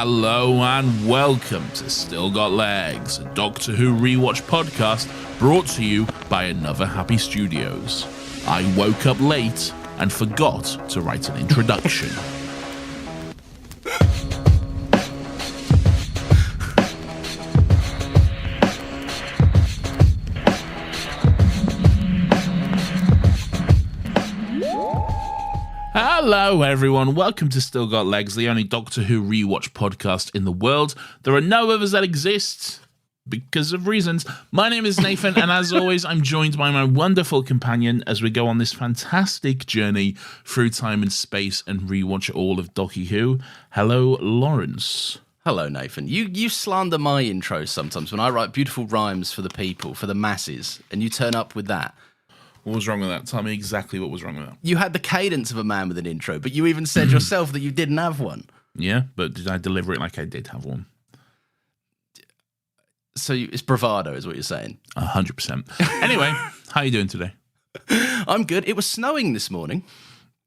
Hello and welcome to Still Got Legs, a Doctor Who Rewatch podcast brought to you by Another Happy Studios. I woke up late and forgot to write an introduction. Hello everyone, welcome to Still Got Legs, the only Doctor Who Rewatch podcast in the world. There are no others that exist because of reasons. My name is Nathan, and as always, I'm joined by my wonderful companion as we go on this fantastic journey through time and space and rewatch all of Doctor Who. Hello, Lawrence. Hello, Nathan. You slander my intros sometimes when I write beautiful rhymes for the people, for the masses, and you turn up with that. What was wrong with that? Tell me exactly what was wrong with that. You had the cadence of a man with an intro, but you even said yourself that you didn't have one. Yeah, but did I deliver it like I did have one? So it's bravado, is what you're saying. 100%. Anyway, how are you doing today? I'm good. It was snowing this morning.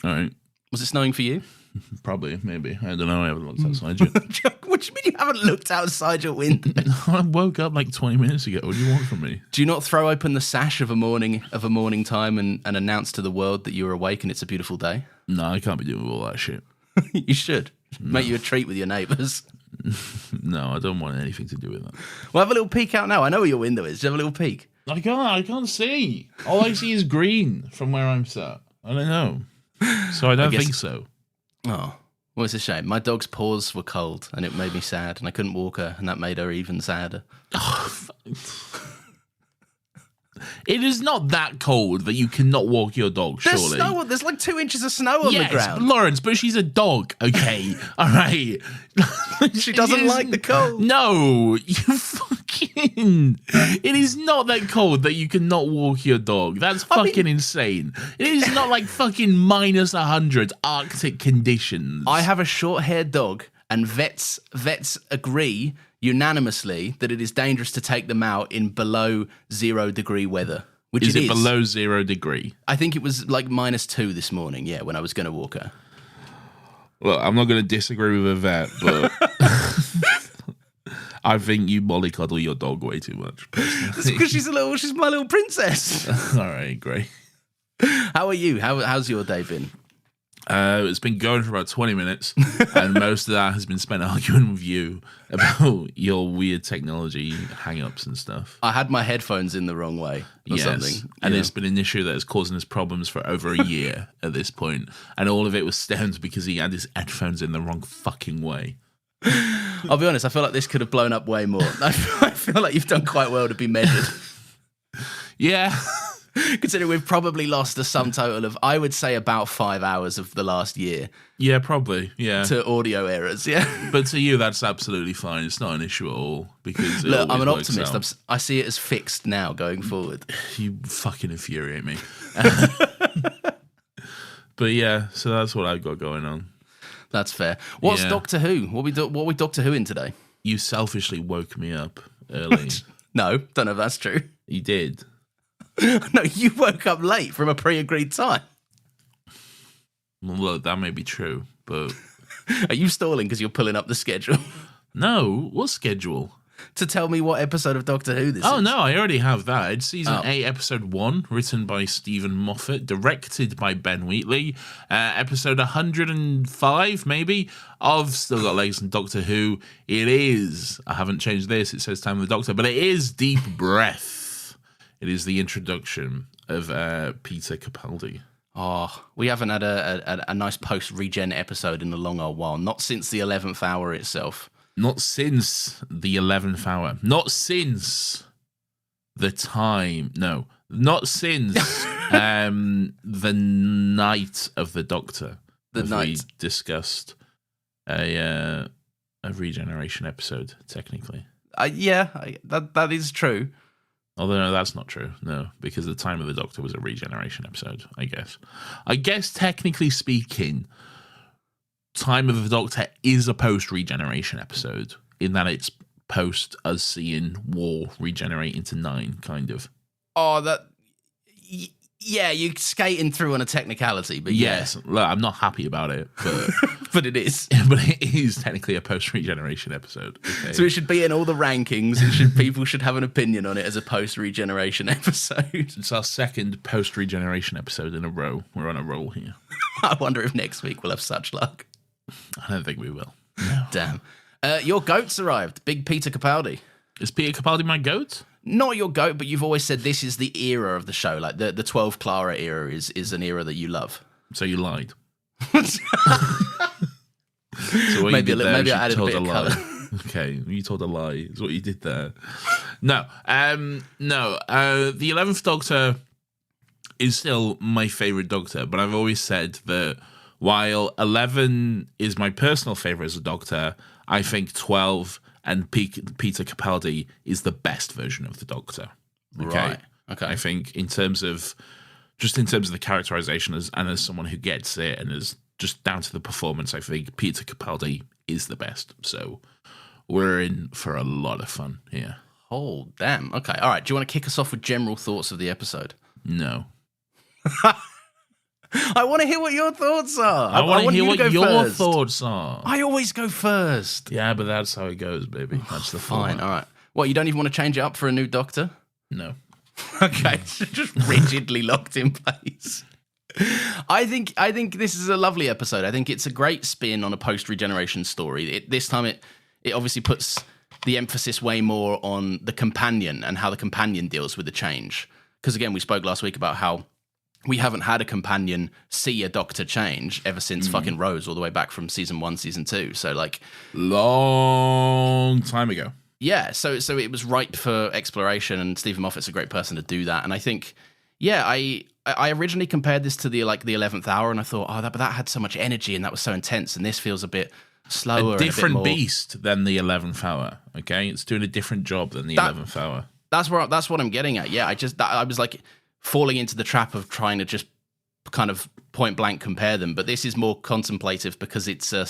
All right. Was it snowing for you? Probably, maybe. I don't know. I haven't looked outside yet. What do you mean you haven't looked outside your window? I woke up like 20 minutes ago. What do you want from me? Do you not throw open the sash of a morning time and announce to the world that you're awake and it's a beautiful day? No, I can't be doing all that shit. You should. Make you a treat with your neighbours. No, I don't want anything to do with that. Well, have a little peek out now. I know where your window is. Do you have a little peek? I can't see. All I see is green from where I'm sat. I don't know. So I don't think so. Oh, well, it's a shame. My dog's paws were cold and it made me sad, and I couldn't walk her, and that made her even sadder. It is not that cold that you cannot walk your dog, surely. There's like 2 inches of snow on the ground. Lawrence, but she's a dog, okay? All right. She doesn't like the cold. No, you fucking... It is not that cold that you cannot walk your dog. That's fucking insane. It is not like fucking minus 100 Arctic conditions. I have a short-haired dog, and vets agree unanimously that it is dangerous to take them out in below 0 degree weather. Which is it below 0 degree? I think it was like -2 this morning, yeah, when I was going to walk her. Well, I'm not going to disagree with a vet, but I think you mollycoddle your dog way too much. That's because she's my little princess. All right, great. How are you? How's your day been? It's been going for about 20 minutes, and most of that has been spent arguing with you about your weird technology hang-ups and stuff. I had my headphones in the wrong way or something. And it's been an issue that is causing us problems for over a year at this point, and all of it was stemmed because he had his headphones in the wrong fucking way. I'll be honest, I feel like this could have blown up way more. I feel like you've done quite well to be measured. Yeah. Considering we've probably lost a sum total of, I would say, about 5 hours of the last year. Yeah, probably. Yeah. To audio errors, yeah. But to you, that's absolutely fine. It's not an issue at all. Because look, I'm an optimist. I see it as fixed now going forward. You fucking infuriate me. But yeah, so that's what I've got going on. That's fair. What's Doctor Who? What we Doctor Who in today? You selfishly woke me up early. No, don't know if that's true. You did. No, you woke up late from a pre-agreed time. Well, look, that may be true, but... Are you stalling because you're pulling up the schedule? No, what schedule? To tell me what episode of Doctor Who this is. Oh, no, I already have that. It's season 8, episode 1, written by Stephen Moffat, directed by Ben Wheatley. Episode 105, maybe, of Still Got Legs and Doctor Who. It is, I haven't changed this, it says Time of the Doctor, but it is Deep Breath. It is the introduction of Peter Capaldi. Oh, we haven't had a nice post-regen episode in a long old while. Not since the 11th hour itself. Not since the 11th hour. Not since the time. No, not since the night of the Doctor. We discussed a regeneration episode, technically. That is true. Although no, that's not true. No, because the time of the Doctor was a regeneration episode, I guess. I guess technically speaking, Time of the Doctor is a post-regeneration episode in that it's post us seeing War regenerate into 9, kind of. Oh, Yeah, you're skating through on a technicality, but yes, look, I'm not happy about it, but but it is. but it is technically a post-regeneration episode. Okay? So it should be in all the rankings. People should have an opinion on it as a post-regeneration episode. It's our second post-regeneration episode in a row. We're on a roll here. I wonder if next week we'll have such luck. I don't think we will. No. Damn. Your goat's arrived. Big Peter Capaldi. Is Peter Capaldi my goat? Not your goat, but you've always said this is the era of the show. Like the 12 Clara era is an era that you love. So you lied. So maybe I added a bit of colour. Okay, you told a lie. Is what you did there. No. The 11th Doctor is still my favourite Doctor, but I've always said that while 11 is my personal favourite as a Doctor, I think 12 and Peter Capaldi is the best version of the Doctor. Okay? Right. Okay. I think in terms of the characterization as someone who gets it and is just down to the performance, I think Peter Capaldi is the best. So we're in for a lot of fun here. Oh, damn. Okay. All right. Do you want to kick us off with general thoughts of the episode? No. I want to hear what your thoughts are. I want to hear what your first. thoughts are. I always go first. Yeah, but that's how it goes, baby. That's the format. Fine. All right. What, you don't even want to change it up for a new Doctor? No. Okay. Just rigidly locked in place. I think this is a lovely episode. I think it's a great spin on a post-regeneration story. This time it obviously puts the emphasis way more on the companion and how the companion deals with the change. Because again, we spoke last week about how we haven't had a companion see a Doctor change ever since fucking Rose, all the way back from season 1, season 2. So like long time ago. Yeah, so it was ripe for exploration, and Stephen Moffat's a great person to do that. And I think, yeah, I originally compared this to the 11th Hour, and I thought, but that had so much energy and that was so intense, and this feels a bit slower, a different and a bit more... beast than the 11th Hour. Okay, it's doing a different job than the 11th Hour. That's what I'm getting at. Yeah, I was like falling into the trap of trying to just kind of point blank compare them, but this is more contemplative because it's a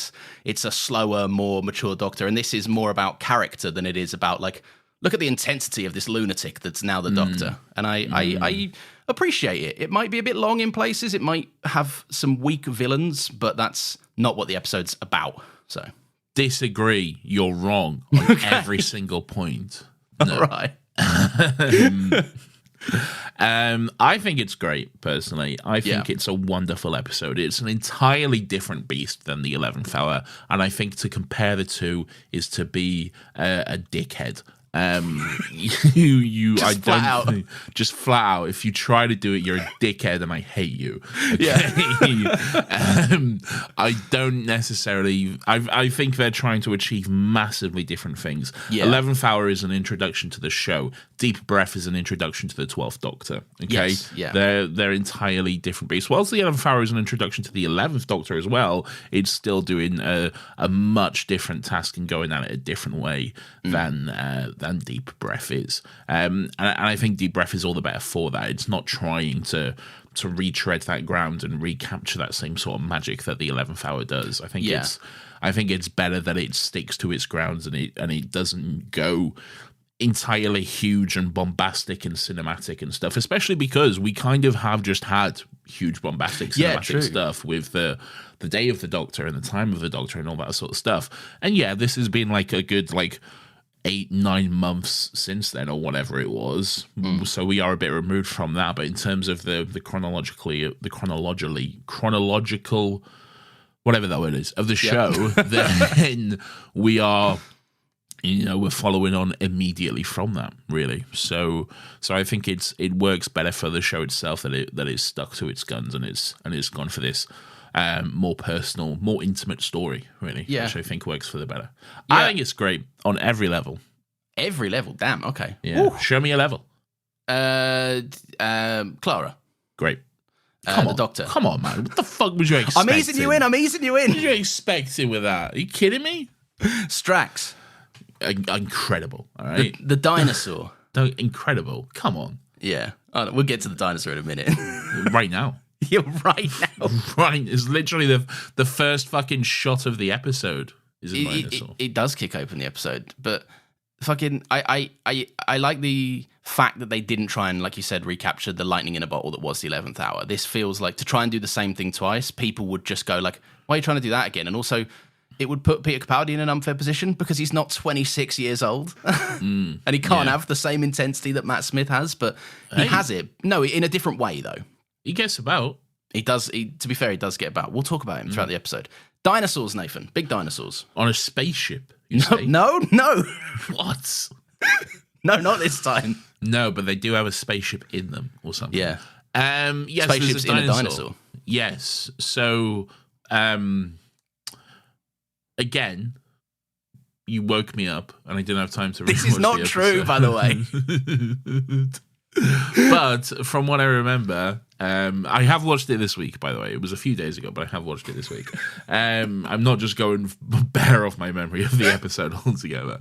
slower, more mature Doctor, and this is more about character than it is about like, look at the intensity of this lunatic that's now the Doctor. And I appreciate it. It might be a bit long in places, it might have some weak villains, but that's not what the episode's about. So disagree. You're wrong on every single point. No. All right. I think it's great, personally. I think it's a wonderful episode. It's an entirely different beast than the 11th Hour, and I think to compare the two is to be a dickhead. Just flat out. If you try to do it, you're a dickhead, and I hate you. Okay? Yeah. I don't necessarily. I think they're trying to achieve massively different things. Yeah. 11th Hour is an introduction to the show. Deep Breath is an introduction to the 12th Doctor. Okay, yes, yeah. They're entirely different beasts. Whilst the 11th Hour is an introduction to the 11th Doctor as well, it's still doing a much different task and going at it a different way than Deep Breath is. And I think Deep Breath is all the better for that. It's not trying to retread that ground and recapture that same sort of magic that the 11th Hour does. I think it's better that it sticks to its grounds and it doesn't go entirely huge and bombastic and cinematic and stuff, especially because we kind of have just had huge bombastic cinematic stuff with the Day of the Doctor and the Time of the Doctor and all that sort of stuff. And yeah, this has been like a good 8-9 months since then, or whatever it was. So we are a bit removed from that. But in terms of the chronological, whatever that word is, of the show, then we are, we're following on immediately from that, really. So I think it works better for the show itself that it's stuck to its guns and it's gone for this more personal, more intimate story, really, which I think works for the better. Yeah. I think it's great on every level. Every level? Damn, okay. Yeah. Ooh. Show me a level. Clara. Great. The Doctor. Come on, man. What the fuck was you expecting? I'm easing you in. What did you expecting with that? Are you kidding me? Strax. Incredible, all right? The dinosaur. Incredible. Come on. Yeah. Oh, we'll get to the dinosaur in a minute. Right now. Yeah, right now. Right. It's literally the first fucking shot of the episode is a dinosaur. It does kick open the episode, but fucking I like the fact that they didn't try and, like you said, recapture the lightning in a bottle that was the 11th hour. This feels like to try and do the same thing twice, people would just go like, why are you trying to do that again? And also it would put Peter Capaldi in an unfair position because he's not 26 years old and he can't have the same intensity that Matt Smith has, but he has it. No, in a different way though. He gets about. He does. To be fair, he does get about. We'll talk about him throughout the episode. Dinosaurs, Nathan. Big dinosaurs. On a spaceship, No. What? No, not this time. No, but they do have a spaceship in them or something. Yeah. Yes, Spaceships in a dinosaur. Yes. So, again, you woke me up and I didn't have time to This is not true, by the way. But from what I remember, I have watched it this week, by the way. It was a few days ago, but I have watched it this week. I'm not just going bare off my memory of the episode altogether.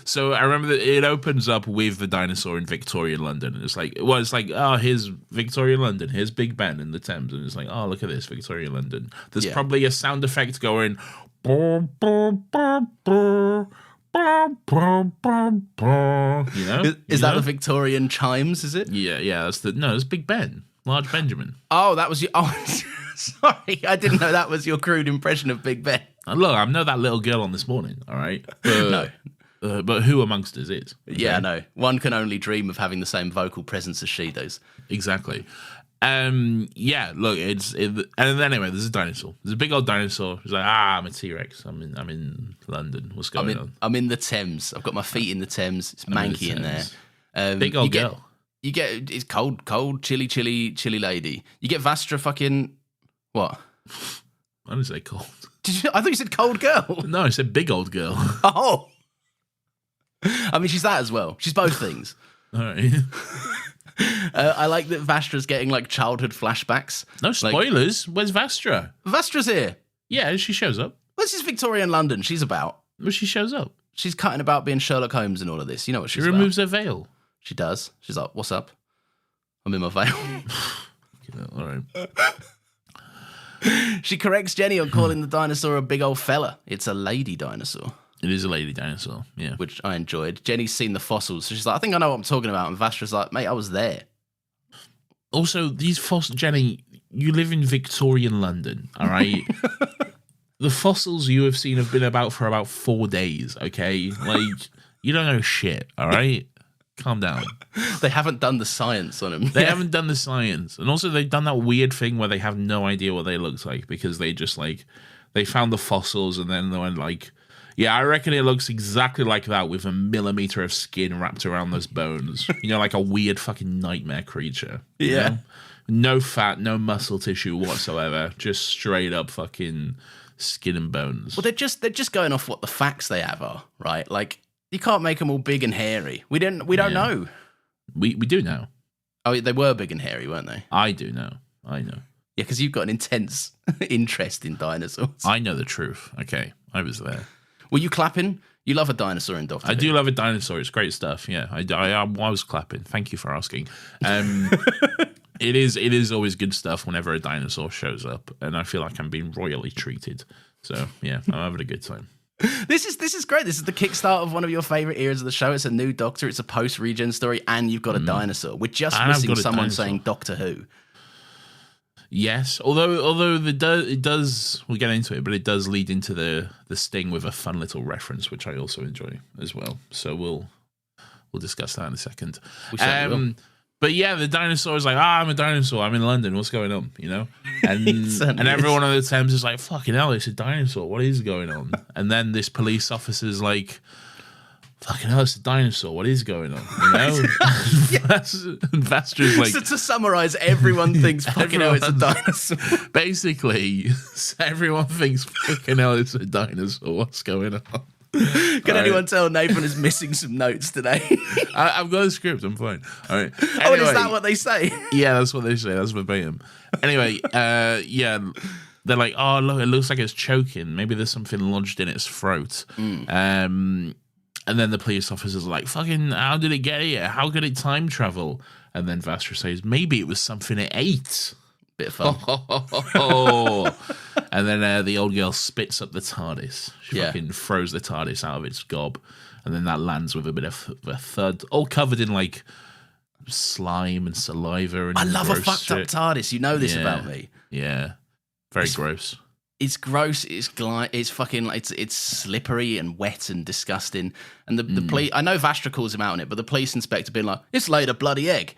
So I remember that it opens up with the dinosaur in Victorian London. And it's like, oh, here's Victorian London. Here's Big Ben in the Thames. And it's like, oh, look at this, Victorian London. There's probably a sound effect going... You know, is that the Victorian chimes? Is it? Yeah. That's Big Ben, Large Benjamin. Oh, that was your. Oh, sorry, I didn't know that was your crude impression of Big Ben. Look, I'm no that little girl on This Morning. All right, no. But who amongst us is? Okay? Yeah, no. One can only dream of having the same vocal presence as she does. Exactly. Yeah, look, and then anyway, there's a dinosaur. There's a big old dinosaur. He's like, I'm a T-Rex. I'm in London. What's going on? I'm in the Thames. I've got my feet in the Thames. It's manky in there. Big old girl. You get it's cold, chilly lady. You get Vastra fucking what? I didn't say cold. I thought you said cold girl. No, I said big old girl. Oh. I mean, she's that as well. She's both things. All right. I like that Vastra's getting like childhood flashbacks. No spoilers. Where's Vastra? Vastra's here. Yeah, she shows up. This is Victorian London. She's about. Well, she shows up. She's cutting about being Sherlock Holmes and all of this. You know what she's about. She removes her veil. She does. She's like, what's up? I'm in my veil. All right. She corrects Jenny on calling the dinosaur a big old fella. It's a lady dinosaur. It is a lady dinosaur, yeah. Which I enjoyed. Jenny's seen the fossils, so she's like, I think I know what I'm talking about. And Vastra's like, mate, I was there. Also, these fossils, Jenny, you live in Victorian London, all right? The fossils you have seen have been about for about 4 days, okay? Like, you don't know shit, all right? Calm down. They haven't done the science on them. They haven't done the science. And also, they've done that weird thing where they have no idea what they look like because they just, like, they found the fossils and then they went, like, yeah, I reckon it looks exactly like that with a millimeter of skin wrapped around those bones. You know, like a weird fucking nightmare creature. Yeah. Know? No fat, no muscle tissue whatsoever. Just straight up fucking skin and bones. Well, they're just going off what the facts they have are, right? Like, you can't make them all big and hairy. We don't know. We do know. Oh, they were big and hairy, weren't they? I do know. I know. Yeah, because you've got an intense interest in dinosaurs. I know the truth. Okay, I was there. Were you clapping? You love a dinosaur in Doctor Who. I do love a dinosaur. It's great stuff. Yeah, I was clapping. Thank you for asking. It is always good stuff whenever a dinosaur shows up, and I feel like I'm being royally treated. So yeah, I'm having a good time. This is great. This is the kickstart of one of your favorite eras of the show. It's a new Doctor. It's a post-regen story, and you've got a dinosaur. We're just missing someone saying Doctor Who. Yes, although it does, we'll get into it, but it does lead into the sting with a fun little reference, which I also enjoy as well. So we'll discuss that in a second. But yeah, the dinosaur is like, I'm a dinosaur. I'm in London. What's going on? You know, and everyone on the Thames is like, fucking hell, it's a dinosaur. What is going on? And then this police officer's like, fucking hell, it's a dinosaur. What is going on? You know? Vastra's like... So to summarise, everyone thinks, fucking hell, it's a dinosaur. Basically, everyone thinks, fucking hell, it's a dinosaur. What's going on? Can anyone tell Nathan is missing some notes today? I've got a script. I'm fine. All right. Anyway, oh, is that what they say? Yeah, that's what they say. That's verbatim. Anyway, yeah... They're like, oh, look, it looks like it's choking. Maybe there's something lodged in its throat. And then the police officers are like, fucking, how did it get here? How could it time travel? And then Vastra says, maybe it was something it ate. Bit of fun. And then the old girl spits up the TARDIS. She fucking throws the TARDIS out of its gob. And then that lands with a bit of a thud, all covered in like slime and saliva. And I love a fucked up TARDIS. You know this about me. Yeah. Very gross. It's gross. It's fucking. It's slippery and wet and disgusting. And the police. I know Vastra calls him out on it, but the police inspector being like, "It's laid a bloody egg,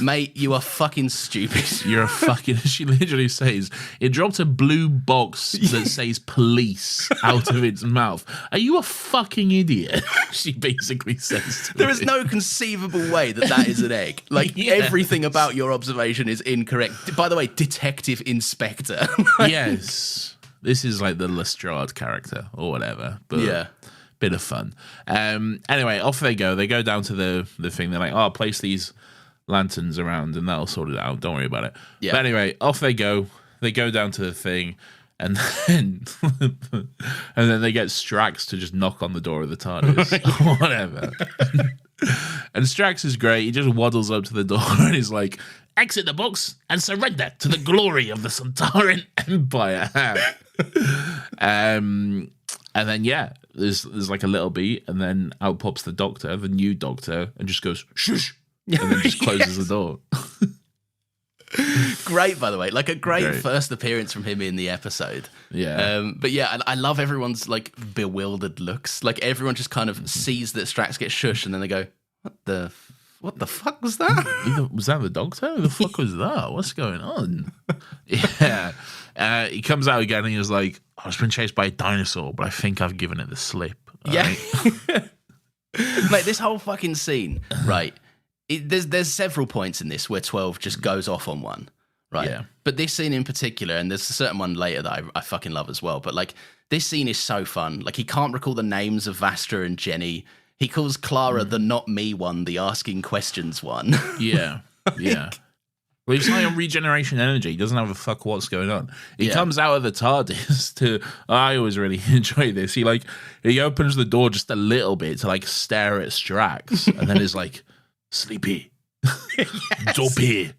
mate. You are fucking stupid. You're a fucking." She literally says it dropped a blue box that says "police" out of its mouth. Are you a fucking idiot? She basically says. There is no conceivable way that is an egg. Like everything about your observation is incorrect. By the way, Detective Inspector. Yes. This is like the Lestrade character or whatever, but bit of fun. Anyway, off they go. They go down to the thing. They're like, "Oh, place these lanterns around, and that'll sort it out. Don't worry about it." Yeah. But anyway, off they go. They go down to the thing, and then they get Strax to just knock on the door of the TARDIS or whatever. And Strax is great. He just waddles up to the door and he's like, "Exit the box and surrender to the glory of the Sontaran Empire." And then there's like a little beat, and then out pops the Doctor, the new Doctor, and just goes shush, and then just closes the door. Great, by the way, like a great first appearance from him in the episode. Yeah. But yeah, I love everyone's like bewildered looks. Like everyone just kind of sees that Strax gets shush, and then they go, What the fuck was that? Was that the Doctor? Who the fuck was that? What's going on? Yeah. He comes out again and he was like, "I've been chased by a dinosaur, but I think I've given it the slip." Yeah. Mate, this whole fucking scene, right? There's several points in this where 12 just goes off on one, right? Yeah. But this scene in particular, and there's a certain one later that I fucking love as well, but like this scene is so fun. Like he can't recall the names of Vastra and Jenny. He calls Clara the not me one, the asking questions one. Yeah, yeah. Well, he's high on regeneration energy. He doesn't have a fuck what's going on. He comes out of the TARDIS to... I always really enjoy this. He opens the door just a little bit to like stare at Strax, and then is like, "Sleepy, dopey,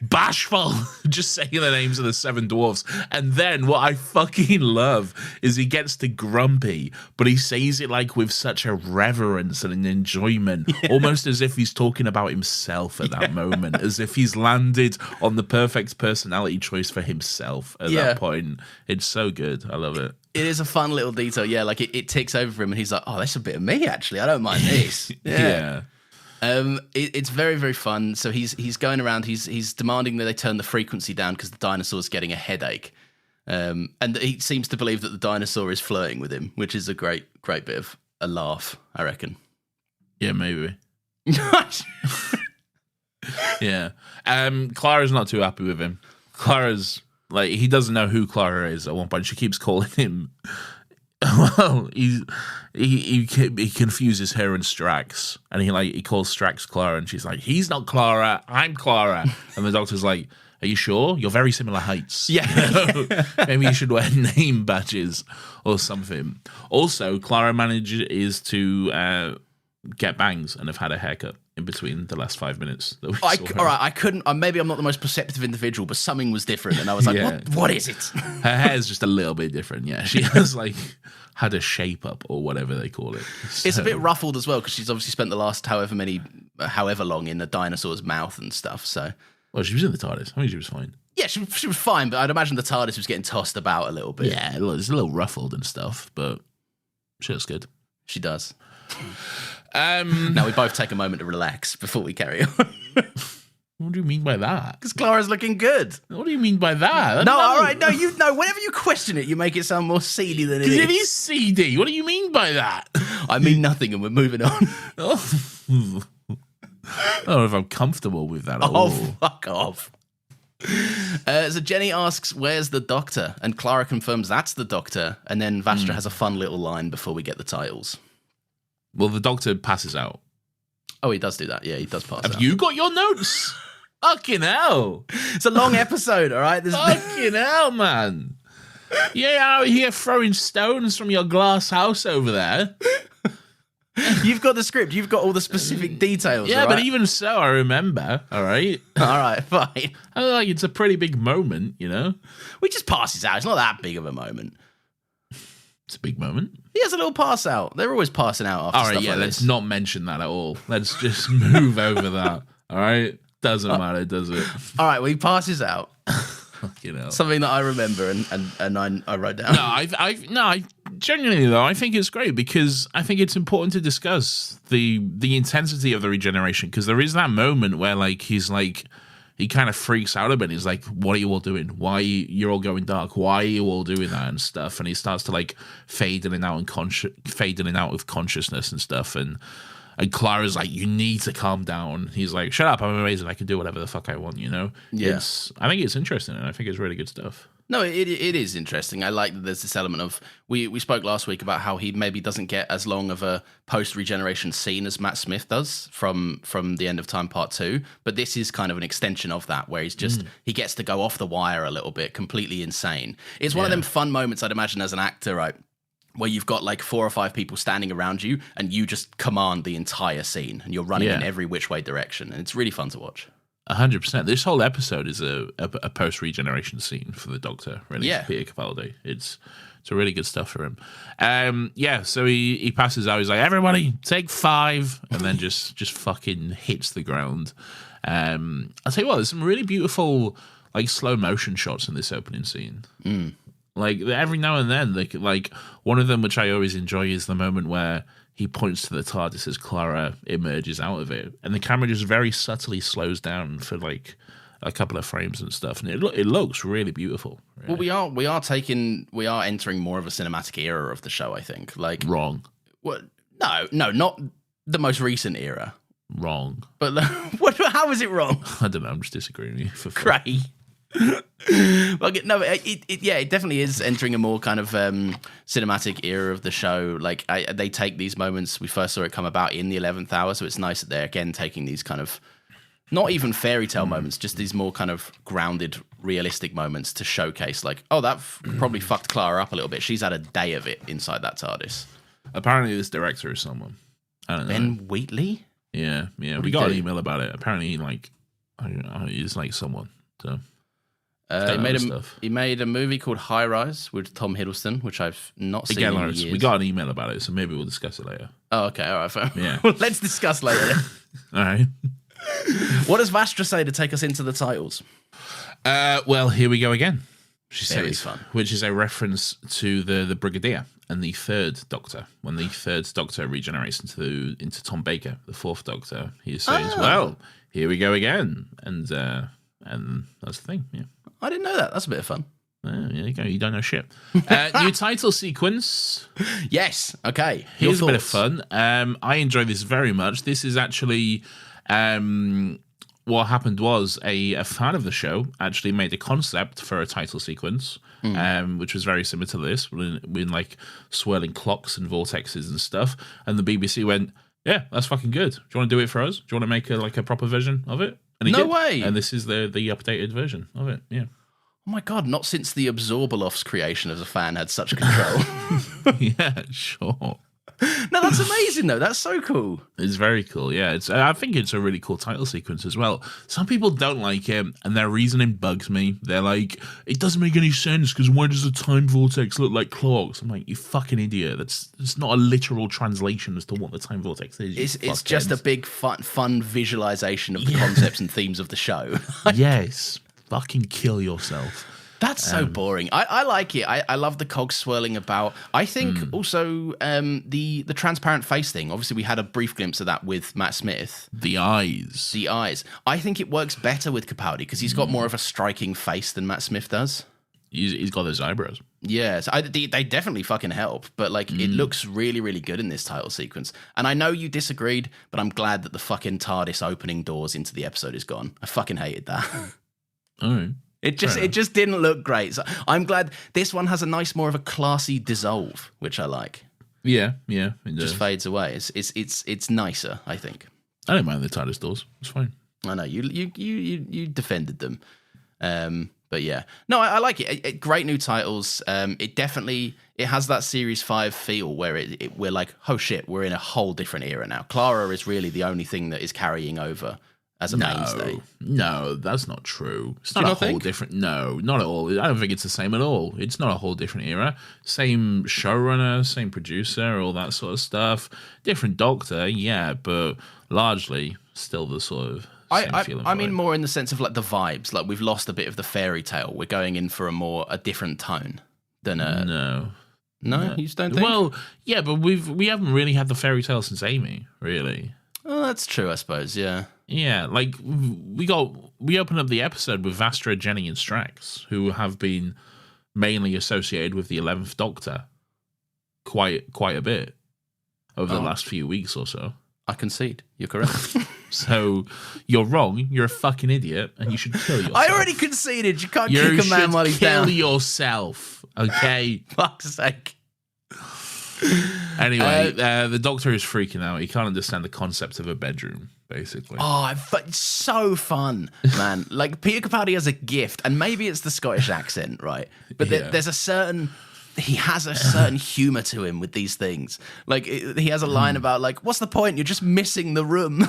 bashful," just saying the names of the 7 dwarfs. And then what I fucking love is he gets to grumpy, but he says it like with such a reverence and an enjoyment, almost as if he's talking about himself at that moment, as if he's landed on the perfect personality choice for himself at that point. It's so good. I love it. It is a fun little detail. Yeah, like it ticks over for him and he's like, "Oh, that's a bit of me, actually. I don't mind this." Yeah. It's very, very fun. So he's going around. He's demanding that they turn the frequency down because the dinosaur's getting a headache. And he seems to believe that the dinosaur is flirting with him, which is a great bit of a laugh, I reckon. Yeah, maybe. Yeah. Clara's not too happy with him. Clara's like, he doesn't know who Clara is at one point. She keeps calling him. Well, he confuses her and Strax, and he calls Strax Clara, and she's like, "He's not Clara, I'm Clara." And the Doctor's like, "Are you sure? You're very similar heights. Yeah, maybe you should wear name badges or something." Also, Clara manages to get bangs and have had a haircut in between the last 5 minutes. That we saw her. All right, I couldn't. Maybe I'm not the most perceptive individual, but something was different, and I was like, "What is it?" Her hair's just a little bit different. Yeah, she has had a shape up or whatever they call it. So. It's a bit ruffled as well because she's obviously spent the last however long in the dinosaur's mouth and stuff. So, well, she was in the TARDIS. I mean, she was fine. Yeah, she was fine, but I'd imagine the TARDIS was getting tossed about a little bit. Yeah, it's a little ruffled and stuff, but she looks good. She does. Now we both take a moment to relax before we carry on. What do you mean by that? Because Clara's looking good. What do you mean by that? All right. No, whenever you question it, you make it sound more seedy than it is. It is seedy. What do you mean by that? I mean nothing, and we're moving on. I don't know if I'm comfortable with that at all. Oh, fuck off. So Jenny asks, "Where's the Doctor?" And Clara confirms that's the Doctor, and then Vastra has a fun little line before we get the titles. Well, the Doctor passes out. Oh, he does do that. Yeah, he does pass out. Have you got your notes? Fucking hell. It's a long episode, all right? Fucking hell, man. You're out here throwing stones from your glass house over there. You've got the script. You've got all the specific details. Yeah, right? but even so, I remember. All right. All right, fine. Like, it's a pretty big moment, you know? We just passes out. It's not that big of a moment. It's a big moment. He has a little pass out. They're always passing out after all right, stuff yeah, like let's this. not mention that at all. Let's just move over that. All right? Doesn't matter, does it? All right, well, he passes out. You know. Something that I remember and I wrote down. I genuinely though, I think it's great because I think it's important to discuss the intensity of the regeneration, because there is that moment where like he's like he kind of freaks out a bit. He's like, "What are you all doing? Why you're all going dark? Why are you all doing that and stuff?" And he starts to like fade in and out of consciousness and stuff. And Clara's like, "You need to calm down." He's like, "Shut up! I'm amazing. I can do whatever the fuck I want." You know? Yeah. I think it's interesting, and I think it's really good stuff. No, it is interesting. I like that there's this element of we spoke last week about how he maybe doesn't get as long of a post regeneration scene as Matt Smith does from the End of Time Part 2, but this is kind of an extension of that where he's just he gets to go off the wire a little bit, completely insane. It's one of them fun moments I'd imagine as an actor, right? Where you've got like 4 or 5 people standing around you and you just command the entire scene and you're running in every which way direction, and it's really fun to watch. 100%. This whole episode is a post regeneration scene for the Doctor. Really, Peter Capaldi. It's a really good stuff for him. So he passes out. He's like, "Everybody, take 5," and then just fucking hits the ground. I'll tell you what, there's some really beautiful like slow motion shots in this opening scene. Like every now and then, like one of them, which I always enjoy, is the moment where he points to the TARDIS as Clara emerges out of it, and the camera just very subtly slows down for like a couple of frames and stuff, and it looks really beautiful. Really. Well, we are entering more of a cinematic era of the show, I think. Like Wrong. Well, no, not the most recent era. Wrong. But how is it wrong? I don't know. I'm just disagreeing with you for fun. Great. Well, no, it definitely is entering a more kind of cinematic era of the show. Like they take these moments. We first saw it come about in the 11th hour, so it's nice that they're again taking these kind of not even fairy tale moments, just these more kind of grounded, realistic moments to showcase. Like, oh, that probably fucked Clara up a little bit. She's had a day of it inside that TARDIS. Apparently, this director is someone. I don't know. Ben Wheatley. Yeah. We got an email about it. Apparently, he's like someone. So. He made a movie called High Rise with Tom Hiddleston, which I've not seen in years. We got an email about it, so maybe we'll discuss it later. Oh, okay, all right, fine. Yeah. Well, let's discuss later. All right. What does Vastra say to take us into the titles? Well, here we go again. She Very says, fun. Which is a reference to the Brigadier and the Third Doctor. When the Third Doctor regenerates into Tom Baker, the Fourth Doctor, he says, "Well, here we go again," and that's the thing. Yeah. I didn't know that. That's a bit of fun. There you go. You don't know shit. New title sequence. Yes. Okay. Here's a bit of fun. I enjoy this very much. This is actually what happened was a fan of the show actually made a concept for a title sequence, which was very similar to this, with like swirling clocks and vortexes and stuff. And the BBC went, "Yeah, that's fucking good. Do you want to do it for us? Do you want to make a proper version of it?" And he did. Way. And this is the updated version of it. Yeah. Oh my God! Not since the Absorbaloff's creation as a fan had such control. Yeah, sure. No, that's amazing though. That's so cool. It's very cool. Yeah, I think it's a really cool title sequence as well. Some people don't like it, and their reasoning bugs me. They're like, "It doesn't make any sense because why does a time vortex look like clocks?" I'm like, "You fucking idiot! It's not a literal translation as to what the time vortex is." It's just a big fun visualization of the concepts and themes of the show. Yes, fucking kill yourself. That's so boring. I like it. I love the cogs swirling about. I think also the transparent face thing. Obviously, we had a brief glimpse of that with Matt Smith. The eyes. I think it works better with Capaldi because he's got more of a striking face than Matt Smith does. He's got those eyebrows. Yes, they definitely fucking help. But like, it looks really, really good in this title sequence. And I know you disagreed, but I'm glad that the fucking TARDIS opening doors into the episode is gone. I fucking hated that. All right. It just didn't look great. So I'm glad this one has a nice, more of a classy dissolve, which I like. Yeah, it just fades away. It's nicer, I think. I don't mind the TARDIS doors. It's fine. I know you defended them, But yeah, no, I like it. Great new titles. It has that Series 5 feel where we're like, oh shit, we're in a whole different era now. Clara is really the only thing that is carrying over as a mainstay. No, that's not true. It's not a whole different... No, not at all. I don't think it's the same at all. It's not a whole different era. Same showrunner, same producer, all that sort of stuff. Different Doctor, yeah, but largely still the sort of same feeling. I mean more in the sense of like the vibes. Like we've lost a bit of the fairy tale. We're going in for a different tone than a... No, you just don't think? Well, yeah, but we haven't really had the fairy tale since Amy, really. Oh, that's true, I suppose, yeah. Yeah, like we opened up the episode with Vastra, Jenny, and Strax, who have been mainly associated with the 11th Doctor quite a bit over the last few weeks or so. I concede. You're correct. So you're wrong. You're a fucking idiot, and you should kill yourself. I already conceded. You can't kick a man while he's down. Kill yourself, okay? Fuck's sake. Anyway, the Doctor is freaking out. He can't understand the concept of a bedroom, basically. Oh, it's so fun, man. Like, Peter Capaldi has a gift, and maybe it's the Scottish accent, right? But there's a certain... He has a certain humor to him with these things. Like, he has a line about, like, what's the point? You're just missing the room.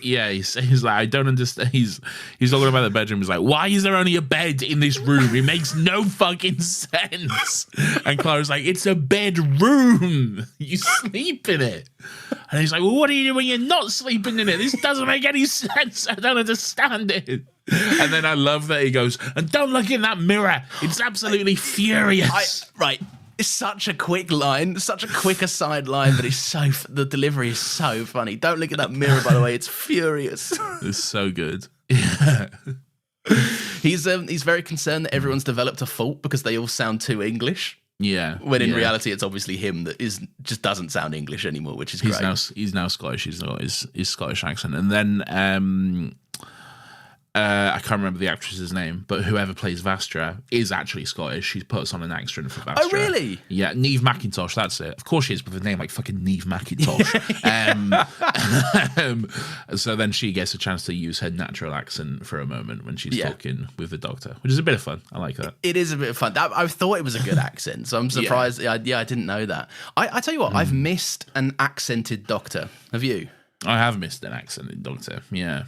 Yeah, he's like, I don't understand. He's talking about the bedroom. He's like, why is there only a bed in this room? It makes no fucking sense. And Clara's like, it's a bedroom. You sleep in it. And he's like, well, what are you doing when you're not sleeping in it? This doesn't make any sense. I don't understand it. And then I love that he goes, and don't look in that mirror. It's absolutely furious. Right. It's such a quick line, such a quick aside line, but the delivery is so funny. Don't look at that mirror, by the way. It's furious. It's so good. Yeah. He's very concerned that everyone's developed a fault because they all sound too English. Yeah. When in reality, it's obviously him that just doesn't sound English anymore, which is great. He's now Scottish. He's got his Scottish accent. And then I can't remember the actress's name, but whoever plays Vastra is actually Scottish. She puts on an accent for Vastra. Oh, really? Yeah, Niamh McIntosh, that's it. Of course she is, with a name like fucking Niamh McIntosh. So then she gets a chance to use her natural accent for a moment when she's talking with the Doctor, which is a bit of fun. I like that. It is a bit of fun. I thought it was a good accent, so I'm surprised. I didn't know that. I tell you what, I've missed an accented Doctor. Have you? I have missed an accented Doctor. Yeah.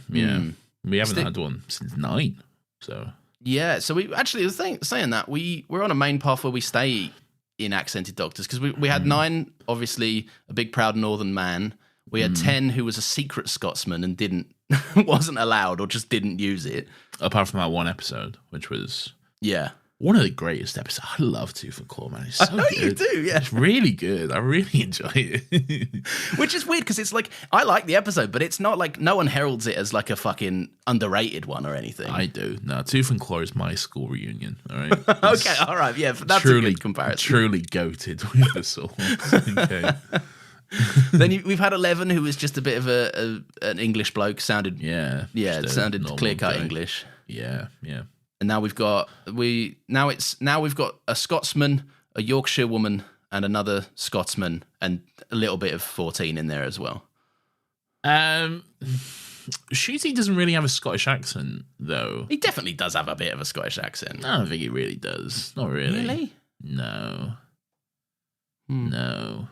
We haven't had one since 9, so... Yeah, so we actually, saying that, we're on a main path where we stay in accented Doctors, because we had 9, obviously, a big proud northern man. We had 10, who was a secret Scotsman and wasn't allowed or just didn't use it. Apart from that one episode, which was... Yeah. One of the greatest episodes. I love Tooth and Claw, man. It's so good. You do, yeah. It's really good. I really enjoy it. Which is weird, because it's like, I like the episode, but it's not like, no one heralds it as like a fucking underrated one or anything. I do. No, Tooth and Claw is my school reunion, all right? Okay, all right, yeah, that's a good comparison. Truly goated with the soul. Okay. Then we've had 11, who was just a bit of an English bloke, sounded clear-cut English. Yeah. And now we've got a Scotsman, a Yorkshire woman, and another Scotsman, and a little bit of 14 in there as well. Shooty doesn't really have a Scottish accent, though. He definitely does have a bit of a Scottish accent. I don't think he really does. Not really. Really? No. No.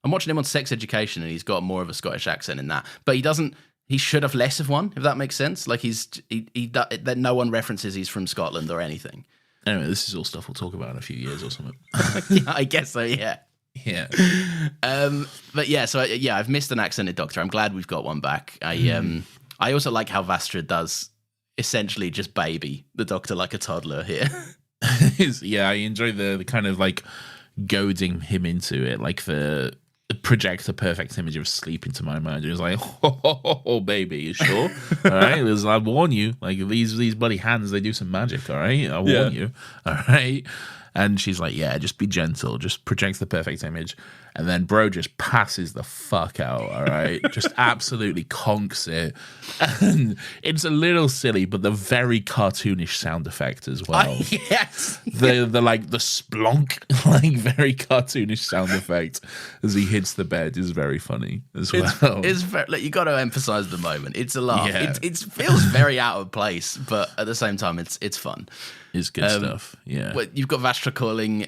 I'm watching him on Sex Education, and he's got more of a Scottish accent in that. But he doesn't... He should have less of one, if that makes sense. Like that no one references he's from Scotland or anything. Anyway, this is all stuff we'll talk about in a few years or something. Yeah, I guess so. Yeah. Yeah. But yeah, so I've missed an accented Doctor. I'm glad we've got one back. I also like how Vastra does essentially just baby the Doctor like a toddler here. Yeah, I enjoy the kind of like goading him into it, like the project a perfect image of sleep into my mind. It was like, oh, baby, you sure? All right, I warn you, like these bloody hands, they do some magic. All right, I warn you. All right. And she's like, yeah, just be gentle, just project the perfect image. And then bro just passes the fuck out, all right? Just absolutely conks it. And it's a little silly, but the very cartoonish sound effect as well. Yes. The like the splonk, like very cartoonish sound effect as he hits the bed is very funny as well. It's very, like, you got to emphasize the moment. It's a laugh. Yeah. It feels very out of place, but at the same time, it's fun. It's good stuff. Yeah. Well, you've got Vastra calling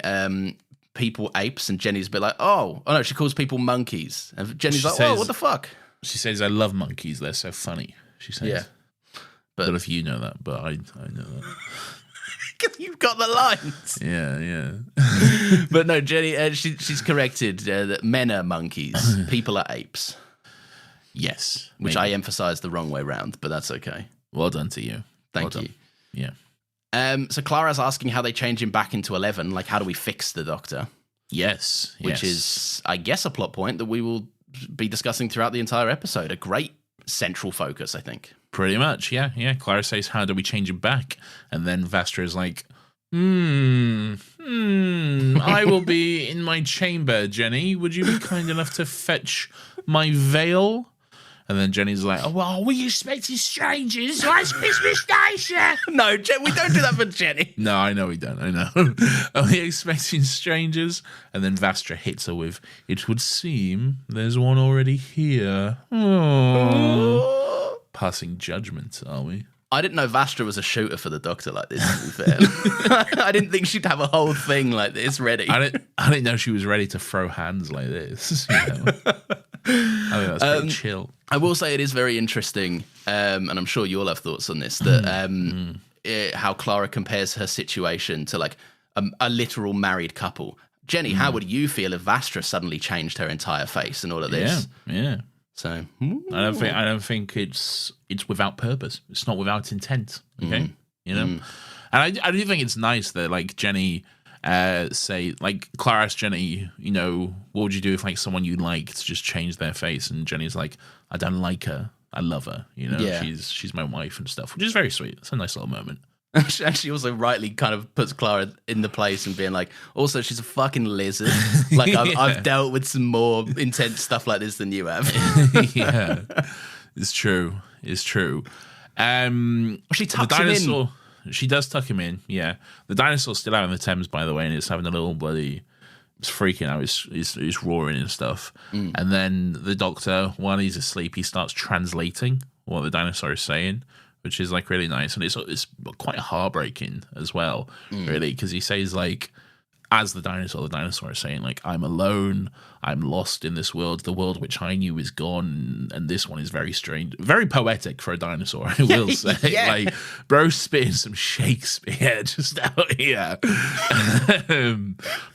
people apes, and Jenny's a bit like, oh no, she calls people monkeys. And Jenny's like, whoa, what the fuck? She says, I love monkeys. They're so funny. She says. Yeah. But I don't know if you know that, but I know that. You've got the lines. Yeah. But no, Jenny, she's corrected that men are monkeys, people are apes. Yes. Which I emphasised the wrong way round, but that's okay. Well done to you. Thank you. Yeah. So Clara's asking how they change him back into 11. Like, how do we fix the Doctor? Yes. Which is, I guess, a plot point that we will be discussing throughout the entire episode. A great central focus, I think. Pretty much, yeah. Clara says, how do we change him back? And then Vastra is like, I will be in my chamber, Jenny. Would you be kind enough to fetch my veil? And then Jenny's like, oh, well, we expecting strangers. What's Christmas Day, sir? No, we don't do that for Jenny. No, I know we don't. I know. Are we expecting strangers? And then Vastra hits her with, it would seem there's one already here. Oh. Passing judgment, are we? I didn't know Vastra was a shooter for the Doctor like this, to be fair. I didn't think she'd have a whole thing like this ready. I didn't know she was ready to throw hands like this. You know? I think that's pretty chill. I will say it is very interesting, and I'm sure you all have thoughts on this, that how Clara compares her situation to like a literal married couple. Jenny, how would you feel if Vastra suddenly changed her entire face and all of this? Yeah. So I don't think it's without purpose. It's not without intent. Okay, you know. And I do think it's nice that like Jenny say like Clara asked Jenny, you know, what would you do if like someone you liked just changed their face? And Jenny's like, I don't like her. I love her. You know, she's my wife and stuff, which is very sweet. It's a nice little moment. And she also rightly kind of puts Clara in the place and being like, also, she's a fucking lizard. Like, I've dealt with some more intense stuff like this than you have. Yeah, it's true. It's true. She tucks him in. She does tuck him in, yeah. The dinosaur's still out in the Thames, by the way, and it's having a little bloody... It's freaking out. It's roaring and stuff. And then the Doctor, while he's asleep, he starts translating what the dinosaur is saying, which is like really nice, and it's quite heartbreaking as well, really, because he says like, as the dinosaur is saying like, I'm alone, I'm lost in this world, the world which I knew is gone, and this one is very strange, very poetic for a dinosaur, I will say. Like, bro, spitting some Shakespeare just out here.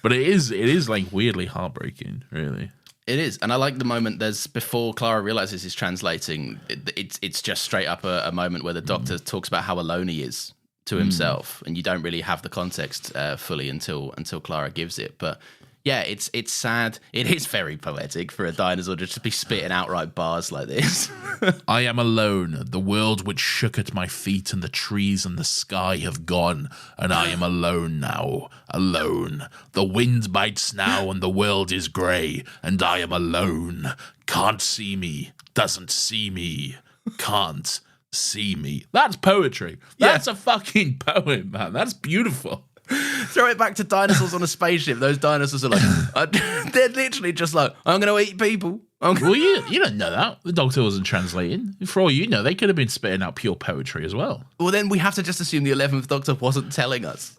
But it is like weirdly heartbreaking, really. It is, and I like the moment. Before Clara realizes he's translating. It's just straight up a moment where the Doctor talks about how alone he is to himself, and you don't really have the context fully until Clara gives it. But yeah, it's sad. It is very poetic for a dinosaur just to be spitting outright bars like this. I am alone. The world which shook at my feet and the trees and the sky have gone, and I am alone now. Alone. The wind bites now and the world is grey, and I am alone. Can't see me. Doesn't see me. Can't see me. That's poetry. That's a fucking poem, man. That's beautiful. Throw it back to dinosaurs on a spaceship. Those dinosaurs are like, they're literally just like, I'm going to eat people. Well, you don't know that. The Doctor wasn't translating. For all you know, they could have been spitting out pure poetry as well. Well, then we have to just assume the 11th Doctor wasn't telling us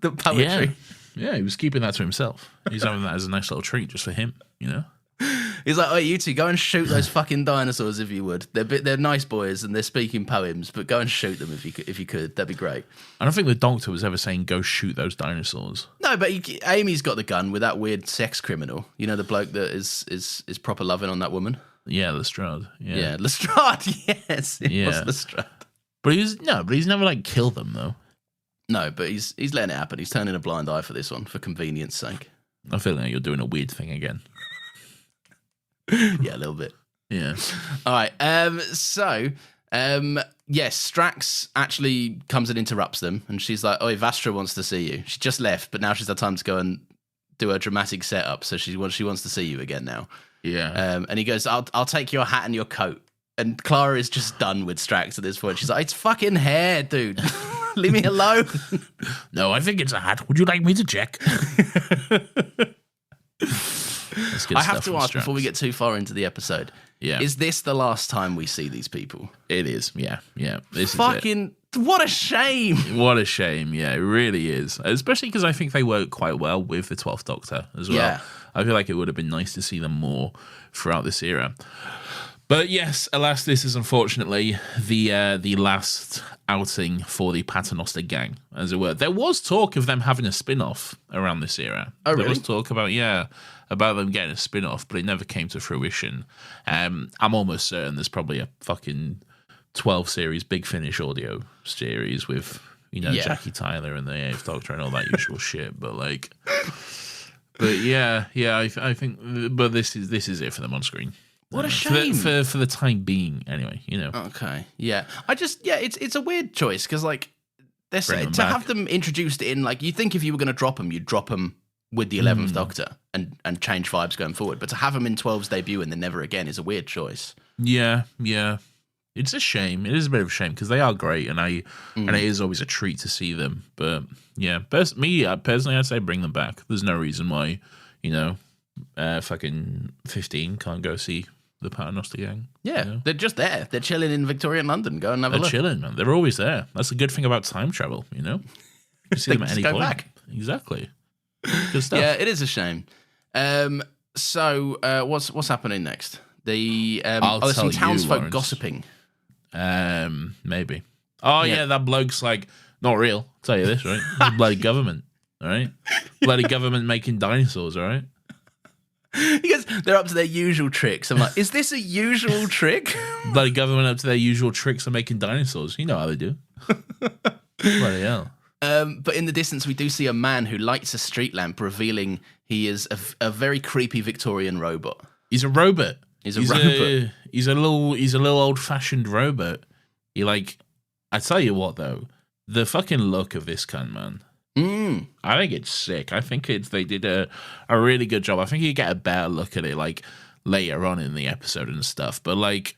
the poetry. Yeah, he was keeping that to himself. He's having that as a nice little treat just for him, you know? He's like, oh, you two, go and shoot those fucking dinosaurs if you would. They're nice boys and they're speaking poems, but go and shoot them if you could. That'd be great. I don't think the Doctor was ever saying, go shoot those dinosaurs. No, but Amy's got the gun with that weird sex criminal. You know, the bloke that is proper loving on that woman? Yeah, Lestrade. Yeah, Lestrade, yes. It was Lestrade. But he's never, like, killed them, though. No, but he's letting it happen. He's turning a blind eye for this one, for convenience sake. I feel like you're doing a weird thing again. Yeah, a little bit. Yeah. All right. So, yes, Strax actually comes and interrupts them, and she's like, "Oh, Vastra wants to see you. She just left, but now she's had time to go and do a dramatic setup. So she wants to see you again now." Yeah. And he goes, "I'll take your hat and your coat." And Clara is just done with Strax at this point. She's like, "It's fucking hair, dude. Leave me alone." No, I think it's a hat. Would you like me to check? I have to ask before we get too far into the episode, Yeah. Is this the last time we see these people? It is. Yeah. This Fucking, what a shame. What a shame. Yeah, it really is. Especially because I think they work quite well with the 12th Doctor as well. Yeah. I feel like it would have been nice to see them more throughout this era. But yes, alas, this is unfortunately the last outing for the Paternoster gang, as it were. There was talk of them having a spin-off around this era. Oh, really? There was talk about them getting a spin-off, but it never came to fruition. I'm almost certain there's probably a fucking 12-series Big Finish audio series with, Jackie Tyler and the 8th Doctor and all that usual shit. But I think, but this is it for them on screen. What a shame. For the time being, anyway, Okay, yeah. It's a weird choice because, like, they're saying to have them introduced in, like, you think if you were going to drop them, you'd drop them with the 11th Doctor and change vibes going forward. But to have them in 12's debut and then never again is a weird choice. Yeah. It's a shame. It is a bit of a shame because they are great, and it is always a treat to see them. But yeah, personally, I'd say bring them back. There's no reason why, fucking 15 can't go see the Paternoster gang. Yeah, they're just there. They're chilling in Victorian London. Go and have a look. They're chilling, man. They're always there. That's the good thing about time travel, You see them at any point. Back. Exactly. Good stuff. Yeah, it is a shame. So what's happening next? There's some townsfolk gossiping. Maybe. Oh yeah, that bloke's like not real. I'll tell you this, right? It's bloody government, all right? Bloody government making dinosaurs, all right? Because they're up to their usual tricks. I'm like, is this a usual trick? Bloody government up to their usual tricks of making dinosaurs. You know how they do. Bloody hell. But in the distance, we do see a man who lights a street lamp, revealing he is a very creepy Victorian robot. He's a robot. He's a robot. He's a little old-fashioned robot. I tell you what, though, the fucking look of this cunt, man. I think it's sick. I think they did a really good job. I think you get a better look at it like later on in the episode and stuff. But like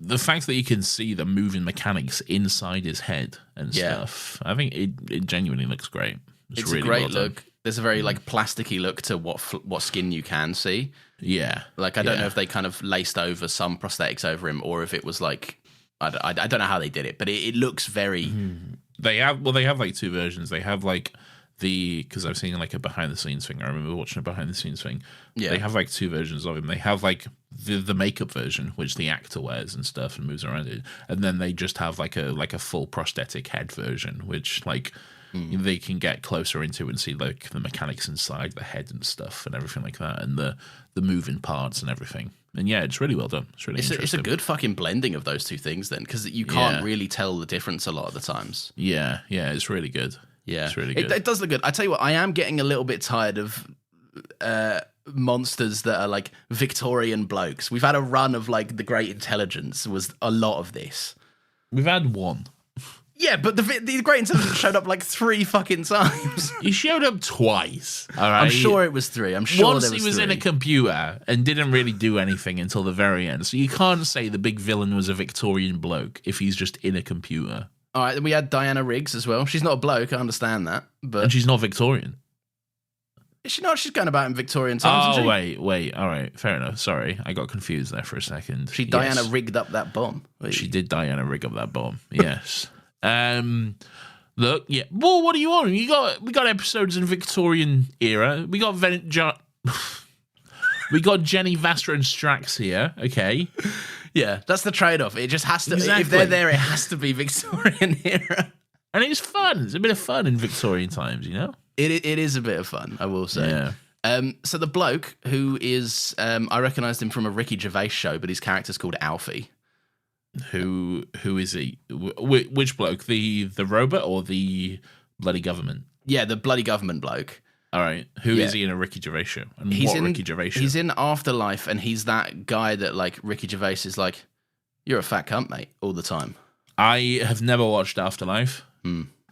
the fact that you can see the moving mechanics inside his head and stuff, I think it genuinely looks great. It's really a great well look. There's a very like plasticky look to what skin you can see. Yeah, like I don't know if they kind of laced over some prosthetics over him or if it was like I don't know how they did it, but it looks very. They have like two versions. They have like because I've seen like a behind the scenes thing. I remember watching a behind the scenes thing. Yeah. They have like two versions of him. They have like the makeup version, which the actor wears and stuff and moves around it, and then they just have like a full prosthetic head version, which like they can get closer into and see like the mechanics inside the head and stuff and everything like that, and the moving parts and everything. And yeah, it's really well done. It's really interesting. It's a good fucking blending of those two things then, because you can't really tell the difference a lot of the times. Yeah, it's really good. Yeah, it's really good. It does look good. I tell you what, I am getting a little bit tired of monsters that are like Victorian blokes. We've had a run of like the Great Intelligence was a lot of this. We've had one. Yeah, but the Great Intelligence showed up like 3 fucking times. He showed up twice. All right, I'm sure it was 3. I'm sure once he was 3. In a computer and didn't really do anything until the very end. So you can't say the big villain was a Victorian bloke if he's just in a computer. All right, then we had Diana Riggs as well. She's not a bloke, I understand that, but and she's not Victorian. Is she not? She's going about in Victorian times. Oh wait. All right, fair enough. Sorry, I got confused there for a second. Diana rigged up that bomb. She did Diana rig up that bomb. Yes. Look, yeah. Well, what are you on? We got episodes in Victorian era. We got Jenny Vastra and Strax here. Okay. Yeah, that's the trade-off. It just has to. Exactly. If they're there, it has to be Victorian era, and it's fun. It's a bit of fun in Victorian times, you know. It is a bit of fun, I will say. Yeah. So the bloke who is, I recognised him from a Ricky Gervais show, but his character's called Alfie. Who is he? Which bloke? The robot or the bloody government? Yeah, the bloody government bloke. All right. Who is he in a Ricky Gervais show? And Ricky Gervais show? He's in Afterlife, and he's that guy that like Ricky Gervais is like, you're a fat cunt, mate, all the time. I have never watched Afterlife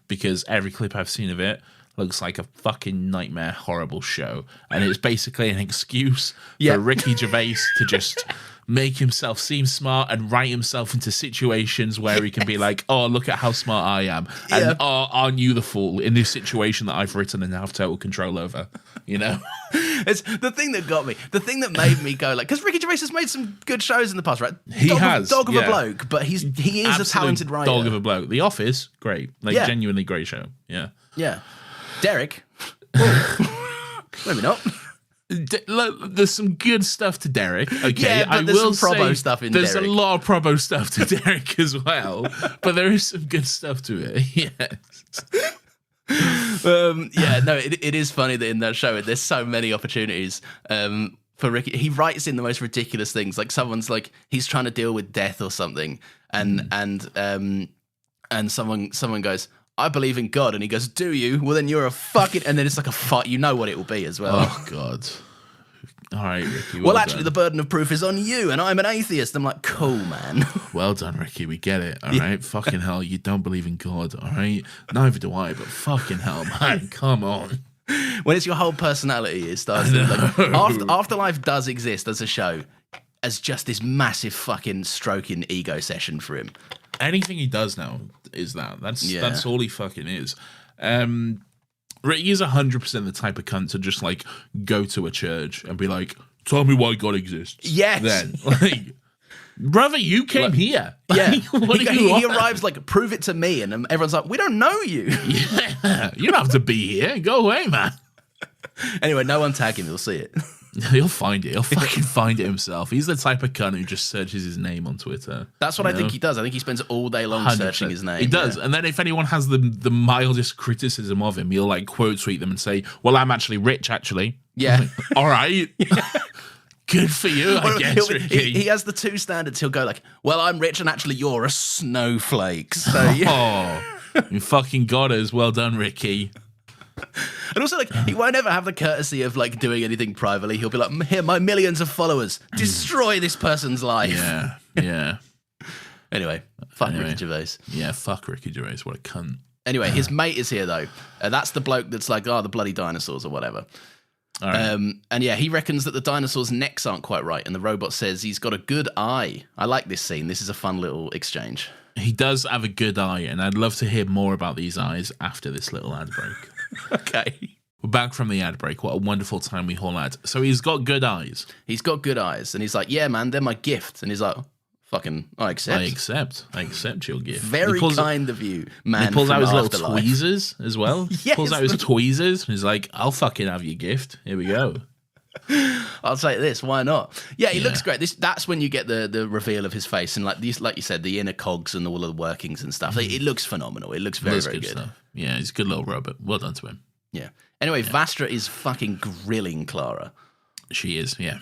because every clip I've seen of it, looks like a fucking nightmare, horrible show. And it's basically an excuse for Ricky Gervais to just make himself seem smart and write himself into situations where he can be like, oh, look at how smart I am. And aren't you the fool in this situation that I've written and have total control over? You know? It's the thing that got me, the thing that made me go like, because Ricky Gervais has made some good shows in the past, right? He has. Dog of a bloke, but he is absolute a talented writer. Dog of a bloke. The Office, great. Like, genuinely great show. Yeah. Yeah. Derek. Maybe not. There's some good stuff to Derek. Okay, but there's some Probo stuff in there's Derek. There's a lot of Probo stuff to Derek as well, but there is some good stuff to it. Yes. It is funny that in that show there's so many opportunities for Ricky. He writes in the most ridiculous things. Like someone's like he's trying to deal with death or something, and someone goes, I believe in God, and he goes, do you? Well, then you're a fucking... And then it's like a fight. You know what it will be as well. Oh, God. All right, Ricky. Well, actually, the burden of proof is on you, and I'm an atheist. I'm like, cool, man. Well done, Ricky. We get it, all right? Fucking hell, you don't believe in God, all right? Neither do I, but fucking hell, man. Come on. When it's your whole personality, it starts... Afterlife does exist as a show, as just this massive fucking stroking ego session for him. Anything he does now is that. That's all he fucking is. Ricky is 100% the type of cunt to just like go to a church and be like, tell me why God exists. Yes. Then, like, brother, you came here. Yeah. He arrives like, prove it to me. And everyone's like, we don't know you. Yeah. You don't have to be here. Go away, man. Anyway, no one tag him. He'll see it. He'll find it. He'll fucking find it himself. He's the type of cunt who just searches his name on Twitter. That's what I think he does. I think he spends all day long 100%. Searching his name. He does. Yeah. And then if anyone has the mildest criticism of him, he'll like quote tweet them and say, well, I'm actually rich, actually. Yeah. Like, all right. Yeah. Good for you, I guess, Ricky. He has the two standards. He'll go like, well, I'm rich and actually you're a snowflake. So yeah. Oh, you fucking got us. Well done, Ricky. And also, like, he won't ever have the courtesy of, like, doing anything privately. He'll be like, here, my millions of followers. Destroy this person's life. Yeah. Anyway, fuck Ricky Gervais. Yeah, fuck Ricky Gervais. What a cunt. Anyway, his mate is here, though. That's the bloke that's like, the bloody dinosaurs or whatever. All right. And yeah, he reckons that the dinosaurs' necks aren't quite right, and the robot says he's got a good eye. I like this scene. This is a fun little exchange. He does have a good eye, and I'd love to hear more about these eyes after this little ad break. Okay. We're back from the ad break. What a wonderful time we all had. So he's got good eyes. He's got good eyes. And he's like, yeah, man, they're my gift. And he's like, fucking, I accept. I accept your gift. Very kind of you, man. He pulls out his little tweezers as well. Yes. Pulls out his tweezers. And he's like, I'll fucking have your gift. Here we go. I'll take this. Why not? Yeah, he looks great. That's when you get the reveal of his face and like you said, the inner cogs and all of the workings and stuff. It looks phenomenal. It looks very, very good. Stuff. Yeah, he's a good little robot. Well done to him. Yeah. Anyway, Vastra is fucking grilling Clara. She is. Yeah.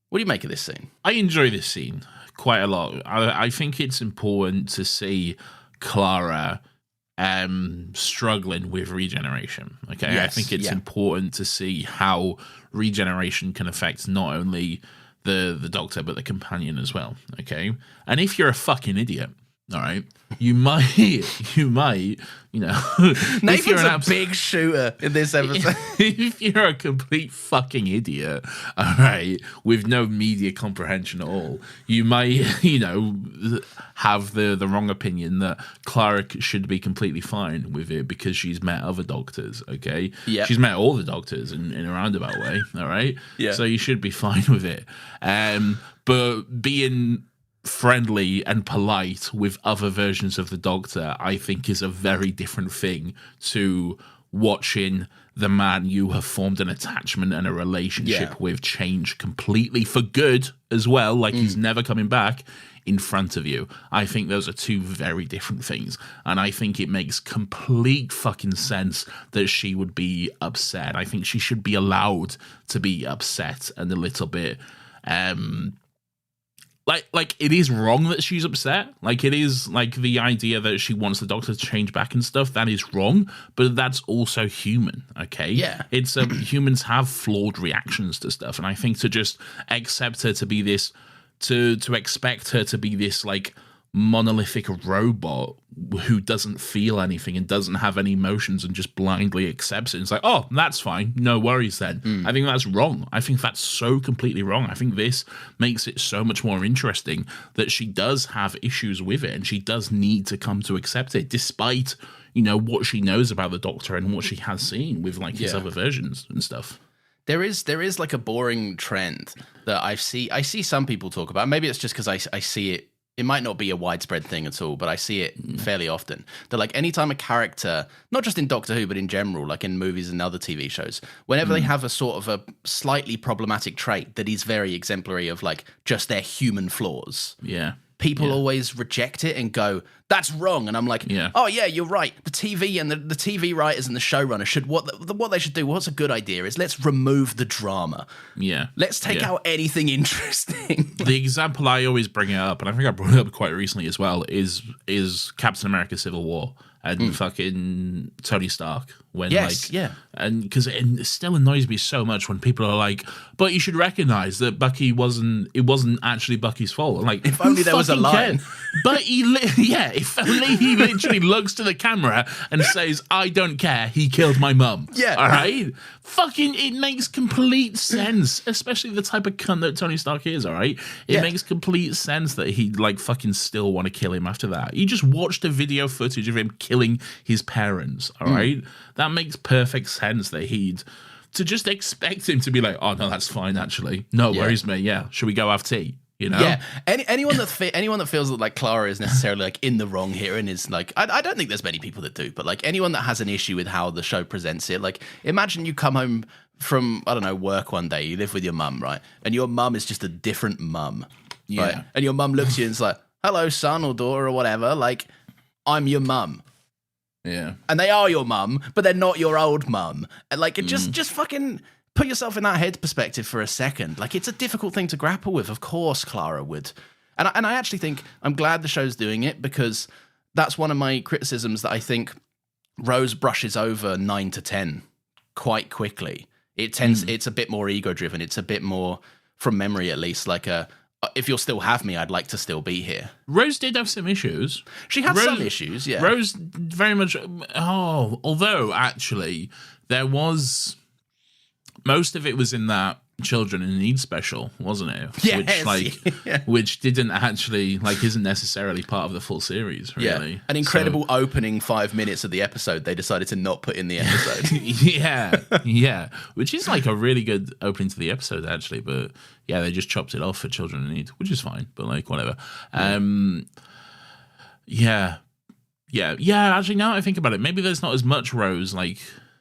What do you make of this scene? I enjoy this scene quite a lot. I think it's important to see Clara struggling with regeneration. Okay, yes, I think it's important to see how regeneration can affect not only the Doctor but the companion as well. Okay, and if you're a fucking idiot, all right, you might, Nathan's a big shooter in this episode. If you're a complete fucking idiot, all right, with no media comprehension at all, you might, have the wrong opinion that Clara should be completely fine with it because she's met other doctors, okay? Yeah. She's met all the doctors in a roundabout way, all right? Yeah. So you should be fine with it. But being friendly and polite with other versions of the Doctor, I think, is a very different thing to watching the man you have formed an attachment and a relationship with change completely for good as well, like he's never coming back, in front of you. I think those are two very different things, and I think it makes complete fucking sense that she would be upset. I think she should be allowed to be upset and a little bit like it is wrong that she's upset. Like, it is like the idea that she wants the Doctor to change back and stuff, that is wrong, but that's also human, okay? Yeah. It's humans have flawed reactions to stuff, and I think to just accept her to be this, to expect her to be this, like, monolithic robot who doesn't feel anything and doesn't have any emotions and just blindly accepts it. And it's like, oh, that's fine. No worries then. I think that's wrong. I think that's so completely wrong. I think this makes it so much more interesting that she does have issues with it and she does need to come to accept it despite, what she knows about the Doctor and what she has seen with like his other versions and stuff. There is like a boring trend that I see some people talk about. Maybe it's just because I see it. It might not be a widespread thing at all, but I see it fairly often. That like anytime a character, not just in Doctor Who, but in general, like in movies and other TV shows, whenever they have a sort of a slightly problematic trait that is very exemplary of like just their human flaws. Yeah. People always reject it and go, that's wrong. And I'm like, oh yeah, you're right. The TV and the TV writers and the showrunner should, what they should do, what's a good idea is let's remove the drama. Yeah. Let's take out anything interesting. The example I always bring up, and I think I brought it up quite recently as well, is Captain America Civil War and fucking Tony Stark. And because it still annoys me so much when people are like, but you should recognize that it wasn't actually Bucky's fault. I'm like, if only there was a line. But if only he literally looks to the camera and says, I don't care, he killed my mum. Yeah. All right? Fucking, it makes complete sense, especially the type of cunt that Tony Stark is, all right? It makes complete sense that he'd like fucking still want to kill him after that. You just watched a video footage of him killing his parents, all right? That makes perfect sense that to just expect him to be like, oh no, that's fine actually. No worries, mate. Yeah, should we go have tea? Yeah. Anyone that feels that like Clara is necessarily like in the wrong here and is like, I don't think there's many people that do, but like anyone that has an issue with how the show presents it, like imagine you come home from, I don't know, work one day, you live with your mum, right? And your mum is just a different mum, right? And your mum looks at you and is like, hello, son or daughter or whatever, like, I'm your mum. Yeah. And they are your mum, but they're not your old mum. And like, just fucking put yourself in that head perspective for a second. Like, it's a difficult thing to grapple with. Of course, Clara would. And I actually think I'm glad the show's doing it because that's one of my criticisms that I think Rose brushes over 9 to 10 quite quickly. It's a bit more ego driven. It's a bit more, from memory at least, like if you'll still have me, I'd like to still be here. Rose did have some issues. She had some issues, yeah. Rose very much... although, actually, there was... Most of it was in that Children in Need special, wasn't it? Yes. Which didn't actually, isn't necessarily part of the full series, really. Yeah. An incredible opening 5 minutes of the episode they decided to not put in the episode. yeah. Which is a really good opening to the episode, actually. But yeah, they just chopped it off for Children in Need, which is fine, but whatever. Yeah. Actually, now that I think about it, maybe there's not as much Rose,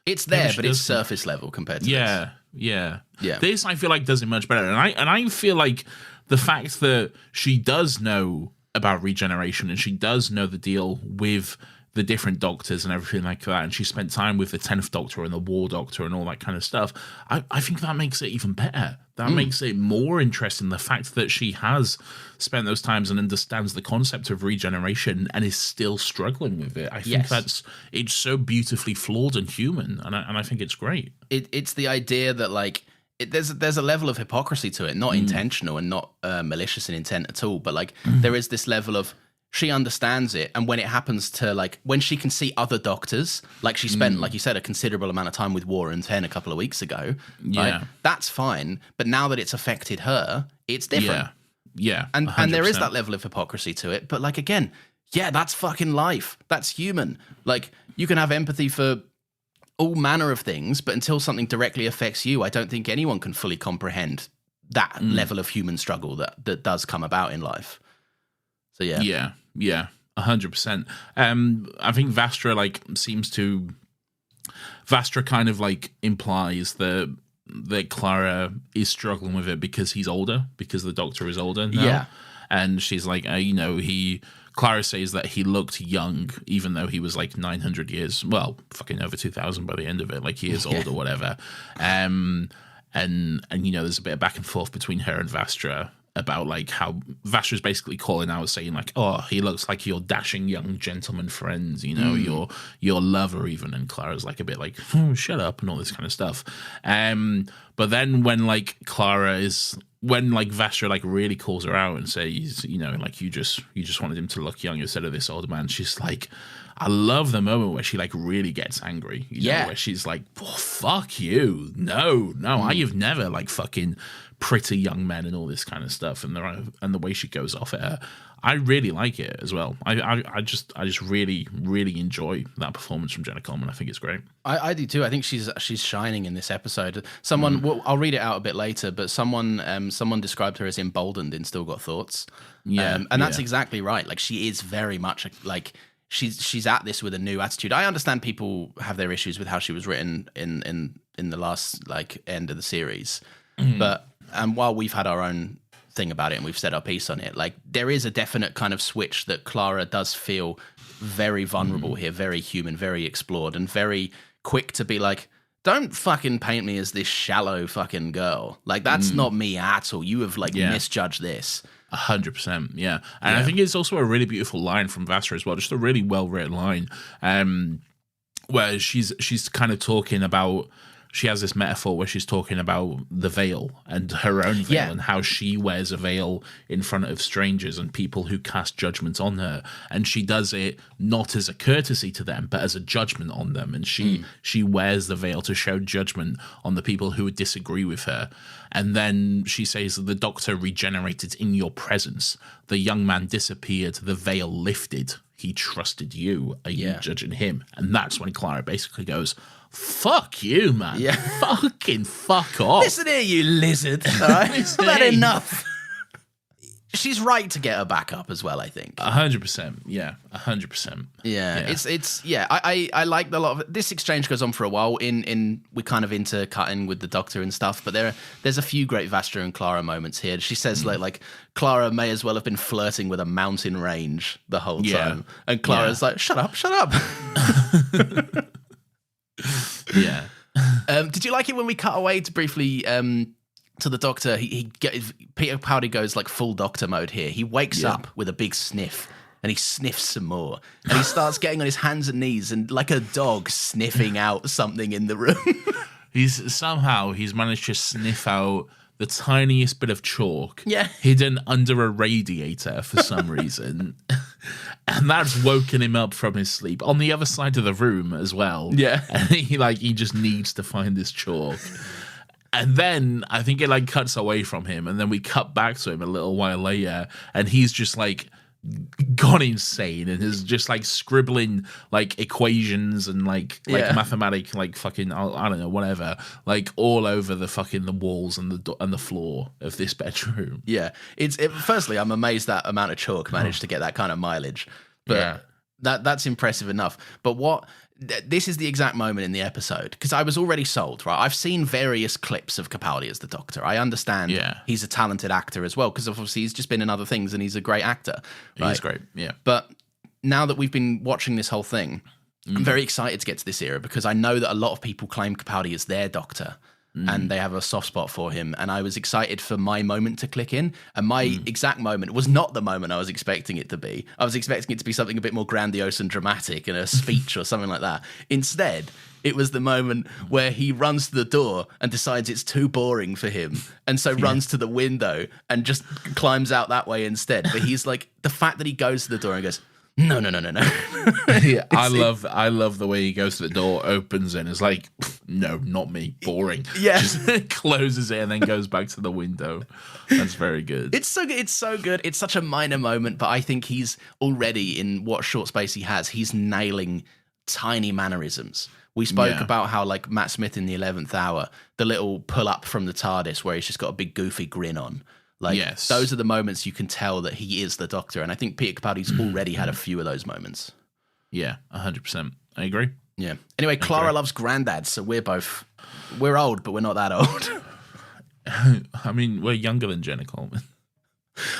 It's there, but it's surface level compared to this. Yeah. This, I feel like, does it much better. And I feel like the fact that she does know about regeneration and she does know the deal with the different doctors and everything like that, and she spent time with the 10th Doctor and the War Doctor and all that kind of stuff, I think that makes it even better. That makes it more interesting, the fact that she has spent those times and understands the concept of regeneration and is still struggling with it. I think it's so beautifully flawed and human, and I think it's great. It's the idea that, there's a level of hypocrisy to it, not intentional and not malicious in intent at all, but, there is this level of she understands it, and when it happens to, when she can see other doctors, she spent, like you said, a considerable amount of time with Warren 10 a couple of weeks ago, right? That's fine, but now that it's affected her, it's different. Yeah, and there is that level of hypocrisy to it, but, again, that's fucking life. That's human. You can have empathy for all manner of things, but until something directly affects you, I don't think anyone can fully comprehend that level of human struggle that does come about in life. So yeah, 100%. I think Vastra seems to. Vastra kind of implies that Clara is struggling with it because he's older, because the Doctor is older now. Yeah, and she's Clara says that he looked young, even though he was 900 years, well, fucking over 2000 by the end of it, he is old or whatever. And there's a bit of back and forth between her and Vastra about how Vastra's basically calling out saying oh, he looks like your dashing young gentleman friend, your lover even, and Clara's a bit oh, shut up and all this kind of stuff. But then when Clara is when like Vastra like really calls her out and says, you know, like you just wanted him to look young instead of this older man, she's like, I love the moment where she like really gets angry, you know, where she's like, oh, fuck you, no, I've never like fucking pretty young men and all this kind of stuff, and the way she goes off at her, I really like it as well. I just really enjoy that performance from Jenna Coleman. I think it's great. I do too. I think she's shining in this episode. Someone, well, I'll read it out a bit later, but someone described her as emboldened in Still Got Thoughts. And that's exactly right. Like she is very much like she's at this with a new attitude. I understand people have their issues with how she was written in the last like end of the series, but while we've had our own thing about it and we've said our piece on it, like there is a definite kind of switch that Clara does feel very vulnerable here, very human, very explored, and very quick to be like, don't fucking paint me as this shallow fucking girl. Like that's not me at all. You have like misjudged this. 100%, yeah. And I think it's also a really beautiful line from Vastra as well, just a really well written line, where she's kind of talking about. She has this metaphor where she's talking about the veil and her own veil and how she wears a veil in front of strangers and people who cast judgment on her. And she does it not as a courtesy to them, but as a judgment on them. And she wears the veil to show judgment on the people who would disagree with her. And then she says that the doctor regenerated in your presence. The young man disappeared. The veil lifted. He trusted you. Are you judging him? And that's when Clara basically goes, fuck you, man. Yeah. Fucking fuck off. Listen here, you lizard. All right? I've had enough. She's right to get her back up as well, I think. 100%. Yeah, 100%. Yeah. I like a lot of it. This exchange goes on for a while. We're kind of into cutting with the Doctor and stuff, but there's a few great Vastra and Clara moments here. She says like Clara may as well have been flirting with a mountain range the whole time. And Clara's like, shut up. Yeah. Did you like it when we cut away to briefly to the Doctor? Peter Capaldi goes like full Doctor mode here. He wakes up with a big sniff and he sniffs some more and he starts getting on his hands and knees and like a dog sniffing out something in the room. He's managed to sniff out the tiniest bit of chalk hidden under a radiator for some reason. And that's woken him up from his sleep on the other side of the room as well. Yeah. And he just needs to find this chalk. And then I think it like cuts away from him, and then we cut back to him a little while later, and he's just like gone insane and is just like scribbling like equations and like mathematic like fucking I don't know whatever like all over the walls and the floor of this bedroom. Yeah, firstly I'm amazed that amount of chalk managed to get that kind of mileage, but that's impressive enough. But this is the exact moment in the episode, because I was already sold, right? I've seen various clips of Capaldi as the Doctor. I understand he's a talented actor as well, because obviously he's just been in other things and he's a great actor. Right? He's great, yeah. But now that we've been watching this whole thing, I'm very excited to get to this era, because I know that a lot of people claim Capaldi as their Doctor. And they have a soft spot for him. And I was excited for my moment to click in. And my exact moment was not the moment I was expecting it to be. I was expecting it to be something a bit more grandiose and dramatic and a speech or something like that. Instead, it was the moment where he runs to the door and decides it's too boring for him. And so runs to the window and just climbs out that way instead. But he's like, the fact that he goes to the door and goes, no. Yeah, I love the way he goes to the door, opens it, and is like, no, not me, boring. Yeah, just closes it and then goes back to the window. That's very good. It's so good. It's such a minor moment, but I think he's already, in what short space he has, he's nailing tiny mannerisms. We spoke about how, like, Matt Smith in the 11th Hour, the little pull up from the TARDIS where he's just got a big goofy grin on. Like, those are the moments you can tell that he is the Doctor. And I think Peter Capaldi's already had a few of those moments. Yeah, 100%. I agree. Yeah. Anyway, Clara loves Grandad, so we're old, but we're not that old. I mean, we're younger than Jenna Coleman.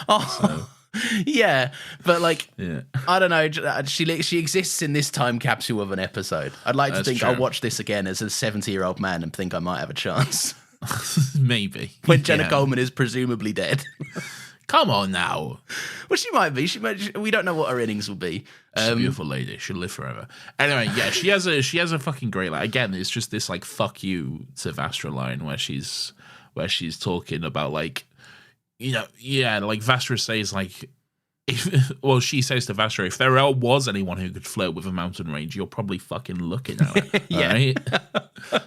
Oh, yeah. But, like, I don't know. She exists in this time capsule of an episode. I'd like to think I'll watch this again as a 70-year-old man and think I might have a chance. Maybe. When Jenna Coleman is presumably dead. Come on now. Well, she might be. We don't know what her innings will be. She's a beautiful lady. She'll live forever. Anyway, yeah, she has a fucking great line. Again, it's just this like fuck you to Vastra line where she's talking about like like Vastra says, like, she says to Vastra, if there was anyone who could flirt with a mountain range, you're probably fucking looking at it. Yeah. Right?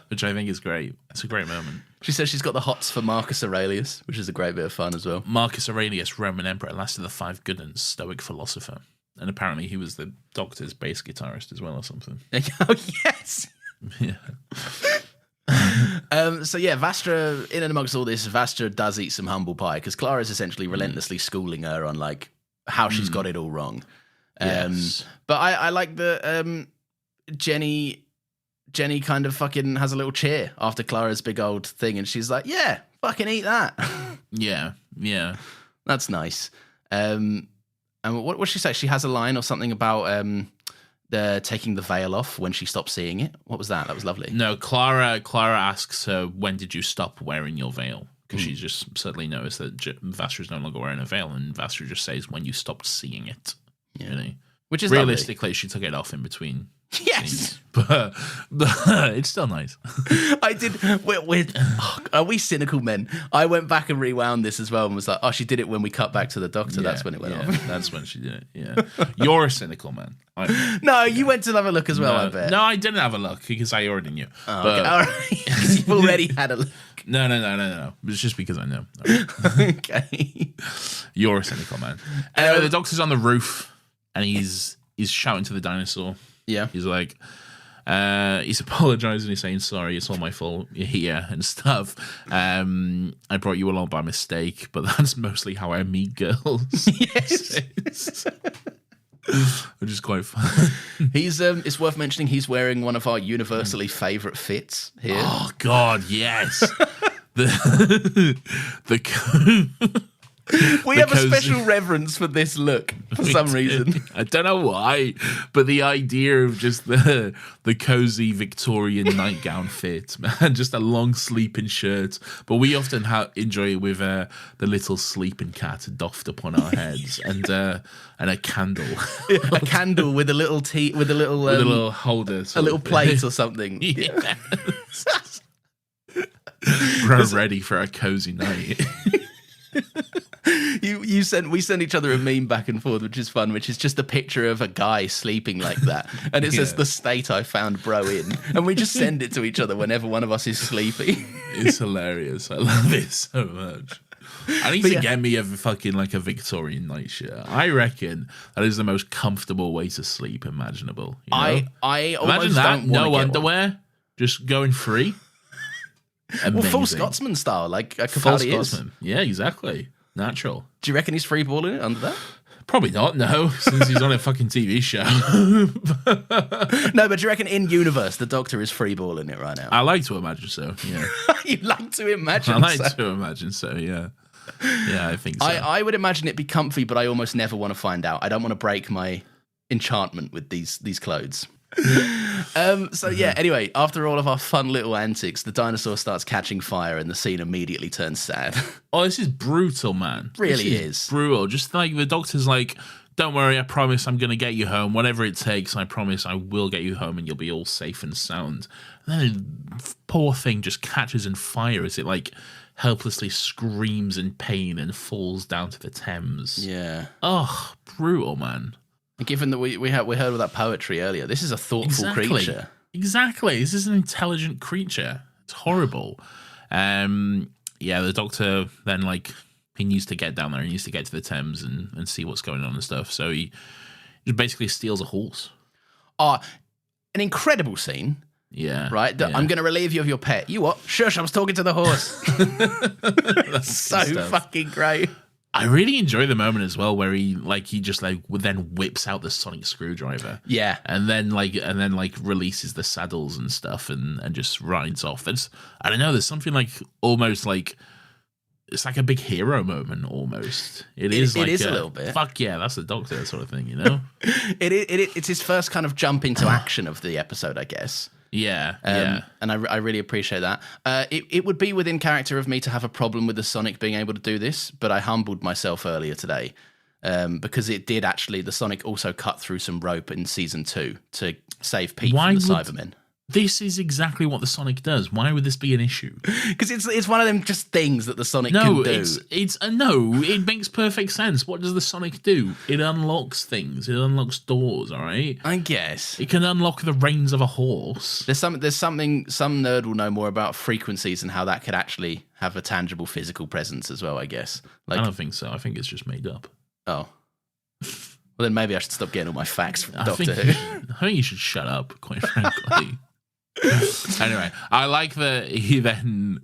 Which I think is great. It's a great moment. She says she's got the hots for Marcus Aurelius, which is a great bit of fun as well. Marcus Aurelius, Roman emperor, last of the five good and stoic philosopher. And apparently he was the Doctor's bass guitarist as well or something. Oh, yes! Yeah. So yeah, Vastra, in and amongst all this, Vastra does eat some humble pie because Clara's essentially relentlessly schooling her on like how she's got it all wrong. Yes. But I like the Jenny kind of fucking has a little cheer after Clara's big old thing, and she's like, "Yeah, fucking eat that." Yeah. That's nice. And what she say? She has a line or something about the taking the veil off when she stopped seeing it. What was that? That was lovely. No, Clara asks her, when did you stop wearing your veil? Because she's just suddenly noticed that Vastra's no longer wearing a veil, and Vastra just says, when you stopped seeing it. Yeah. Really? Which is realistically, lovely. She took it off in between. Yes, scenes. But it's still nice. I did. Are we cynical men? I went back and rewound this as well and was like, oh, she did it when we cut back to the Doctor. That's when it went off. That's when she did it. Yeah, you're a cynical man. No, you went to have a look as well. I bet. No, I didn't have a look because I already knew. Oh, but, okay. All right, because you've already had a look. No. It's just because I know. Okay. You're a cynical man. Anyway, the Doctor's on the roof and he's shouting to the dinosaur. Yeah. He's like, he's apologizing. He's saying, sorry, it's all my fault. You're here and stuff. I brought you along by mistake, but that's mostly how I meet girls. Yes. Which is quite fun. It's worth mentioning he's wearing one of our universally favourite fits here. Oh, God, yes. We have a special reverence for this look for some reason. I don't know why, but the idea of just the cozy Victorian nightgown fit, man, just a long sleeping shirt. But we often enjoy it with the little sleeping cat doffed upon our heads and a candle, a candle with a little with a little holder, a little plate or something. Yeah. We're ready for a cozy night. We send each other a meme back and forth, which is fun, which is just a picture of a guy sleeping like that. And it says, the state I found bro in. And we just send it to each other whenever one of us is sleepy. It's hilarious. I love it so much. I need to get me a fucking like a Victorian nightshirt. I reckon that is the most comfortable way to sleep imaginable. You know? I imagine that. No underwear, just going free. Amazing. Well, full Scotsman style, like a full Capaldi Scotsman. Yeah, exactly. Natural. Do you reckon he's free balling it under that? Probably not, no, since he's on a fucking TV show. No, but do you reckon in universe the Doctor is free balling it right now? I like to imagine so, yeah. You like to imagine I like to imagine so, yeah. Yeah, I think so. I would imagine it be comfy, but I almost never want to find out. I don't want to break my enchantment with these clothes. So yeah, anyway, after all of our fun little antics, the dinosaur starts catching fire and the scene immediately turns sad. Oh, this is brutal, man. Really is brutal. Just like the Doctor's like, don't worry, I promise I'm going to get you home. Whatever it takes, I promise I will get you home and you'll be all safe and sound. And then the poor thing just catches in fire as it like helplessly screams in pain and falls down to the Thames. Yeah. Oh, brutal, man. Given that we heard of that poetry earlier, this is a thoughtful creature. Exactly. This is an intelligent creature. It's horrible. Yeah, the Doctor then, like, he needs to get down there. He needs to get to the Thames and see what's going on and stuff. So he just basically steals a horse. Oh, an incredible scene. Yeah. Right? Yeah. I'm going to relieve you of your pet. You what? Shush, I was talking to the horse. That's so fucking great. I really enjoy the moment as well where he just then whips out the sonic screwdriver. Yeah. And then releases the saddles and stuff and just rides off. I don't know, there's something like almost like it's like a big hero moment almost. It is a little bit. Fuck yeah, that's the Doctor sort of thing, you know? It's his first kind of jump into action of the episode, I guess. Yeah, and I really appreciate that. It would be within character of me to have a problem with the Sonic being able to do this, but I humbled myself earlier today because it did actually. The Sonic also cut through some rope in season 2 to save Pete from the Cybermen. This is exactly what the Sonic does. Why would this be an issue? Because it's one of them just things that the Sonic can do. It makes perfect sense. What does the Sonic do? It unlocks things. It unlocks doors, all right? I guess. It can unlock the reins of a horse. There's something some nerd will know more about frequencies and how that could actually have a tangible physical presence as well, I guess. I don't think so. I think it's just made up. Oh. Well, then maybe I should stop getting all my facts from Doctor Who. I think you should shut up, quite frankly. Anyway, I like that he then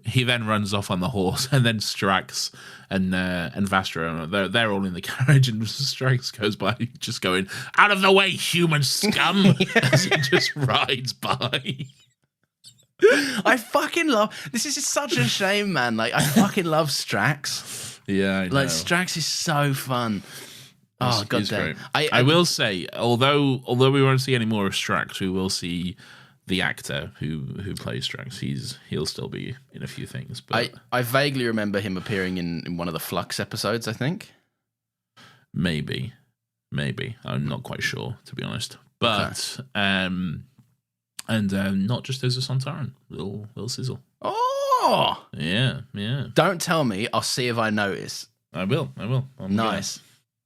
runs off on the horse, and then Strax and Vastra, they're all in the carriage, and Strax goes by just going, "Out of the way, human scum!" as he just rides by. I fucking love this. Is such a shame, man. Like, I fucking love Strax. Yeah, I know. Like, Strax is so fun. Oh, god damn. I will say, although we won't see any more of Strax, we will see the actor who plays Strax. He'll still be in a few things. But I vaguely remember him appearing in one of the Flux episodes, I think. Maybe. I'm not quite sure, to be honest. But and not just as a Sontaran, little sizzle. Oh, yeah. Don't tell me. I'll see if I notice. I will. Nice.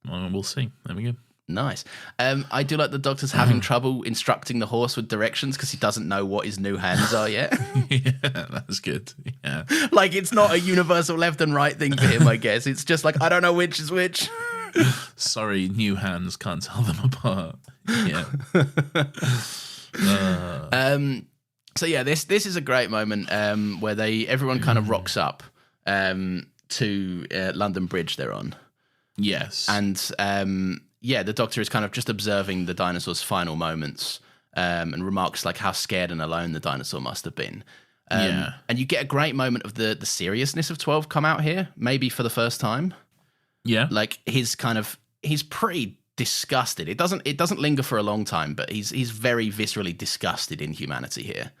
We'll see. There we go. Nice. I do like the Doctor's having trouble instructing the horse with directions because he doesn't know what his new hands are yet. Yeah, that's good. Yeah. Like, it's not a universal left and right thing for him, I guess. It's just like, I don't know which is which. Sorry, new hands, can't tell them apart. Yeah. So yeah, this is a great moment where everyone kind of rocks up to London Bridge they're on. Yes. And the Doctor is kind of just observing the dinosaur's final moments and remarks like how scared and alone the dinosaur must have been. And you get a great moment of the seriousness of 12 come out here, maybe for the first time. Yeah. Like, he's pretty disgusted. It doesn't linger for a long time, but he's very viscerally disgusted in humanity here.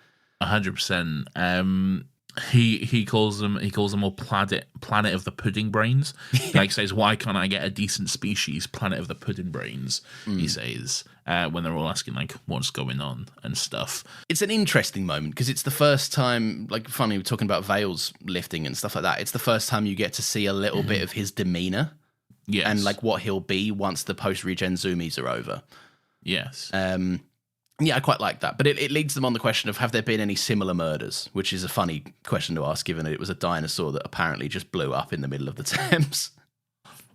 100%. He calls them all planet of the pudding brains. He says, "Why can't I get a decent species, planet of the pudding brains?" He says when they're all asking like what's going on and stuff. It's an interesting moment because it's the first time, like, funny, we're talking about veils lifting and stuff like that. It's the first time you get to see a little bit of his demeanor, and like what he'll be once the post-regen zoomies are over. Yes. Yeah, I quite like that. But it leads them on the question of, have there been any similar murders? Which is a funny question to ask, given that it was a dinosaur that apparently just blew up in the middle of the Thames.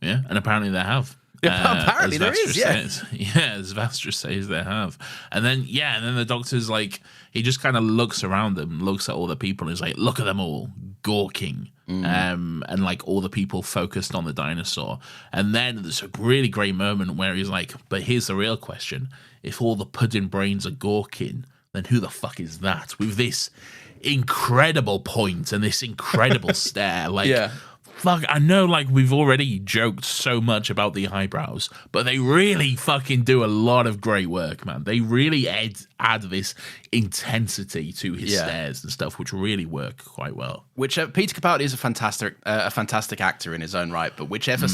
Yeah, and apparently there have. Apparently there is, yeah. Yeah, as Vastra says, there have. And then the Doctor's like, he just kind of looks around them, looks at all the people, and is like, look at them all, gawking. And like all the people focused on the dinosaur. And then there's a really great moment where he's like, but here's the real question. If all the pudding brains are gawking, then who the fuck is that? With this incredible point and this incredible stare. Like, fuck, I know, like, we've already joked so much about the eyebrows, but they really fucking do a lot of great work, man. They really add this intensity to his stares and stuff, which really work quite well. Which Peter Capaldi is a fantastic actor in his own right, but whichever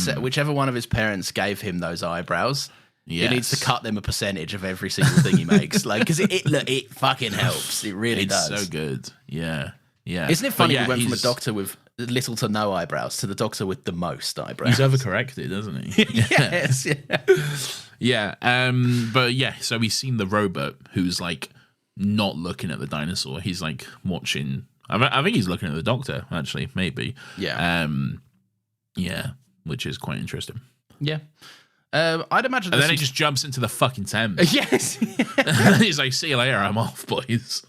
one of his parents gave him those eyebrows, he needs to cut them a percentage of every single thing he makes, like, because it fucking helps. It really does. It's so good. Yeah. Isn't it funny? We went from a Doctor with little to no eyebrows to the Doctor with the most eyebrows. He's overcorrected, hasn't he? Yes. But yeah, so we've seen the robot who's like not looking at the dinosaur. He's like watching. I think he's looking at the Doctor, actually, maybe. Yeah. Which is quite interesting. Yeah. I'd imagine. And then he just jumps into the fucking Thames. Yes. He's like, "See you later. I'm off, boys."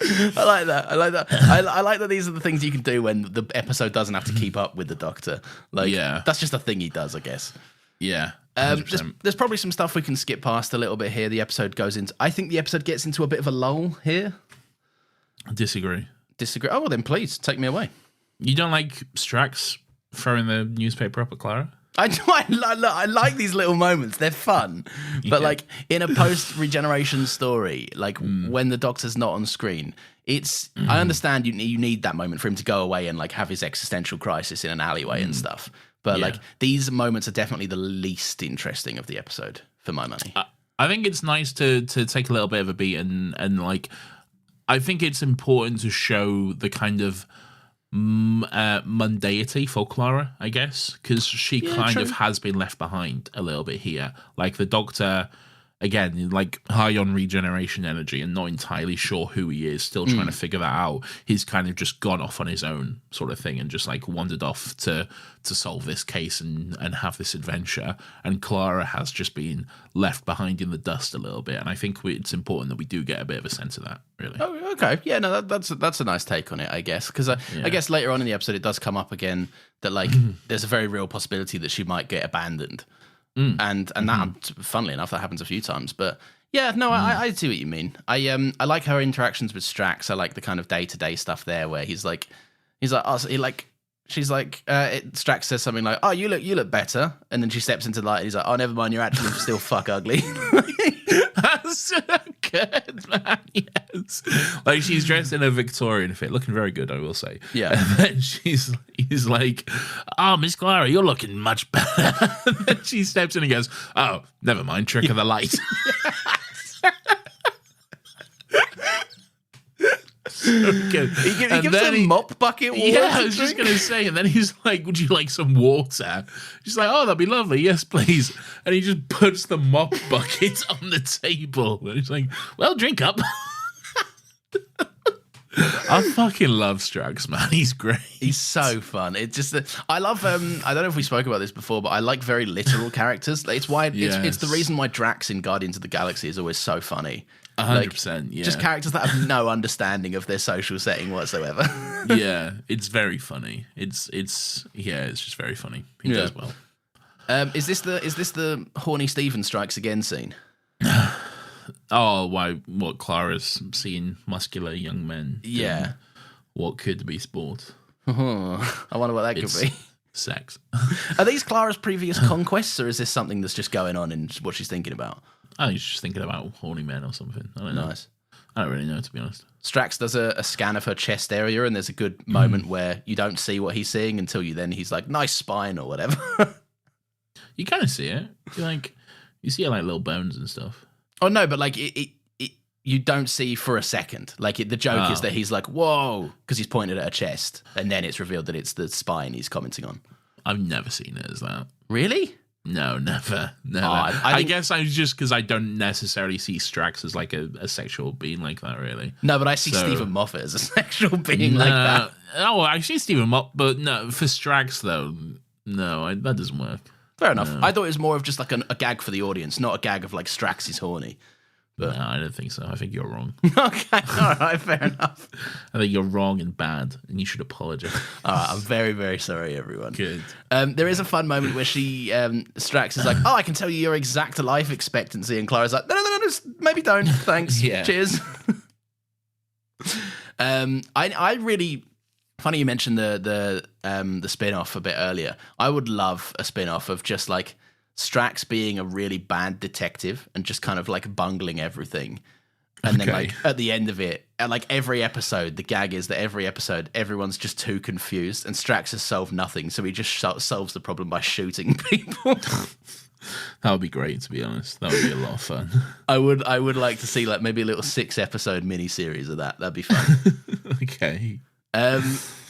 I like that. I like that these are the things you can do when the episode doesn't have to keep up with the Doctor. Like, that's just a thing he does, I guess. Yeah. There's probably some stuff we can skip past a little bit here. I think the episode gets into a bit of a lull here. Disagree. Oh, well, then please take me away. You don't like Strax throwing the newspaper up at Clara? I do. I like these little moments. They're fun. But like in a post-regeneration story, like when the Doctor's not on screen, it's I understand you need that moment for him to go away and like have his existential crisis in an alleyway and stuff. But like these moments are definitely the least interesting of the episode, for my money. I think it's nice to take a little bit of a beat and like, I think it's important to show the kind of mundanity for Clara, I guess, because she kind of has been left behind a little bit here. Like the Doctor, again, like high on regeneration energy and not entirely sure who he is, still trying to figure that out. He's kind of just gone off on his own sort of thing and just like wandered off to solve this case and have this adventure. And Clara has just been left behind in the dust a little bit. And I think it's important that we do get a bit of a sense of that, really. Oh, okay. Yeah, no, that's a nice take on it, I guess. Because I guess later on in the episode, it does come up again that like there's a very real possibility that she might get abandoned. And that, funnily enough, that happens a few times. But yeah, no, I see what you mean. I like her interactions with Strax. I like the kind of day-to-day stuff there where she's like, Strax says something like, "Oh, you look better," and then she steps into the light. And he's like, "Oh, never mind, you're actually still fuck ugly." That's so good, man. Yes, like she's dressed in a Victorian fit, looking very good, I will say. Yeah, and then he's like, "Oh, Miss Clara, you're looking much better." And then she steps in and goes, "Oh, never mind, trick of the light." So good. He gives her a mop bucket water. Yeah, I was just going to say. And then he's like, "Would you like some water?" She's like, "Oh, that'd be lovely. Yes, please." And he just puts the mop bucket on the table. And he's like, "Well, drink up." I fucking love Strax, man. He's great. He's so fun. It's just that I love. I don't know if we spoke about this before, but I like very literal characters. It's why it's the reason why Drax in Guardians of the Galaxy is always so funny. 100%, yeah. Just characters that have no understanding of their social setting whatsoever. Yeah, it's very funny. It's just very funny. He does well. Is this the horny Steven strikes again scene? Oh, why? What? Clara's seeing muscular young men. Yeah. What could be sport? I wonder what that could be. Sex. Are these Clara's previous conquests, or is this something that's just going on in what she's thinking about? Oh, he's just thinking about horny men or something. I don't know. Nice. I don't really know, to be honest. Strax does a scan of her chest area, and there's a good moment where you don't see what he's seeing until he's like, "Nice spine," or whatever. You kind of see it. You see like little bones and stuff. Oh no, but like it you don't see for a second. Like the joke is that he's like, "Whoa," because he's pointed at her chest, and then it's revealed that it's the spine he's commenting on. I've never seen it as that. Really? No, never. I guess I just because I don't necessarily see Strax as like a sexual being like that, really. No, but I see Stephen Moffat as a sexual being like that. Oh, I see Stephen Moffat, but no, for Strax though, no, that doesn't work. Fair enough. No. I thought it was more of just like a gag for the audience, not a gag of like Strax is horny. But... No, I don't think so. I think you're wrong. Okay, all right, fair enough. I think you're wrong and bad, and you should apologize. All right, I'm very, very sorry, everyone. Good. There is a fun moment where Strax is like, "Oh, I can tell you your exact life expectancy," and Clara's like, No, maybe don't. Thanks. Yeah. Cheers. I really. Funny you mentioned the spin-off a bit earlier. I would love a spin-off of just like Strax being a really bad detective and just kind of like bungling everything. And then like at the end of it, like every episode, the gag is that every episode, everyone's just too confused and Strax has solved nothing. So he just solves the problem by shooting people. That would be great, to be honest. That would be a lot of fun. I would like to see like maybe a little 6-episode mini-series of that. That'd be fun. Okay.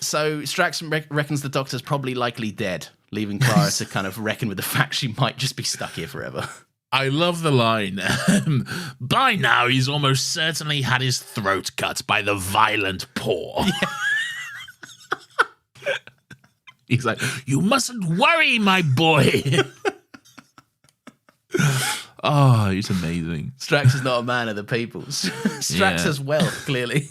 So Strax reckons the Doctor's probably likely dead, leaving Clara to kind of reckon with the fact she might just be stuck here forever. I love the line. By now, he's almost certainly had his throat cut by the violent paw. Yeah. He's like, "You mustn't worry, my boy." Oh, he's amazing. Strax is not a man of the people. Strax has wealth, clearly.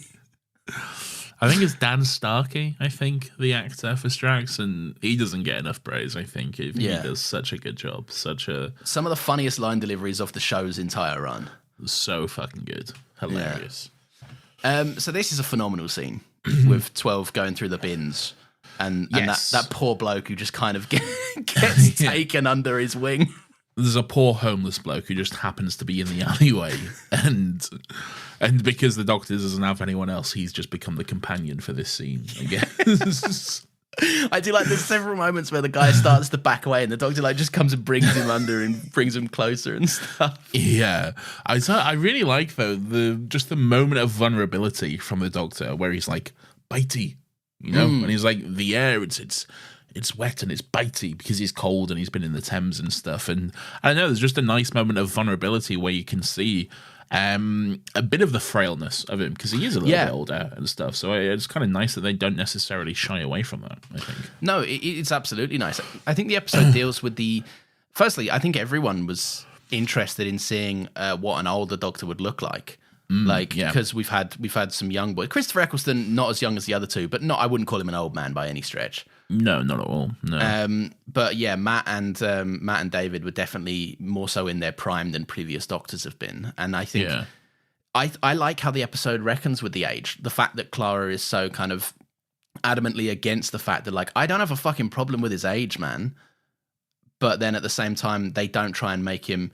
I think it's Dan Starkey, the actor for Strax, and he doesn't get enough praise, I think. He does such a good job. Some of the funniest line deliveries of the show's entire run. So fucking good. Hilarious. Yeah. So this is a phenomenal scene with 12 going through the bins and that poor bloke who just kind of gets taken under his wing. There's a poor homeless bloke who just happens to be in the alleyway, and because the Doctor doesn't have anyone else, he's just become the companion for this scene, I guess. I do like there's several moments where the guy starts to back away and the doctor like just comes and brings him under and brings him closer and stuff. Yeah, I really like though the moment of vulnerability from the doctor where he's like bitey, and he's like the air it's wet and it's bitey because he's cold and he's been in the Thames and stuff. And I don't know, there's just a nice moment of vulnerability where you can see a bit of the frailness of him because he is a little bit older and stuff. So it's kind of nice that they don't necessarily shy away from that, I think. No, it's absolutely nice. I think the episode deals with firstly, I think everyone was interested in seeing what an older Doctor would look like. Because we've had some young boys. Christopher Eccleston, not as young as the other two, but I wouldn't call him an old man by any stretch. No, not at all. No. But yeah, Matt and David were definitely more so in their prime than previous Doctors have been, and I think I like how the episode reckons with the age. The fact that Clara is so kind of adamantly against the fact that like I don't have a fucking problem with his age, man, but then at the same time they don't try and make him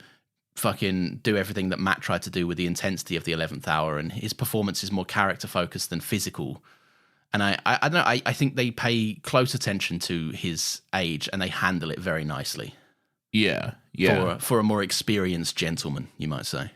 fucking do everything that Matt tried to do with the intensity of the 11th hour, and his performance is more character focused than physical. And I don't know, I think they pay close attention to his age and they handle it very nicely. Yeah. For a more experienced gentleman, you might say.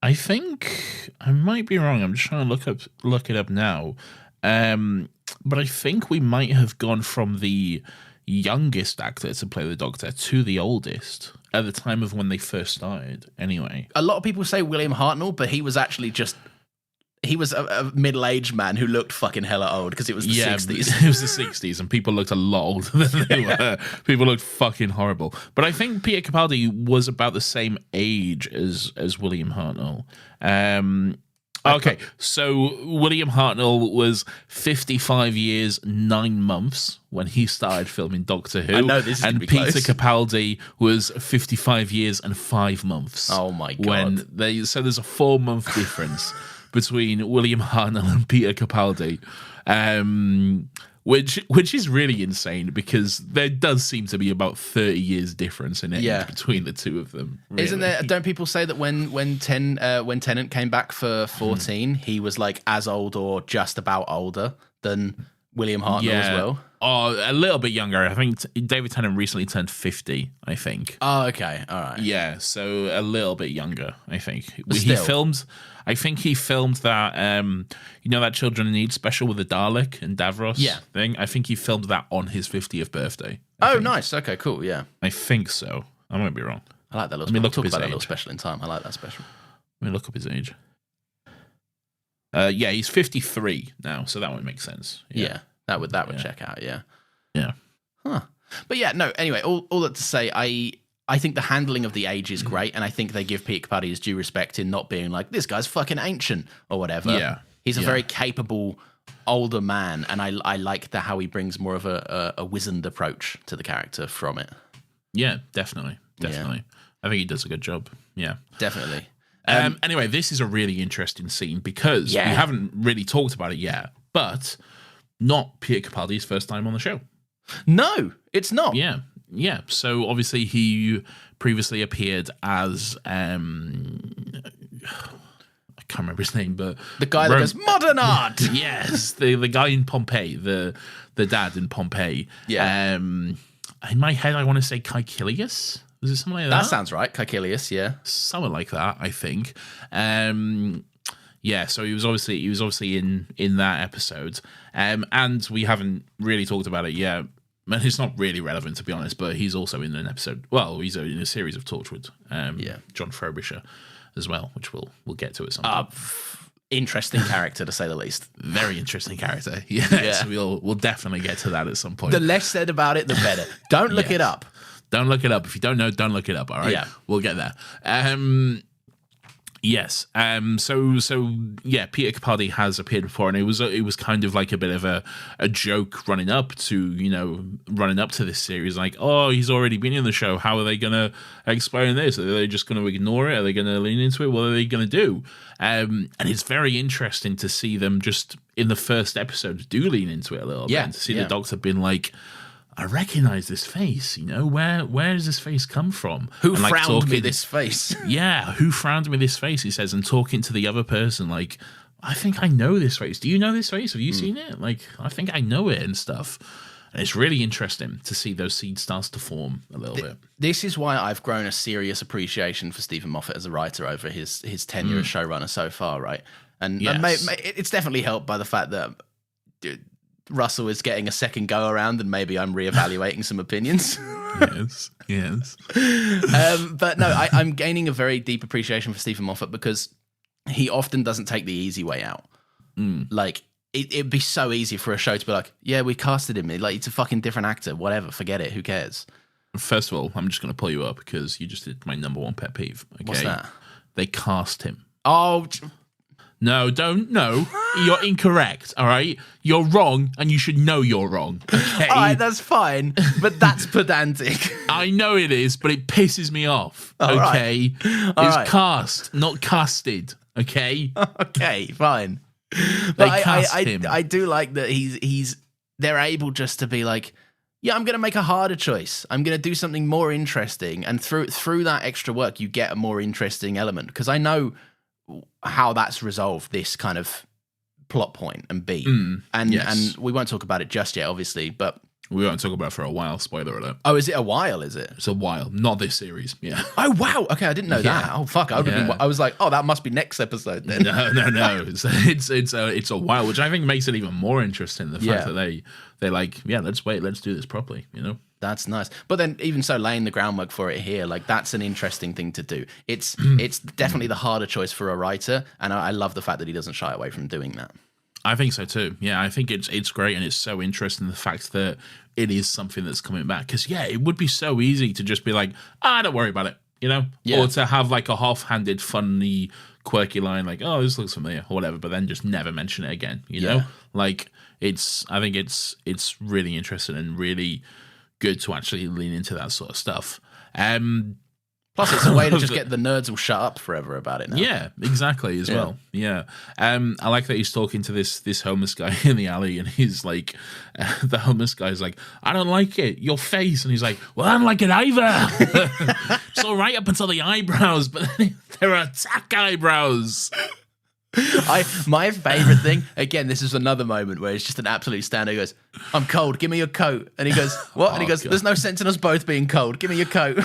I think I might be wrong. I'm just trying to look it up now. But I think we might have gone from the youngest actor to play the Doctor to the oldest at the time of when they first started, anyway. A lot of people say William Hartnell, but he was actually he was a middle-aged man who looked fucking hella old because it was the 60s. It was the 60s and people looked a lot older than they were. People looked fucking horrible. But I think Peter Capaldi was about the same age as William Hartnell. Okay, so William Hartnell was 55 years, 9 months when he started filming Doctor Who. I know this is and be Peter close. Capaldi was 55 years and 5 months. Oh my God. So there's a 4-month difference between William Hartnell and Peter Capaldi, which is really insane because there does seem to be about 30 years difference in age between the two of them. Really. Isn't there? Don't people say that when Tennant came back for 14, he was like as old or just about older than William Hartnell as well? Oh, a little bit younger. I think David Tennant recently turned 50, I think. Oh, okay. All right. Yeah, so a little bit younger, I think. Still. I think he filmed that, that Children in Need special with the Dalek and Davros thing. I think he filmed that on his 50th birthday. I think. Nice. Okay, cool. Yeah. I think so. I might be wrong. I like that little special. We'll talk about that little special in time. I like that special. Let me look up his age. He's 53 now, so that would make sense. Yeah. That would check out, yeah. Yeah. Huh. But yeah, no, anyway, all that to say, I think the handling of the age is great, and I think they give Peter Capaldi his due respect in not being like, this guy's fucking ancient or whatever. Yeah. He's a very capable older man, and I like how he brings more of a wizened approach to the character from it. Yeah, definitely. Yeah. I think he does a good job. Yeah. Definitely. Anyway, this is a really interesting scene because we haven't really talked about it yet, but not Peter Capaldi's first time on the show. No, it's not. Yeah. So obviously he previously appeared as I can't remember his name, but the guy that goes modern art. Yes, the guy in Pompeii, the dad in Pompeii. Yeah. In my head, I want to say Caecilius. Was it something like that? That sounds right, Caecilius. Yeah, something like that. I think. Yeah, so he was obviously in that episode, and we haven't really talked about it yet. And it's not really relevant, to be honest, but he's also in an episode. Well, he's in a series of Torchwood. John Frobisher as well, which we'll get to at some point. Interesting character, to say the least. Very interesting character. Yes, we'll definitely get to that at some point. The less said about it, the better. Don't look it up. Don't look it up. If you don't know, don't look it up. All right. Yeah, we'll get there. Yes. So Peter Capaldi has appeared before, and it was kind of like a bit of a joke running up to this series. Like, oh, he's already been in the show. How are they gonna explain this? Are they just gonna ignore it? Are they gonna lean into it? What are they gonna do? And it's very interesting to see them just in the first episode do lean into it a little bit. And to see the Doctor being like, I recognize this face, where does this face come from? Who frowned me this face? Yeah, who frowned me this face, he says, and talking to the other person, like, I think I know this face. Do you know this face? Have you seen it? Like, I think I know it and stuff. And it's really interesting to see those seeds start to form a little bit. This is why I've grown a serious appreciation for Stephen Moffat as a writer over his tenure as showrunner so far, right? And it's definitely helped by the fact that Russell is getting a second go around, and maybe I'm reevaluating some opinions. Yes. But no, I'm gaining a very deep appreciation for Stephen Moffat because he often doesn't take the easy way out. Like, it'd be so easy for a show to be like, yeah, we casted him. Like, it's a fucking different actor. Whatever, forget it. Who cares? First of all, I'm just going to pull you up because you just did my number one pet peeve. Okay? What's that? They cast him. Oh, no, don't. No, you're incorrect. All right, you're wrong, and you should know you're wrong. Okay? All right, that's fine, but that's pedantic. I know it is, but it pisses me off. Okay, it's cast, not casted. Okay, okay, fine. They But cast him. I do like that they're able just to be like, yeah, I'm going to make a harder choice. I'm going to do something more interesting. And through that extra work, you get a more interesting element. Because I know how that's resolved, this kind of plot point and beat. And we won't talk about it just yet, obviously, but... We won't talk about it for a while, spoiler alert. Oh, is it a while, is it? It's a while, not this series, yeah. Oh, wow. Okay, I didn't know that. Oh, fuck. I was like, oh, that must be next episode then. No. It's a while, which I think makes it even more interesting. The fact that they're like, yeah, let's wait, let's do this properly, you know? That's nice. But then even so, laying the groundwork for it here, like, that's an interesting thing to do. It's definitely the harder choice for a writer, and I love the fact that he doesn't shy away from doing that. I think so too. Yeah, I think it's great, and it's so interesting the fact that it is something that's coming back. Because it would be so easy to just be like, don't worry about it, you know, or to have like a half-handed, funny, quirky line like, oh, this looks familiar or whatever, but then just never mention it again. You know, like I think it's really interesting and really good to actually lean into that sort of stuff. Plus, it's a way to just get the nerds will shut up forever about it now. Yeah, exactly, as well. Yeah. I like that he's talking to this homeless guy in the alley, and he's like, the homeless guy's like, I don't like it, your face. And he's like, well, I don't like it either. It's all right up until the eyebrows, but there are attack eyebrows. My favorite thing, again, this is another moment where it's just an absolute standout. He goes, I'm cold, give me your coat. And he goes, what? And he goes, there's no sense in us both being cold, give me your coat.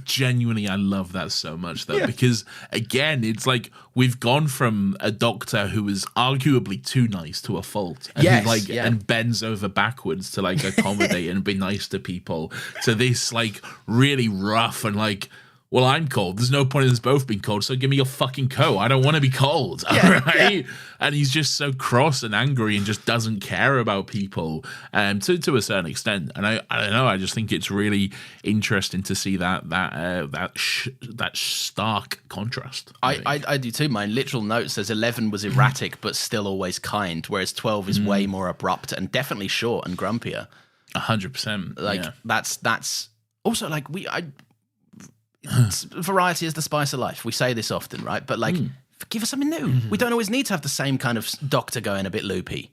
Genuinely, I love that so much, though, because, again, it's like we've gone from a doctor who is arguably too nice to a fault, and and bends over backwards to like accommodate and be nice to people, to this like really rough and like, well, I'm cold. There's no point in us both being cold, so give me your fucking coat. I don't want to be cold, right? And he's just so cross and angry and just doesn't care about people to a certain extent. And I don't know. I just think it's really interesting to see that stark contrast. I do too. My literal note says 11 was erratic but still always kind, whereas 12 is way more abrupt and definitely short and grumpier. 100%. Like that's also like variety is the spice of life. We say this often, right? But like, give us something new. We don't always need to have the same kind of doctor going a bit loopy.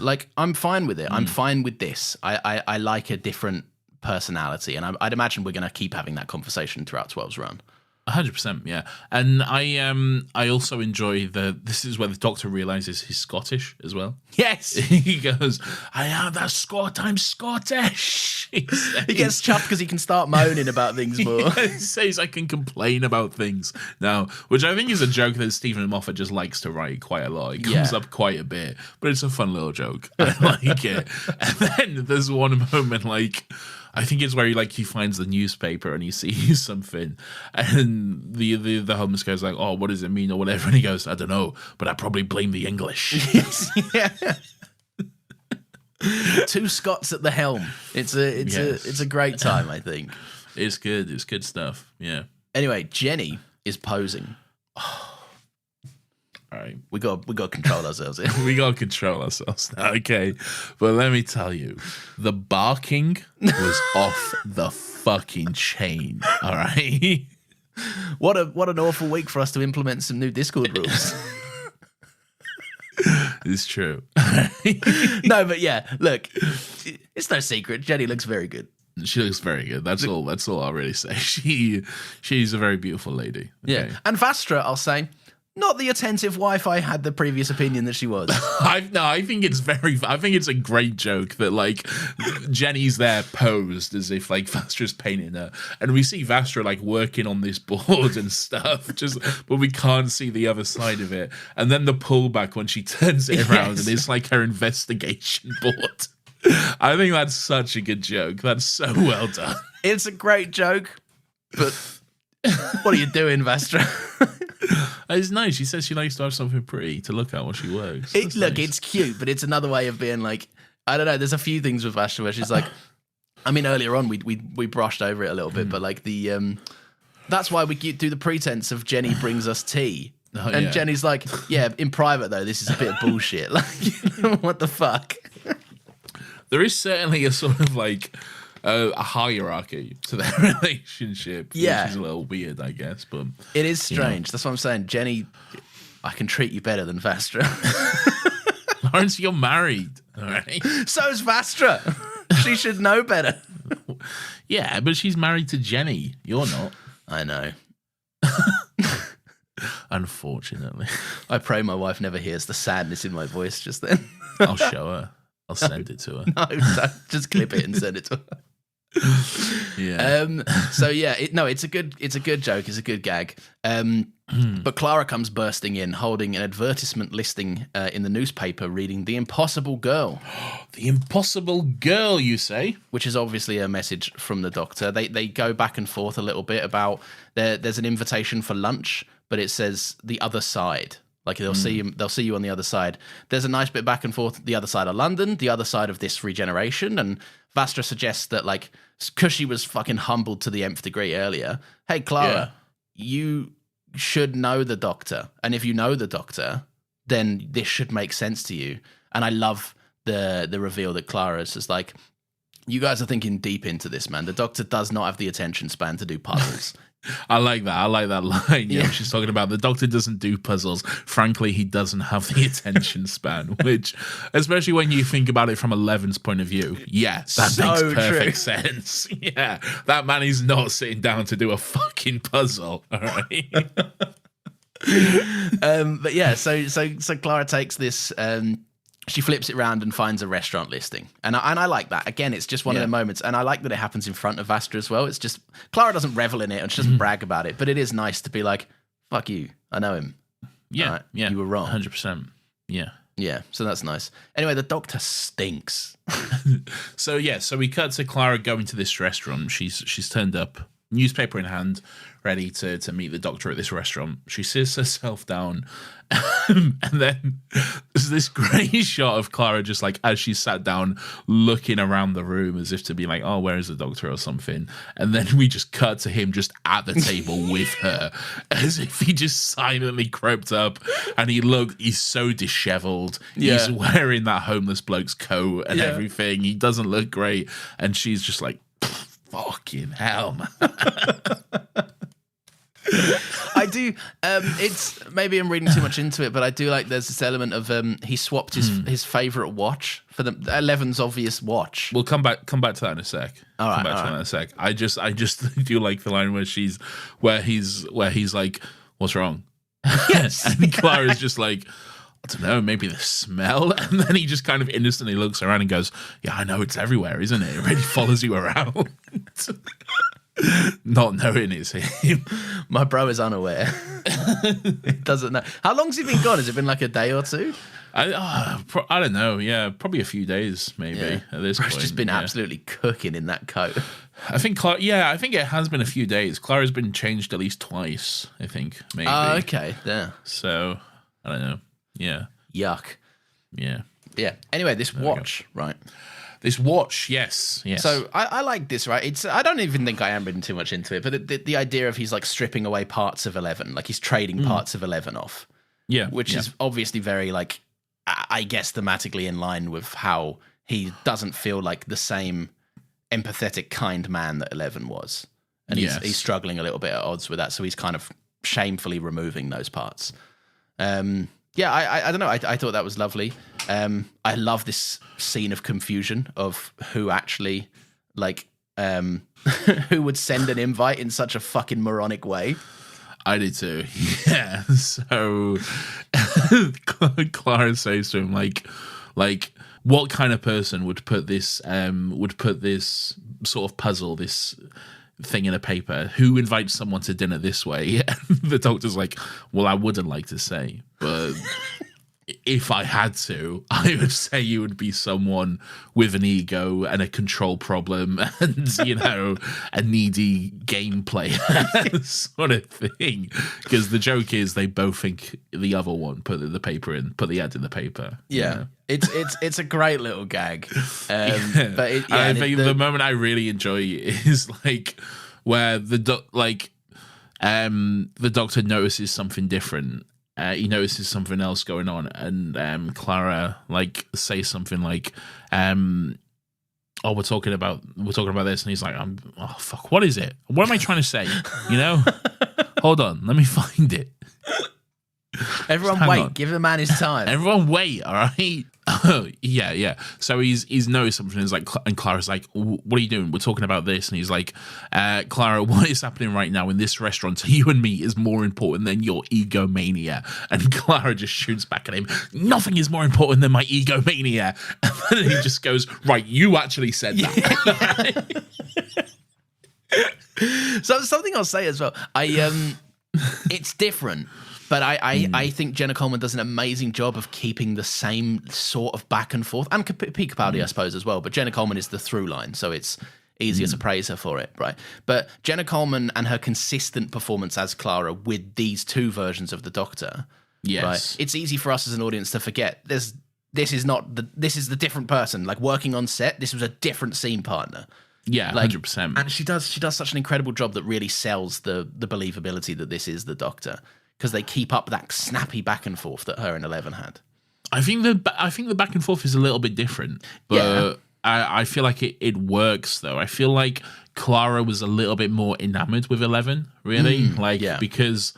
Like, I'm fine with it. I'm fine with this. I like a different personality, and I'd imagine we're going to keep having that conversation throughout 12's run. 100%, yeah. And I also enjoy this is where the doctor realizes he's Scottish as well. Yes. He goes, I'm Scottish. He gets chuffed because he can start moaning about things more. He says I can complain about things now, which I think is a joke that Stephen Moffat just likes to write quite a lot. It comes up quite a bit, but it's a fun little joke. I like it. And then there's one moment like, I think it's where he finds the newspaper and he sees something, and the homeless guy's like, oh, what does it mean or whatever, and he goes, I don't know, but I probably blame the English. Yeah. Two Scots at the helm. It's a great time, I think. It's good. It's good stuff. Yeah. Anyway, Jenny is posing. All right, we got to control ourselves here. We got to control ourselves now, okay? But let me tell you, the barking was off the fucking chain. All right. What an awful week for us to implement some new Discord rules. It's true. No, but yeah, look, it's no secret. Jenny looks very good. She looks very good. That's all I'll really say. She's a very beautiful lady. Okay? Yeah, and Vastra, I'll say, not the attentive wife I had the previous opinion that she was. I think it's a great joke that like Jenny's there posed as if like Vastra's painting her, and we see Vastra like working on this board and stuff, but we can't see the other side of it. And then the pullback when she turns it around and it's like her investigation board. I think that's such a good joke. That's so well done. It's a great joke, but what are you doing, Vastra? It's nice. She says she likes to have something pretty to look at while she works. Nice. It's cute, but it's another way of being like, I don't know. There's a few things with Vastra where she's like, I mean, earlier on we brushed over it a little bit, but like that's why we do the pretense of Jenny brings us tea. And Jenny's like, yeah, in private though, this is a bit of bullshit. Like, what the fuck? There is certainly a sort of like a hierarchy to their relationship, which is a little weird, I guess. But it is strange. That's what I'm saying. Jenny, I can treat you better than Vastra. Lawrence, you're married, all right? So's Vastra. She should know better. Yeah, but she's married to Jenny. You're not. I know. Unfortunately. I pray my wife never hears the sadness in my voice just then. I'll show her. I'll send it to her. No, just clip it and send it to her. Yeah. So yeah, it's a good joke. It's a good gag. But Clara comes bursting in, holding an advertisement listing in the newspaper, reading "The Impossible Girl." The Impossible Girl, you say? Which is obviously a message from the Doctor. They go back and forth a little bit about there's an invitation for lunch, but it says the other side. Like they'll see you on the other side. There's a nice bit back and forth. The other side of London, the other side of this regeneration, and Vastra suggests that like because she was fucking humbled to the nth degree earlier. Hey, Clara, you should know the Doctor, and if you know the Doctor, then this should make sense to you. And I love the reveal that Clara is just like, you guys are thinking deep into this, man. The Doctor does not have the attention span to do puzzles. I like that. I like that line. Yeah, she's talking about the Doctor doesn't do puzzles. Frankly, he doesn't have the attention span, which, especially when you think about it from Eleven's point of view, that makes perfect sense. Yeah, that man is not sitting down to do a fucking puzzle. All right. But yeah, so Clara takes this. She flips it around and finds a restaurant listing. And I like that. Again, it's just one of the moments. And I like that it happens in front of Vastra as well. It's just, Clara doesn't revel in it and she doesn't brag about it. But it is nice to be like, fuck you, I know him. Yeah, right, you were wrong. 100%. Yeah. Yeah, so that's nice. Anyway, the Doctor stinks. So we cut to Clara going to this restaurant. She's turned up, newspaper in hand, ready to meet the Doctor at this restaurant. She sits herself down, and then there's this great shot of Clara just like as she sat down, looking around the room as if to be like, oh, where is the Doctor or something. And then we just cut to him just at the table with her, as if he just silently crept up, and he's so disheveled. Yeah. He's wearing that homeless bloke's coat and everything. He doesn't look great, and she's just like, fucking hell, man. I do. It's maybe I'm reading too much into it, but I do like there's this element of he swapped his favorite watch for the 11's obvious watch. We'll come back to that in a sec. All right, that in a sec. I just do like the line where he's like, "What's wrong?" Yes, and Clara's just like, I don't know, maybe the smell. And then he just kind of innocently looks around and goes, yeah, I know, it's everywhere, isn't it? It really follows you around. Not knowing it's him. My bro is unaware. He doesn't know. How long's he been gone? Has it been like a day or two? I don't know. Yeah, probably a few days, maybe, at this point. He's just been absolutely cooking in that coat. I think it has been a few days. Clara's been changed at least twice, I think, maybe. Oh, okay, yeah. So, I don't know. Yeah. Yuck. Yeah. Yeah. Anyway, this watch, right? This watch, yes. So I like this, right? I don't even think I am reading too much into it, but the idea of he's like stripping away parts of 11, like he's trading parts of 11 off. Yeah. Which is obviously very like, I guess thematically in line with how he doesn't feel like the same empathetic, kind man that 11 was. And he's struggling a little bit at odds with that, so he's kind of shamefully removing those parts. Yeah, I don't know. I thought that was lovely. I love this scene of confusion of who actually, like, who would send an invite in such a fucking moronic way. I did too. Yeah. So Clara says to him, like, what kind of person would put this sort of puzzle, this thing in a paper? Who invites someone to dinner this way? And the doctor's like, well, I wouldn't like to say, but if I had to, I would say you would be someone with an ego and a control problem and, you know, a needy game player sort of thing. Because the joke is they both think the other one put the ad in the paper. Yeah. You know? It's a great little gag. But I think the moment I really enjoy is like where the doctor notices something different. He notices something else going on, and Clara like says something like, "Oh, we're talking about this," and he's like, "Oh fuck, what is it? What am I trying to say? You know, hold on, let me find it." Everyone wait, on. Give the man his time. Everyone wait, all right? Oh, yeah. So he's noticed something. He's like, and Clara's like, "What are you doing? We're talking about this." And he's like, "Clara, what is happening right now in this restaurant to you and me is more important than your egomania." And Clara just shoots back at him, "Nothing is more important than my egomania." And then he just goes, "Right, you actually said that." So something I'll say as well. It's different. But I think Jenna Coleman does an amazing job of keeping the same sort of back and forth. And Pete Capaldi, I suppose, as well. But Jenna Coleman is the through line, so it's easier to praise her for it, right? But Jenna Coleman and her consistent performance as Clara with these two versions of the Doctor, right? It's easy for us as an audience to forget. This is the different person. Like working on set, this was a different scene partner. Yeah, 100%. And she does such an incredible job that really sells the believability that this is the Doctor. Because they keep up that snappy back and forth that her and Eleven had. I think the back and forth is a little bit different, but I feel like it works though. I feel like Clara was a little bit more enamored with Eleven, really, because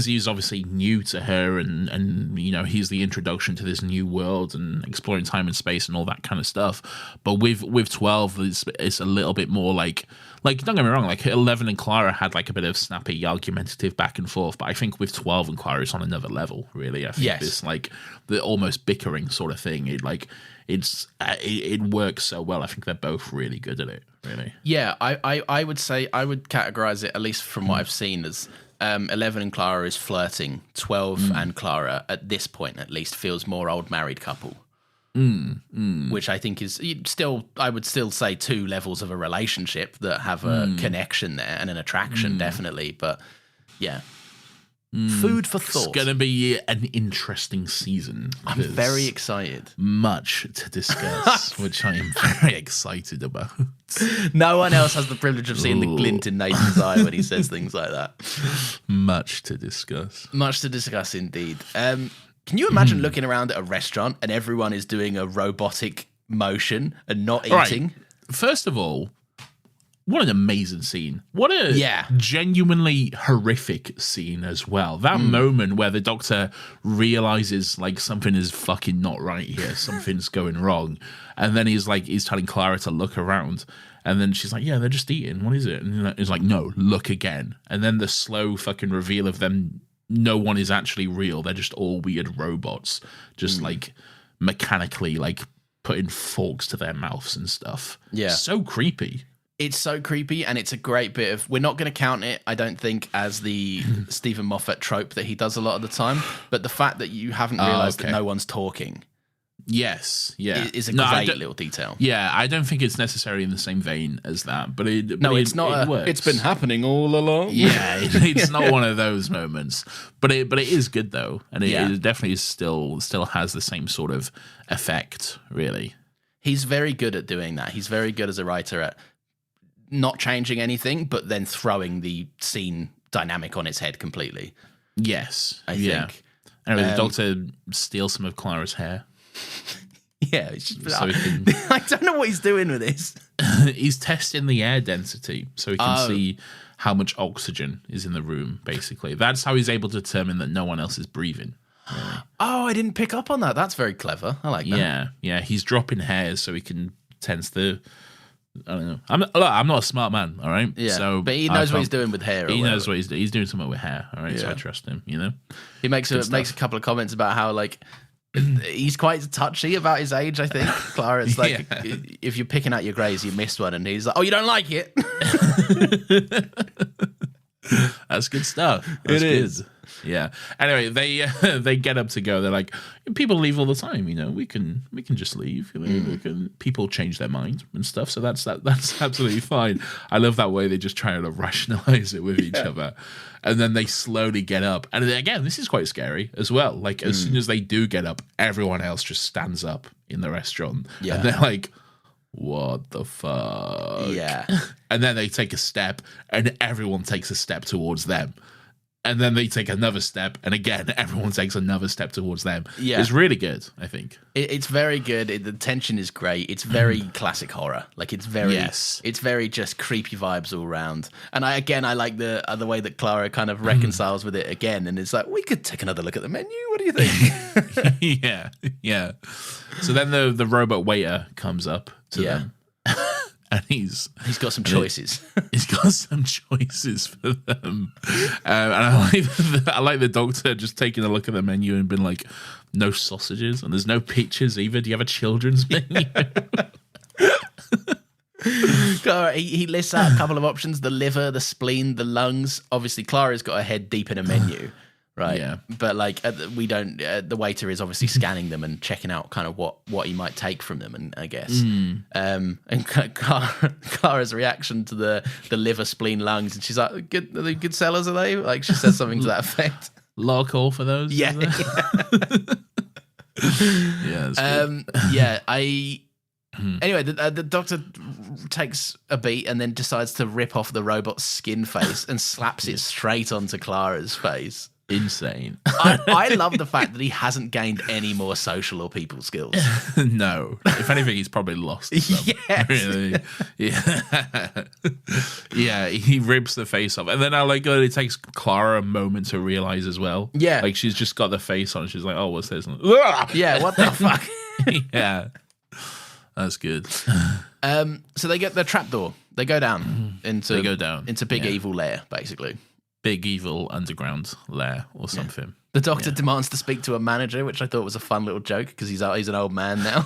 he's obviously new to her, and you know he's the introduction to this new world and exploring time and space and all that kind of stuff. But with 12, it's a little bit more like don't get me wrong, like 11 and Clara had like a bit of snappy, argumentative back and forth. But I think with 12 and Clara, it's on another level, really. I think this like the almost bickering sort of thing. It works so well. I think they're both really good at it, really. Yeah, I would say I would categorize it, at least from what I've seen, as 11 and Clara is flirting. 12 and Clara, at this point at least, feels more old married couple. Which I think is I would still say two levels of a relationship that have a connection there and an attraction, definitely. But yeah. Food for thought. It's going to be an interesting season. I'm very excited. Much to discuss, which I am very excited about. No one else has the privilege of seeing the glint in Nathan's eye when he says things like that. Much to discuss. Much to discuss indeed. Can you imagine looking around at a restaurant and everyone is doing a robotic motion and not eating? Right. First of all, what an amazing scene. What a genuinely horrific scene as well. That moment where the Doctor realizes like something is fucking not right here. Something's going wrong. And then he's telling Clara to look around. And then she's like, yeah, they're just eating. What is it? And he's like, no, look again. And then the slow fucking reveal of them, no one is actually real. They're just all weird robots. Just like mechanically like putting forks to their mouths and stuff. Yeah. So creepy. It's so creepy, and it's a great bit of... We're not going to count it, I don't think, as the Stephen Moffat trope that he does a lot of the time, but the fact that you haven't realised that no one's talking... Yes, yeah. Is a great little detail. Yeah, I don't think it's necessarily in the same vein as that, but it it's not. It works. It's been happening all along. Yeah, it's not one of those moments, but it is good though, and it definitely still has the same sort of effect. Really, he's very good at doing that. He's very good as a writer at not changing anything, but then throwing the scene dynamic on its head completely. Yes, I think. Anyway, the Doctor steals some of Clara's hair. Yeah, it's just, I don't know what he's doing with this. He's testing the air density so he can see how much oxygen is in the room, basically. That's how he's able to determine that no one else is breathing. Really. Oh, I didn't pick up on that. That's very clever. I like that. Yeah. He's dropping hairs so he can sense the I don't know. I'm not a smart man, all right? Yeah, so but he knows what he's doing with hair. He knows what he's doing. He's doing something with hair, all right? Yeah. So I trust him, you know? He makes a couple of comments about how, like, he's quite touchy about his age, I think. Clara, it's like, if you're picking out your greys, you missed one. And he's like, oh, you don't like it? That's good stuff. It is. Yeah. Anyway, they get up to go. They're like, people leave all the time. You know, we can just leave. You know, people change their mind and stuff. So that's absolutely fine. I love that way they just try to rationalize it with each other, and then they slowly get up. And again, this is quite scary as well. Like as soon as they do get up, everyone else just stands up in the restaurant, and they're like, what the fuck? Yeah. And then they take a step, and everyone takes a step towards them. And then they take another step, and again, everyone takes another step towards them. Yeah. It's really good, I think. It's very good. The tension is great. It's very classic horror. Like, it's very just creepy vibes all around. And I like the way that Clara kind of reconciles with it again. And it's like, we could take another look at the menu. What do you think? Yeah. So then the robot waiter comes up to them. And he's got some choices. He's got some choices for them, and I like the doctor just taking a look at the menu and being like, "No sausages, and there's no pictures either. Do you have a children's menu?" He lists out a couple of options: the liver, the spleen, the lungs. Obviously, Clara's got her head deep in a menu. Right. Yeah. But like we don't. The waiter is obviously scanning them and checking out kind of what he might take from them, and I guess. And Clara's reaction to the liver, spleen, lungs, and she's like, "Are they good sellers? Are they?" Like she says something to that effect. Log call for those. Yeah. Anyway, the doctor takes a beat and then decides to rip off the robot's skin face and slaps it straight onto Clara's face. Insane. I love the fact that he hasn't gained any more social or people skills. No. If anything, he's probably lost some. Yes. Really. Yeah. Yeah, he rips the face off. And then I like it takes Clara a moment to realize as well. Yeah. Like she's just got the face on. She's like, oh, what's this? Yeah, what the fuck? Yeah. That's good. So they get their trapdoor. They go down into Big Evil Lair, basically. Big evil underground lair or something. Yeah. The doctor demands to speak to a manager, which I thought was a fun little joke because he's an old man now.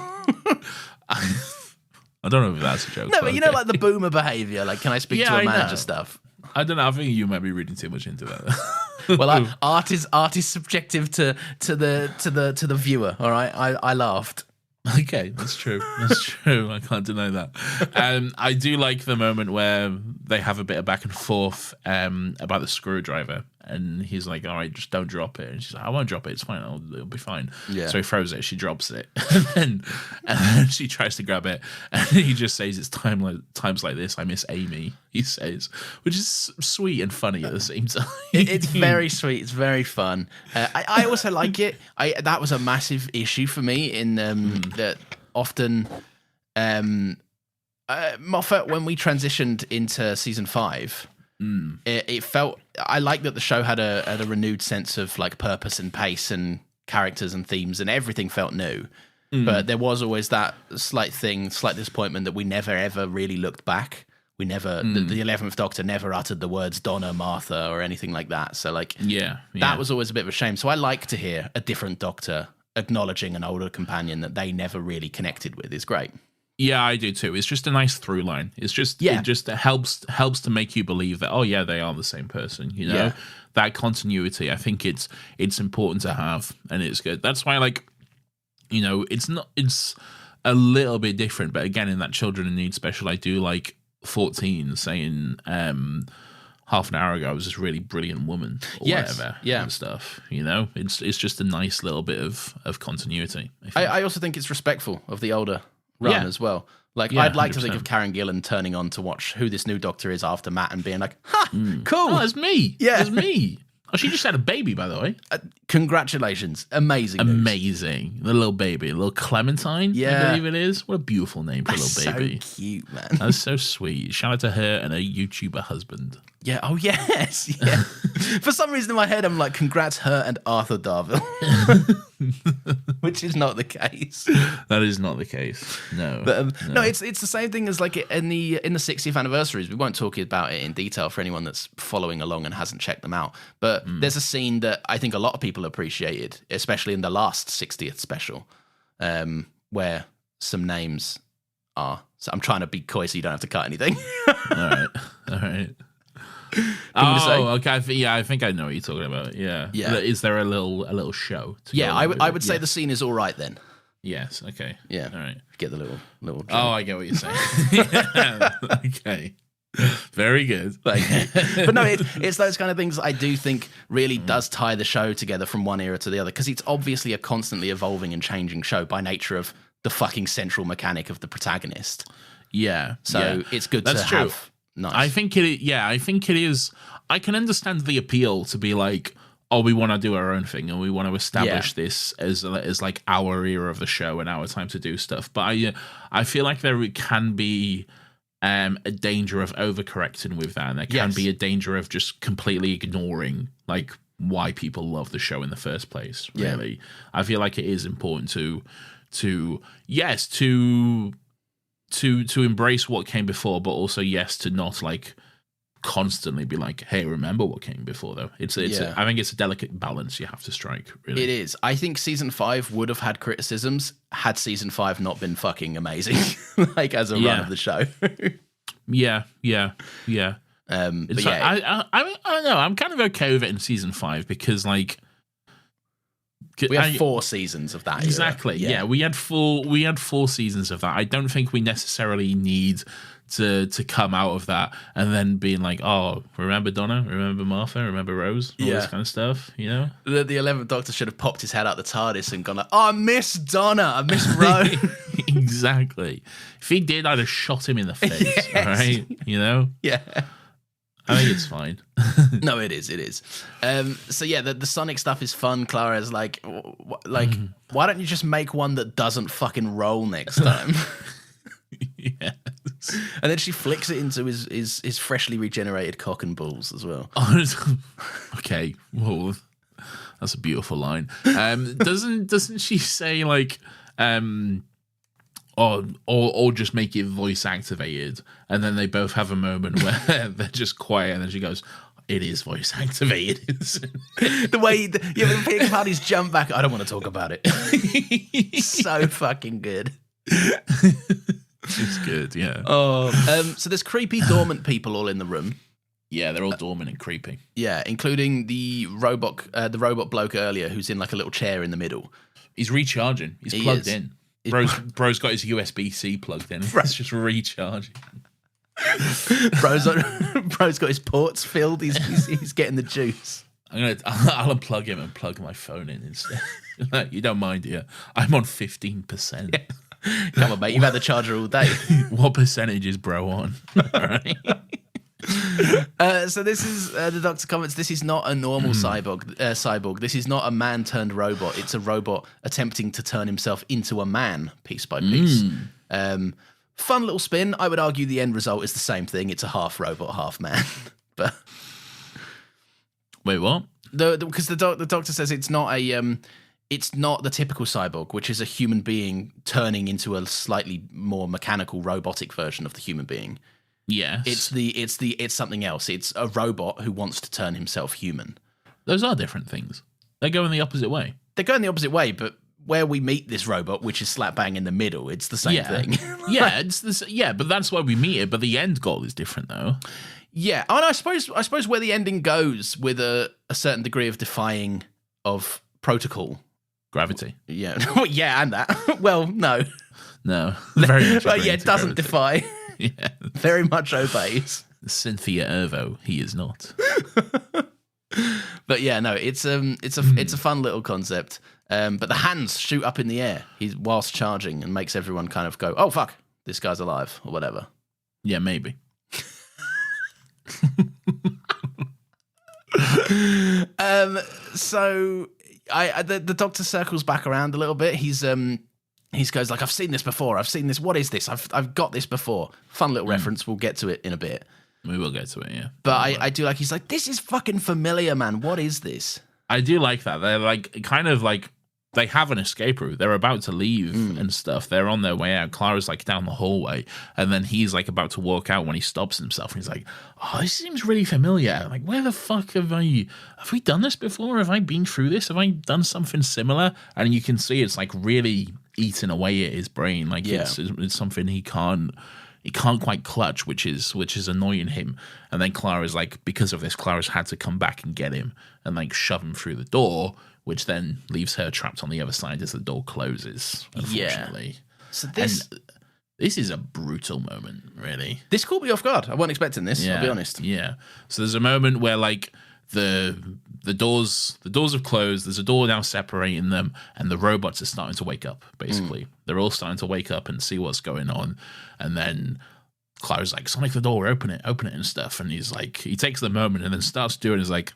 I don't know if that's a joke. No, but you know, like the boomer behavior. Like, can I speak to a manager stuff? I don't know. I think you might be reading too much into that. Well, art is subjective to the viewer. All right, I laughed. Okay, that's true. That's true. I can't deny that. I do like the moment where they have a bit of back and forth about the screwdriver. And he's like, all right, just don't drop it. And she's like, I won't drop it. It's fine. It'll be fine. Yeah. So he throws it. She drops it. and then she tries to grab it. And he just says, it's times like this I miss Amy, he says. Which is sweet and funny at the same time. It's very sweet. It's very fun. I also like it. That was a massive issue for me in that often... Moffat, when we transitioned into season 5... It felt, I like that the show had a renewed sense of like purpose and pace and characters and themes, and everything felt new. But there was always that slight disappointment that we never ever really looked back. We never, the 11th Doctor never uttered the words Donna, Martha, or anything like that. So like, that was always a bit of a shame. So I like to hear a different Doctor acknowledging an older companion that they never really connected with. Is great. Yeah, I do too. It's just a nice through line. It's just it just helps to make you believe that they are the same person. You know, that continuity. I think it's important to have, and it's good. That's why, like, you know, it's a little bit different. But again, in that Children in Need special, I do like 14 saying half an hour ago I was this really brilliant woman or whatever and stuff. You know, it's just a nice little bit of continuity. I also think it's respectful of the older run as well. Like, I'd like 100%. To think of Karen Gillan turning on to watch who this new Doctor is after Matt and being like, cool. Oh, it's me. Yeah. It's me. Oh, she just had a baby, by the way. Congratulations. Amazing. Amazing. The little baby. A little Clementine, I believe it is. What a beautiful name for a little baby. So cute, man. That's so sweet. Shout out to her and her YouTuber husband. Yeah. Oh, yes. Yeah. For some reason in my head, I'm like, congrats her and Arthur Darvill. which is not the case. That is not the case. No, but no, it's the same thing as like in the 60th anniversaries. We won't talk about it in detail for anyone that's following along and hasn't checked them out. But there's a scene that I think a lot of people appreciated, especially in the last 60th special, where some names are. So I'm trying to be coy so you don't have to cut anything. All right. Okay. I think I know what you're talking about. Yeah. Is there a little show? I would say the scene is all right then. Yes. Okay. Yeah. All right. Get the little. Oh, I get what you're saying. Okay. Very good. But no, it's those kind of things I do think really does tie the show together from one era to the other, because it's obviously a constantly evolving and changing show by nature of the fucking central mechanic of the protagonist. Yeah. So it's good to have. Nice. I think it is. I can understand the appeal to be like, oh, we want to do our own thing and we want to establish this as like our era of the show and our time to do stuff. But I feel like there can be a danger of overcorrecting with that, and there can be a danger of just completely ignoring like why people love the show in the first place. Really, I feel like it is important to embrace what came before, but also to not like constantly be like, hey, remember what came before though. I think it's a delicate balance you have to strike, really. It is. I think season 5 would have had criticisms had season 5 not been fucking amazing, like as a run of the show. Yeah. I don't know. I'm kind of okay with it in season 5 because like we have 4 seasons of that. Exactly. Yeah, we had 4 seasons of that. I don't think we necessarily need to come out of that and then being like, oh, remember Donna? Remember Martha? Remember Rose? All this kind of stuff, you know? The 11th Doctor should have popped his head out the TARDIS and gone like, oh, I miss Donna. I miss Rose. Exactly. If he did, I'd have shot him in the face, all right? You know? Yeah. I think it's fine. No, it is. So yeah, the Sonic stuff is fun. Clara's like, why don't you just make one that doesn't fucking roll next time? Yes. And then she flicks it into his freshly regenerated cock and balls as well. Okay, well, that's a beautiful line. Doesn't she say like, or just make it voice activated, and then they both have a moment where they're just quiet, and then she goes, "It is voice activated." The way Peter Capaldi's jump back, I don't want to talk about it. So fucking good. It's good, yeah. So there's creepy dormant people all in the room. Yeah, they're all dormant and creepy. Yeah, including the robot bloke earlier, who's in like a little chair in the middle. He's recharging. He's plugged in. Bro's got his USB-C plugged in. It's just recharging. Bro's got his ports filled. He's getting the juice. I'll unplug him and plug my phone in instead. You don't mind, yeah? I'm on 15%. Yeah. Come on, mate. You've had the charger all day. What percentage is Bro on? All right. So this is the Doctor comments. This is not a normal cyborg. This is not a man turned robot. It's a robot attempting to turn himself into a man piece by piece. Fun little spin. I would argue the end result is the same thing. It's a half robot, half man. But wait, what? Because the Doctor says it's not the typical cyborg, which is a human being turning into a slightly more mechanical, robotic version of the human being. Yes. It's something else. It's a robot who wants to turn himself human. Those are different things. They go in the opposite way. They go in the opposite way, but where we meet this robot, which is slap bang in the middle, it's the same thing. But that's why we meet it. But the end goal is different, though. Yeah, and I suppose where the ending goes with a certain degree of defying of protocol. Gravity. Yeah. Yeah, and that. Well, no. No. Very much. But yeah, it doesn't defy. Yeah. Very much obeys. Cynthia Ervo, he is not. But yeah, no, it's a fun little concept. But the hands shoot up in the air whilst charging and makes everyone kind of go, oh fuck, this guy's alive, or whatever. Yeah, maybe. So the Doctor circles back around a little bit. He goes like, I've seen this before. I've seen this. What is this? I've got this before. Fun little reference. We'll get to it in a bit. We will get to it, yeah. But I do like, he's like, this is fucking familiar, man. What is this? I do like that. They're like, kind of like, they have an escape route. They're about to leave and stuff. They're on their way out. Clara's like down the hallway, and then he's like about to walk out when he stops himself. And he's like, "Oh, this seems really familiar. I'm like, where the fuck have we done this before? Have I been through this? Have I done something similar?" And you can see it's like really eating away at his brain. Like it's something he can't quite clutch, which is annoying him. And then Clara's like, because of this, Clara's had to come back and get him and like shove him through the door, which then leaves her trapped on the other side as the door closes, unfortunately. Yeah. So this is a brutal moment, really. This caught me off guard. I wasn't expecting this, I'll be honest. Yeah. So there's a moment where like the doors have closed, there's a door now separating them, and the robots are starting to wake up, basically. They're all starting to wake up and see what's going on. And then Clara's like, "Sonic the door, open it and stuff." And he's like, he takes the moment and then starts doing it. He's like,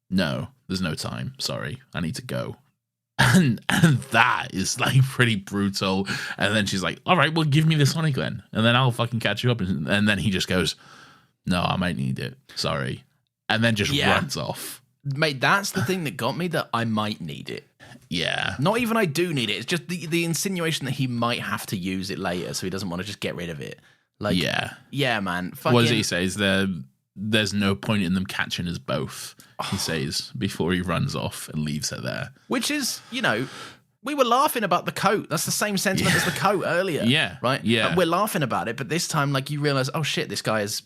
"No, there's no time. Sorry, I need to go." And that is like pretty brutal. And then she's like, "All right, well, give me the Sonic then, and then I'll fucking catch you up." And then he just goes, "No, I might need it. Sorry." And then just runs off. Mate, that's the thing that got me, that I might need it. Yeah. Not even I do need it. It's just the insinuation that he might have to use it later, so he doesn't want to just get rid of it. Like, yeah, man. Fucking... What does he say? There's no point in them catching us both, he says, before he runs off and leaves her there. Which is, we were laughing about the coat. That's the same sentiment as the coat earlier. Yeah. Right? Yeah. And we're laughing about it, but this time, like, you realize, oh shit, this guy is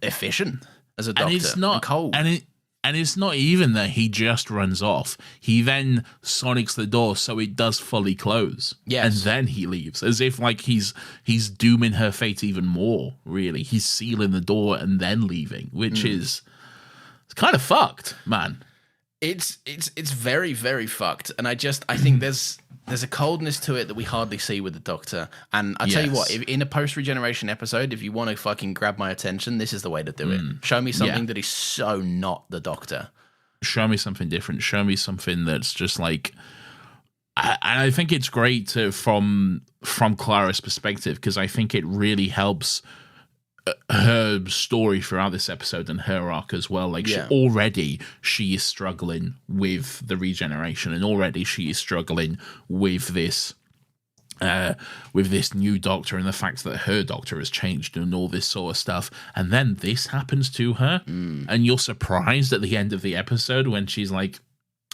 efficient as a doctor. And it's not and cold. And it's not even that he just runs off. He then sonics the door so it does fully close. Yes. And then he leaves. As if like he's dooming her fate even more, really. He's sealing the door and then leaving, which is it's kind of fucked, man. It's very, very fucked. And I think there's a coldness to it that we hardly see with the Doctor. And I tell you what, if, in a post-regeneration episode, if you want to fucking grab my attention, this is the way to do it. Show me something that is so not the Doctor. Show me something different. Show me something that's just like... And I think it's great from Clara's perspective, because I think it really helps her story throughout this episode and her arc as well. Like she is struggling with the regeneration, and already she is struggling with this new Doctor and the fact that her Doctor has changed and all this sort of stuff. And then this happens to her, and you're surprised at the end of the episode when she's like,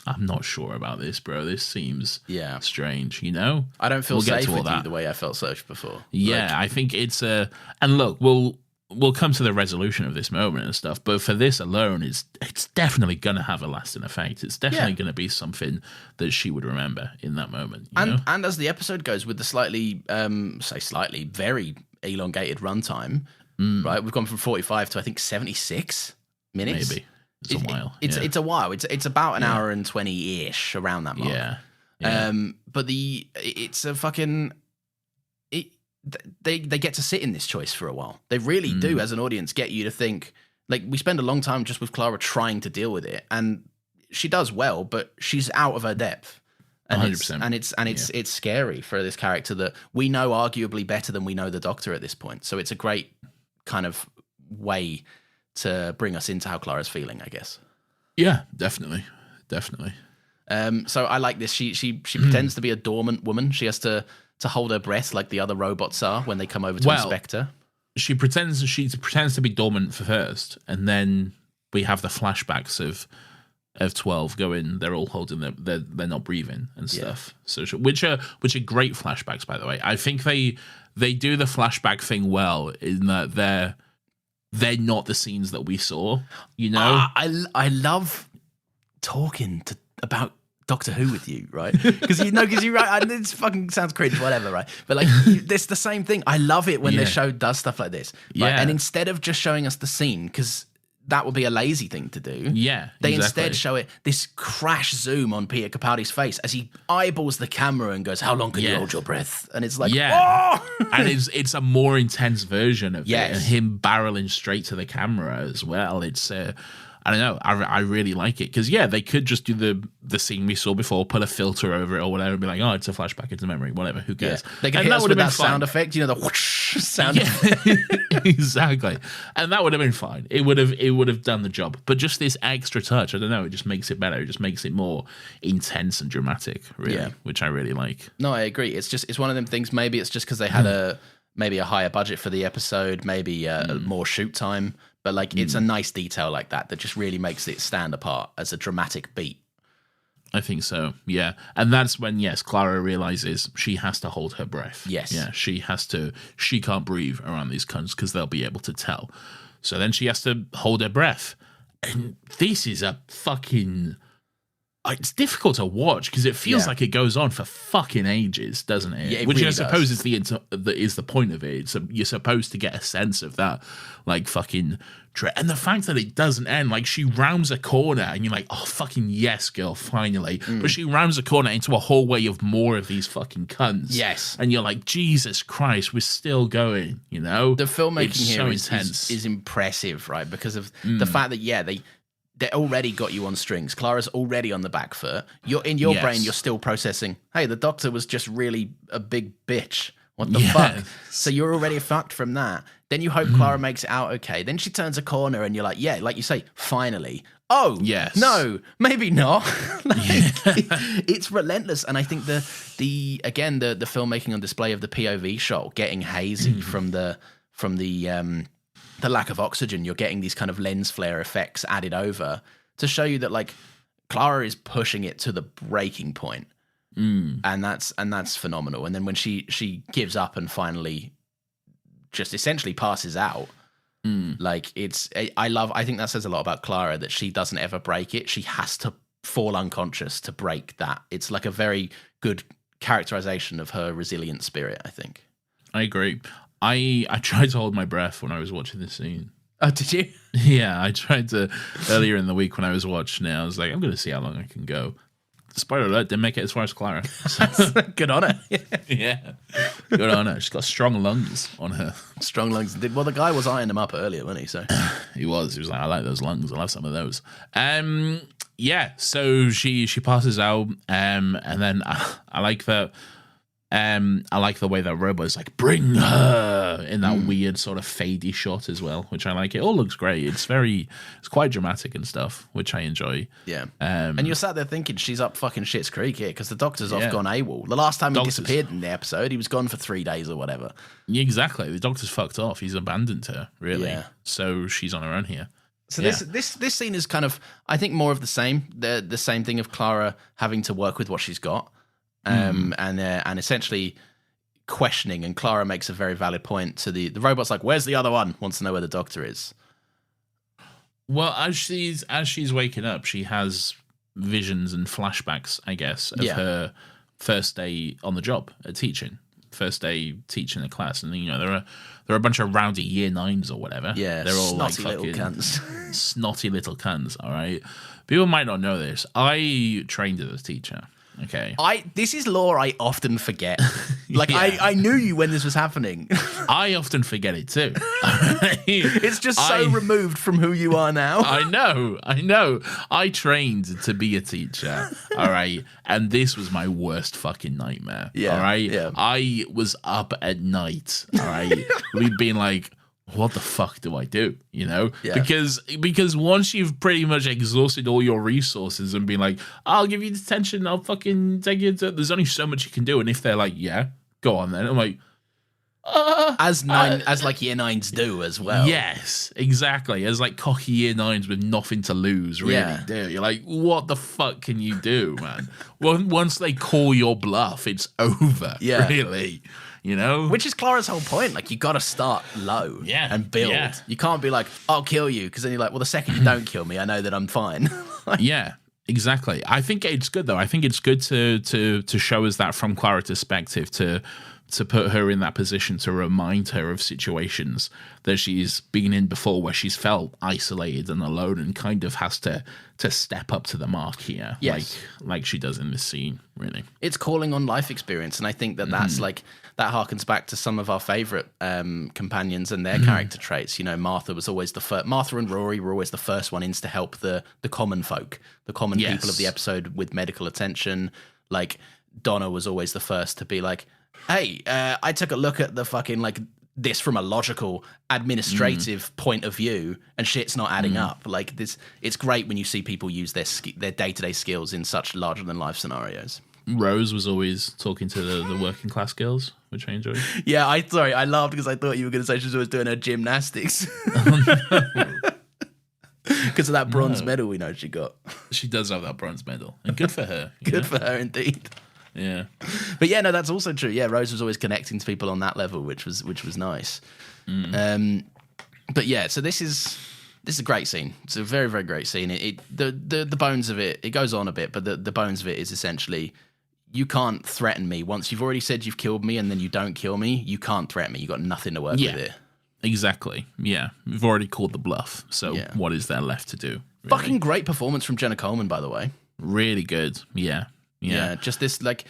"I'm not sure about this, bro. This seems strange, I don't feel safe with you the way I felt safe before." Yeah, I think it's and look, we'll come to the resolution of this moment and stuff, but for this alone, it's definitely going to have a lasting effect. It's definitely going to be something that she would remember in that moment. You know? And as the episode goes, with the very elongated runtime, right? We've gone from 45 to I think 76 minutes. Maybe. It's a while. It's a while. It's about an hour and 20-ish, around that mark. Yeah. But it's a fucking... They get to sit in this choice for a while. They really do, as an audience, get you to think. Like, we spend a long time just with Clara trying to deal with it, and she does well, but she's out of her depth. And 100%. It's scary for this character that we know arguably better than we know the Doctor at this point. So it's a great kind of way to bring us into how Clara's feeling, I guess. Yeah, definitely. So I like this. She pretends to be a dormant woman. She has to hold her breath like the other robots are when they come over to inspect her. She pretends to be dormant for first, and then we have the flashbacks of 12 going. They're all holding they're not breathing and stuff. So which are great flashbacks, by the way. I think they do the flashback thing well, in that they're not the scenes that we saw. I love talking about Doctor Who with you, right? Because you're right. This fucking sounds cringe, whatever, right? But like, it's the same thing. I love it when the show does stuff like this. Right? And instead of just showing us the scene, because that would be a lazy thing to do. Yeah, they instead show it this crash zoom on Peter Capaldi's face as he eyeballs the camera and goes, "How long can you hold your breath?" And it's like, oh! And it's a more intense version of it, and him barreling straight to the camera as well. It's I don't know. I really like it because they could just do the scene we saw before, put a filter over it or whatever, and be like, oh, it's a flashback into memory, whatever. Who cares? They could hit us with that sound effect, the whoosh sound effect. Exactly, and that would have been fine. It would have done the job. But just this extra touch, I don't know. It just makes it better. It just makes it more intense and dramatic, really, which I really like. No, I agree. It's one of them things. Maybe it's just because they had a higher budget for the episode, maybe more shoot time. But it's a nice detail like that just really makes it stand apart as a dramatic beat. I think so, yeah. And that's when, Clara realizes she has to hold her breath. Yes. Yeah, she can't breathe around these cunts because they'll be able to tell. So then she has to hold her breath. And this is a fucking... It's difficult to watch because it feels like it goes on for fucking ages, doesn't it? Yeah, it Which really I suppose is the point of it. So you're supposed to get a sense of that, fucking and the fact that it doesn't end, she rounds a corner and you're like, oh fucking yes, girl, finally. But she rounds a corner into a hallway of more of these fucking cunts. Yes, and you're like, Jesus Christ, we're still going. The filmmaking here intense. is impressive, right? Because of the fact that they already got you on strings. Clara's already on the back foot. You're in your brain. You're still processing. Hey, the doctor was just really a big bitch. What the fuck? So you're already fucked from that. Then you hope Clara makes it out okay. Then she turns a corner and you're like, like you say, finally. Oh, yes. No, maybe not. It's relentless. And I think the filmmaking on display of the POV shot getting hazy from the lack of oxygen, you're getting these kind of lens flare effects added over to show you that Clara is pushing it to the breaking point. And that's phenomenal. And then when she gives up and finally just essentially passes out, I think that says a lot about Clara, that she doesn't ever break it. She has to fall unconscious to break that. It's a very good characterization of her resilient spirit, I think. I agree. I tried to hold my breath when I was watching this scene. Oh, did you? Yeah, I tried to earlier in the week when I was watching it. I was like, I'm going to see how long I can go. Spoiler alert, didn't make it as far as Clara. So. Good on her. Yeah, good on her. She's got strong lungs on her. Strong lungs. Well, the guy was eyeing them up earlier, wasn't he? So he was like, I like those lungs. I'll have some of those. So she passes out, and then I like that. I like the way that Robo's like, bring her, in that weird sort of fadey shot as well, which I like. It all looks great. It's quite dramatic and stuff, which I enjoy. Yeah. And you're sat there thinking she's up fucking shit's creek here because the doctor's off gone AWOL. The last time he disappeared in the episode, he was gone for 3 days or whatever. Yeah, exactly. The doctor's fucked off. He's abandoned her, really. Yeah. So she's on her own here. So this scene is kind of, I think, more of the same. The same thing of Clara having to work with what she's got. And essentially questioning, and Clara makes a very valid point to the robot's like, where's the other one? Wants to know where the doctor is. Well, as she's waking up, she has visions and flashbacks, I guess, of her first day on the job at teaching. First day teaching a class, and there are a bunch of rowdy year 9s or whatever. Yeah, they're all snotty like little cunts. Snotty little cunts. All right, people might not know this. I trained as a teacher. Okay. This is lore I often forget. I knew you when this was happening. I often forget it too. It's just so removed from who you are now. I know. I trained to be a teacher. All right. And this was my worst fucking nightmare. Yeah. All right. Yeah. I was up at night. All right. We'd been like, what the fuck do I do? Yeah. Because once you've pretty much exhausted all your resources and been like, I'll give you detention, I'll fucking take you to, there's only so much you can do. And if they're like, yeah, go on then. I'm like, as year 9s do as well. Yes, exactly. As cocky year 9s with nothing to lose, really do. You're like, what the fuck can you do, man? Once they call your bluff, it's over. Yeah. Really. Which is Clara's whole point. You got to start low and build. Yeah. You can't be like, I'll kill you, because then you're like, well, the second you don't kill me, I know that I'm fine. Yeah, exactly. I think it's good though. I think it's good to show us that from Clara's perspective, to to put her in that position to remind her of situations that she's been in before where she's felt isolated and alone and kind of has to step up to the mark here. Yes. Like she does in this scene, really. It's calling on life experience, and I think that's like that harkens back to some of our favorite companions and their character traits. You know, Martha was always the first. Martha and Rory were always the first one in to help the common folk, the common people of the episode with medical attention. Like Donna was always the first to be like, hey, I took a look at the fucking, like, this from a logical, administrative point of view, and shit's not adding up. Like, this, it's great when you see people use their day-to-day skills in such larger-than-life scenarios. Rose was always talking to the working class girls, which I enjoyed. Yeah, I laughed because I thought you were going to say she was always doing her gymnastics. Because of that bronze medal we know she got. She does have that bronze medal. And good for her. Good for her, indeed. Yeah. But yeah, no, that's also true. Yeah, Rose was always connecting to people on that level, which was nice. But yeah, so this is a great scene. It's a very, very great scene. The bones of it goes on a bit, but the bones of it is essentially, you can't threaten me. Once you've already said you've killed me and then you don't kill me, you can't threaten me. You got nothing to work with it. Exactly. Yeah. We've already called the bluff. So what is there left to do? Really? Fucking great performance from Jenna Coleman, by the way. Really good. Yeah. Yeah, just this, like,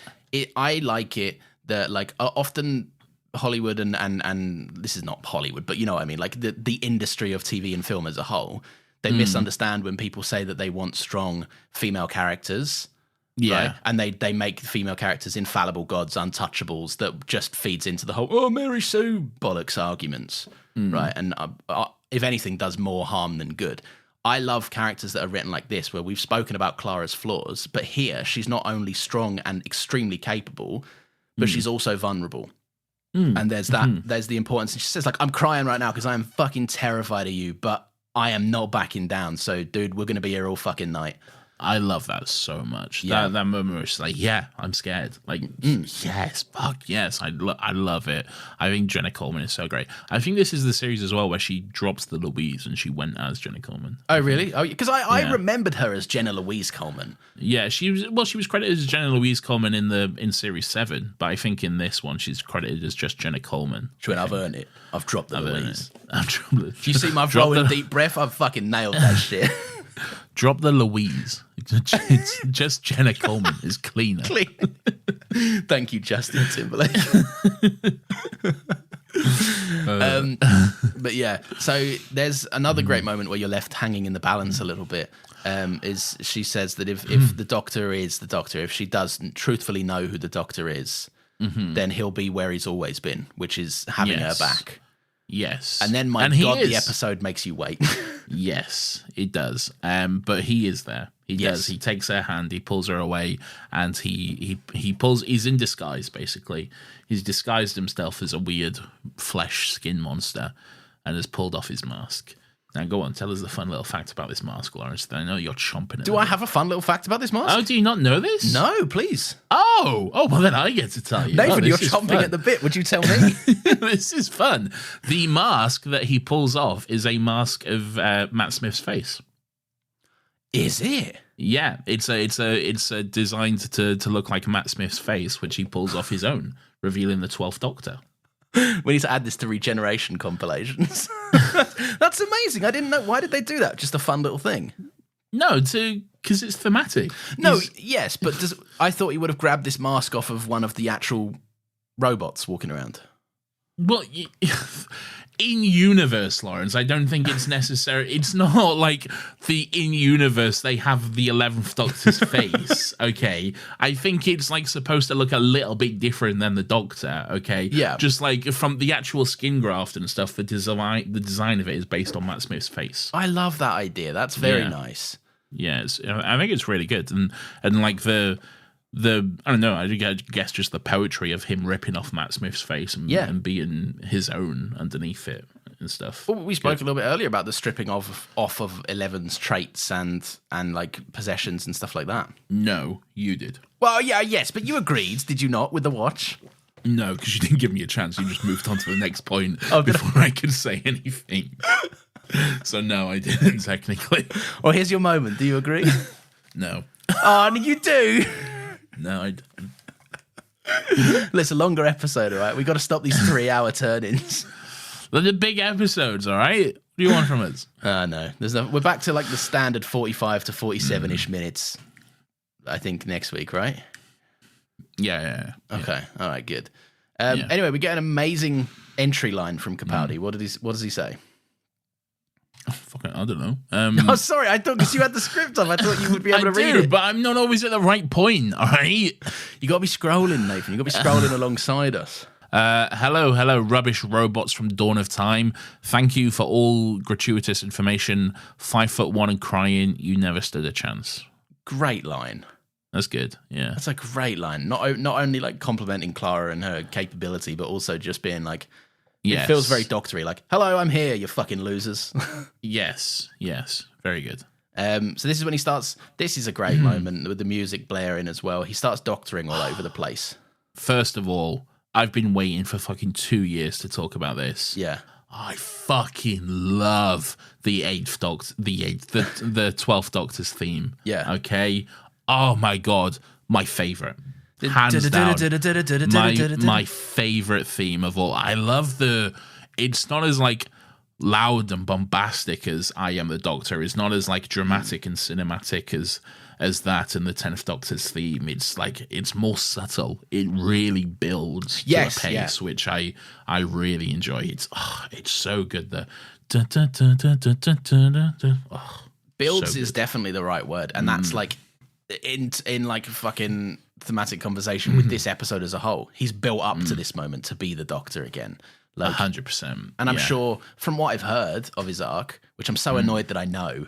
I like it that, like, often Hollywood and this is not Hollywood, but you know what I mean, like the industry of TV and film as a whole, they misunderstand when people say that they want strong female characters. Yeah. Right? And they make female characters infallible gods, untouchables, that just feeds into the whole, oh, Mary Sue bollocks arguments, right? And if anything, does more harm than good. I love characters that are written like this, where we've spoken about Clara's flaws, but here she's not only strong and extremely capable, but she's also vulnerable. And there's there's the importance. And she says, like, I'm crying right now because I am fucking terrified of you, but I am not backing down. So, dude, we're going to be here all fucking night. I love that so much. Yeah. That moment where she's like, yeah, I'm scared. Like, yes, fuck yes. I love it. I think Jenna Coleman is so great. I think this is the series as well where she drops the Louise and she went as Jenna Coleman. Oh, really? Oh, because I remembered her as Jenna Louise Coleman. Yeah, she was credited as Jenna Louise Coleman in Series 7, but I think in this one she's credited as just Jenna Coleman. I've earned it. I've dropped the Louise. I've dropped it. Do you see my flowing deep breath? I've fucking nailed that shit. Drop the Louise. It's just Jenna Coleman is cleaner. Thank you, Justin Timberlake. But yeah, so there's another great moment where you're left hanging in the balance a little bit. Is she says that if the Doctor is the Doctor, if she doesn't truthfully know who the Doctor is, then he'll be where he's always been, which is having her back. Yes. And then, the episode makes you wait. Yes, it does. But he is there. He does. He takes her hand, he pulls her away, and he's in disguise, basically. He's disguised himself as a weird flesh skin monster and has pulled off his mask. Now, go on, tell us the fun little fact about this mask, Lawrence. I know you're chomping it. Do I have a fun little fact about this mask? Oh, do you not know this? No, please. Oh, well, then I get to tell you. Nathan, you're chomping at the bit. Would you tell me? This is fun. The mask that he pulls off is a mask of Matt Smith's face. Is it? Yeah, it's designed to look like Matt Smith's face, which he pulls off his own, revealing the 12th Doctor. We need to add this to regeneration compilations. That's amazing. I didn't know. Why did they do that? Just a fun little thing. No, because it's thematic. No, yes, but I thought he would have grabbed this mask off of one of the actual robots walking around. Well, in-universe, Lawrence, I don't think it's necessary. It's not like the in-universe, they have the 11th Doctor's face, okay? I think it's like supposed to look a little bit different than the Doctor, okay? Yeah. Just like from the actual skin graft and stuff, the design of it is based on Matt Smith's face. I love that idea. That's very nice. Yeah, I think it's really good. And like the I don't know, I guess just the poetry of him ripping off Matt Smith's face and being his own underneath it and stuff. Well, we spoke a little bit earlier about the stripping off of Eleven's traits and like possessions and stuff like that. No, you did. Well, yes, but you agreed, did you not, with the watch? No, because you didn't give me a chance. You just moved on to the next point before I could say anything. So no, I didn't technically. Well, here's your moment. Do you agree? No. Oh, you do. No, I don't. It's a longer episode, all right? We've got to stop these 3-hour turn-ins. They're the big episodes, all right? What do you want from us? No. We're back to like the standard 45 to 47-ish minutes, I think, next week, right? Yeah. Okay, all right, good. Anyway, we get an amazing entry line from Capaldi. What does he say? Oh, fucking, I don't know. Oh, sorry, I thought because you had the script up, I thought you would be able to read it. But I'm not always at the right point, all right? You got to be scrolling, Nathan. You got to be scrolling alongside us. Hello, rubbish robots from Dawn of Time. Thank you for all gratuitous information. 5'1" and crying. You never stood a chance. Great line. That's good. Yeah, that's a great line. Not only like complimenting Clara and her capability, but also just being like. Yes. It feels very doctory, like, hello, I'm here, you fucking losers. Yes, very good. So this is when he starts, this is a great moment with the music blaring as well. He starts doctoring all over the place. First of all, I've been waiting for fucking 2 years to talk about this. Yeah. I fucking love the 12th Doctor's theme. Yeah. Okay? Oh my God, my favourite. Hands down, my favorite theme of all. I love it's not as like loud and bombastic as I Am the Doctor. It's not as like dramatic and cinematic as that and the 10th Doctor's theme. It's like, it's more subtle. It really builds to a pace, which I really enjoy. It's so good. Builds is definitely the right word. And that's like in like fucking thematic conversation with this episode as a whole. He's built up to this moment to be the Doctor again. Like, 100%. And I'm sure from what I've heard of his arc, which I'm so annoyed that I know,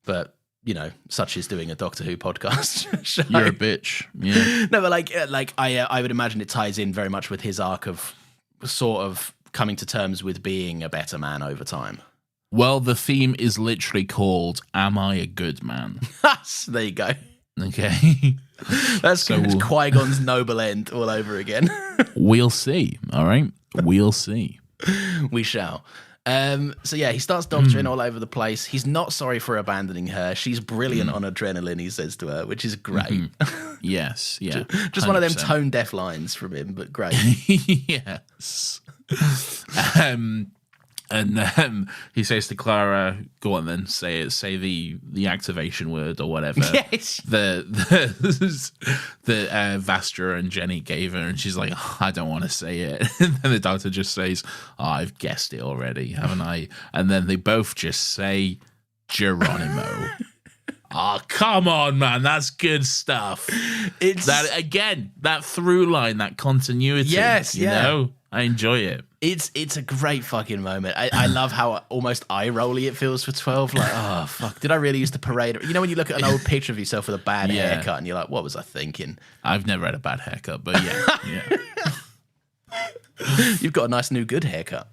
but you know, such is doing a Doctor Who podcast show. You're a bitch. Yeah. No, but like I would imagine it ties in very much with his arc of sort of coming to terms with being a better man over time. Well, the theme is literally called "Am I a Good Man?" There you go. Okay. That's so Qui-Gon's noble end all over again. We'll see. All right. We'll see. We shall. So yeah, he starts doctoring all over the place. He's not sorry for abandoning her. She's brilliant on adrenaline, he says to her, which is great. Yes, yeah. Just 100%. One of them tone-deaf lines from him, but great. Yes. And he says to Clara, "Go on, then say it. Say the activation word or whatever." Yes. The Vastra and Jenny gave her, and she's like, "Oh, I don't want to say it." And then the Doctor just says, "Oh, I've guessed it already, haven't I?" And then they both just say, "Geronimo." Oh, come on, man. That's good stuff. It's that again, that through line, that continuity. Yes, you know? I enjoy it. It's a great fucking moment. I love how almost eye-rolly it feels for 12. Like, oh, fuck. Did I really use the parade? You know when you look at an old picture of yourself with a bad haircut and you're like, what was I thinking? I've never had a bad haircut, but yeah. You've got a nice new good haircut.